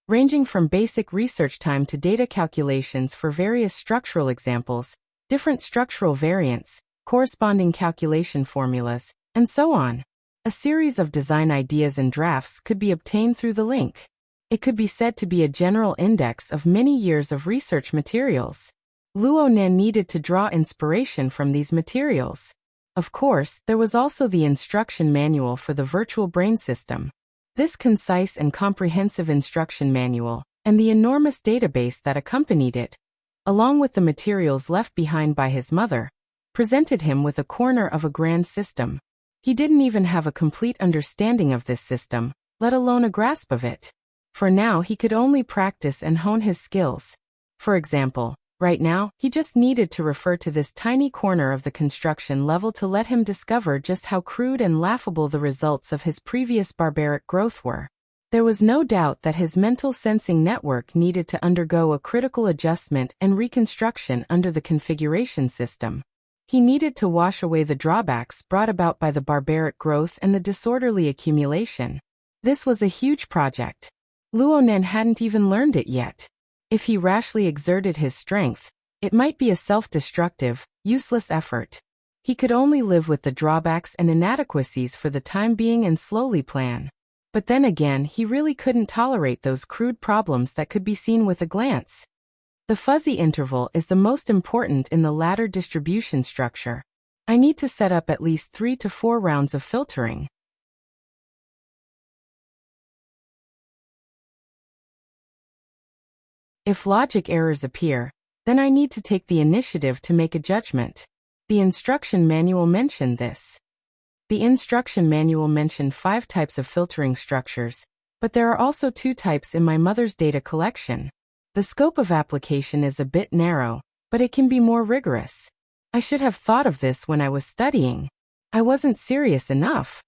ranging from basic research time to data calculations for various structural examples, different structural variants, corresponding calculation formulas, and so on. A series of design ideas and drafts could be obtained through the link. It could be said to be a general index of many years of research materials. Luo Nan needed to draw inspiration from these materials. Of course, there was also the instruction manual for the virtual brain system. This concise and comprehensive instruction manual, and the enormous database that accompanied it, along with the materials left behind by his mother, presented him with a corner of a grand system. He didn't even have a complete understanding of this system, let alone a grasp of it. For now he could only practice and hone his skills. For example, right now, he just needed to refer to this tiny corner of the construction level to let him discover just how crude and laughable the results of his previous barbaric growth were. There was no doubt that his mental sensing network needed to undergo a critical adjustment and reconstruction under the configuration system. He needed to wash away the drawbacks brought about by the barbaric growth and the disorderly accumulation. This was a huge project. Luo Nen hadn't even learned it yet. If he rashly exerted his strength, it might be a self-destructive, useless effort. He could only live with the drawbacks and inadequacies for the time being and slowly plan. But then again, he really couldn't tolerate those crude problems that could be seen with a glance. The fuzzy interval is the most important in the ladder distribution structure. I need to set up at least 3 to 4 rounds of filtering. If logic errors appear, then I need to take the initiative to make a judgment. The instruction manual mentioned this. The instruction manual mentioned 5 types of filtering structures, but there are also 2 types in my mother's data collection. The scope of application is a bit narrow, but it can be more rigorous. I should have thought of this when I was studying. I wasn't serious enough.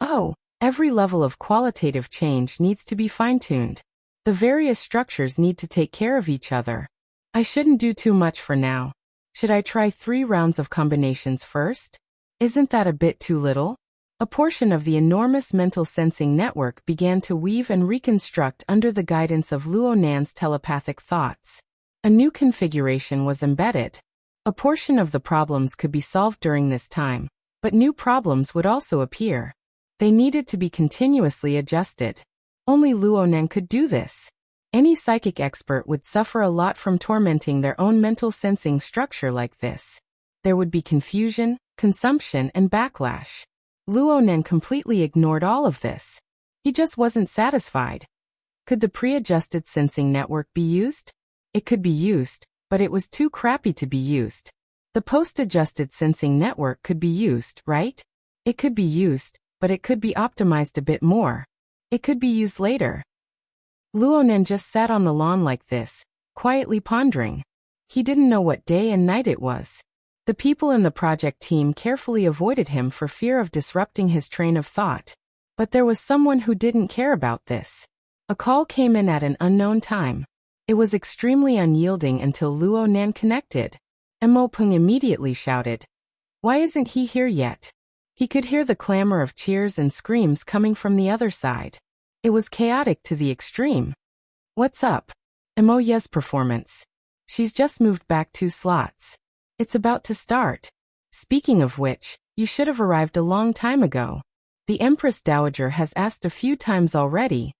Oh, every level of qualitative change needs to be fine-tuned. The various structures need to take care of each other. I shouldn't do too much for now. Should I try 3 rounds of combinations first? Isn't that a bit too little? A portion of the enormous mental sensing network began to weave and reconstruct under the guidance of Luo Nan's telepathic thoughts. A new configuration was embedded. A portion of the problems could be solved during this time, but new problems would also appear. They needed to be continuously adjusted. Only Luo Nan could do this. Any psychic expert would suffer a lot from tormenting their own mental sensing structure like this. There would be confusion, consumption, and backlash. Luo Nan completely ignored all of this. He just wasn't satisfied. Could the pre-adjusted sensing network be used? It could be used, but it was too crappy to be used. The post-adjusted sensing network could be used, right? It could be used, but it could be optimized a bit more. It could be used later. Luo Nan just sat on the lawn like this, quietly pondering. He didn't know what day and night it was. The people in the project team carefully avoided him for fear of disrupting his train of thought. But there was someone who didn't care about this. A call came in at an unknown time. It was extremely unyielding until Luo Nan connected. Mo Peng immediately shouted, "Why isn't he here yet?" He could hear the clamor of cheers and screams coming from the other side. It was chaotic to the extreme. What's up? Emoya's performance. She's just moved back 2 slots. It's about to start. Speaking of which, you should have arrived a long time ago. The Empress Dowager has asked a few times already.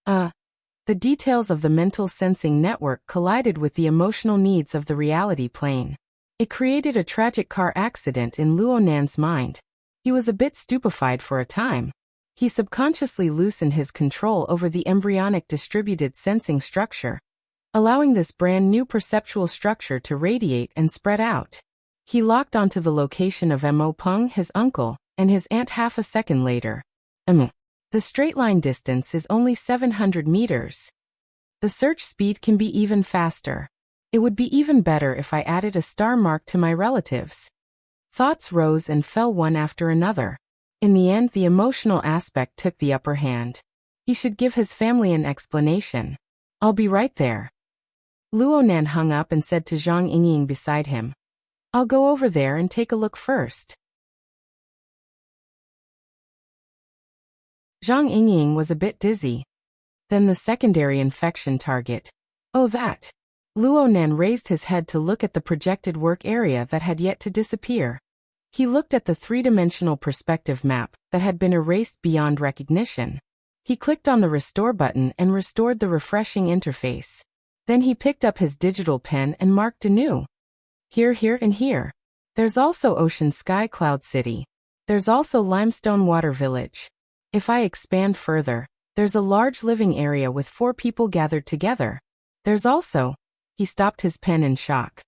The details of the mental sensing network collided with the emotional needs of the reality plane. It created a tragic car accident in Luonan's mind. He was a bit stupefied for a time. He subconsciously loosened his control over the embryonic distributed sensing structure, allowing this brand new perceptual structure to radiate and spread out. He locked onto the location of Mo Peng, his uncle, and his aunt half a second later. The straight line distance is only 700 meters. The search speed can be even faster. It would be even better if I added a star mark to my relatives. Thoughts rose and fell one after another. In the end, the emotional aspect took the upper hand. He should give his family an explanation. I'll be right there. Luonan hung up and said to Zhang Yingying beside him, I'll go over there and take a look first. Zhang Yingying was a bit dizzy. Then the secondary infection target. Oh, that. Luonan raised his head to look at the projected work area that had yet to disappear. He looked at the 3-dimensional perspective map that had been erased beyond recognition. He clicked on the restore button and restored the refreshing interface. Then he picked up his digital pen and marked anew. Here, and here. There's also Ocean Sky Cloud City. There's also Limestone Water Village. If I expand further, there's a large living area with 4 people gathered together. There's also... He stopped his pen in shock.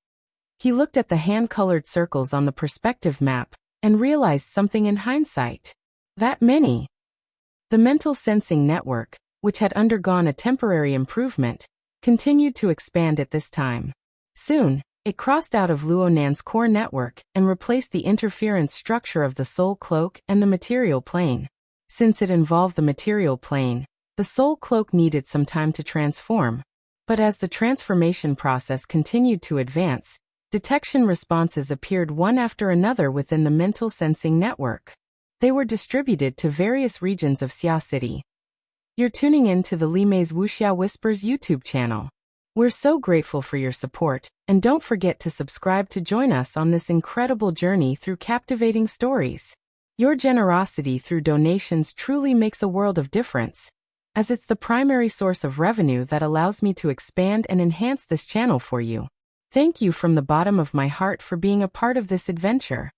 He looked at the hand-colored circles on the perspective map and realized something in hindsight. That many. The mental sensing network, which had undergone a temporary improvement, continued to expand at this time. Soon, it crossed out of Luonan's core network and replaced the interference structure of the soul cloak and the material plane. Since it involved the material plane, the soul cloak needed some time to transform. But as the transformation process continued to advance, detection responses appeared one after another within the mental sensing network. They were distributed to various regions of Xia City. You're tuning in to the Limei's Wuxia Whispers YouTube channel. We're so grateful for your support, and don't forget to subscribe to join us on this incredible journey through captivating stories. Your generosity through donations truly makes a world of difference, as it's the primary source of revenue that allows me to expand and enhance this channel for you. Thank you from the bottom of my heart for being a part of this adventure.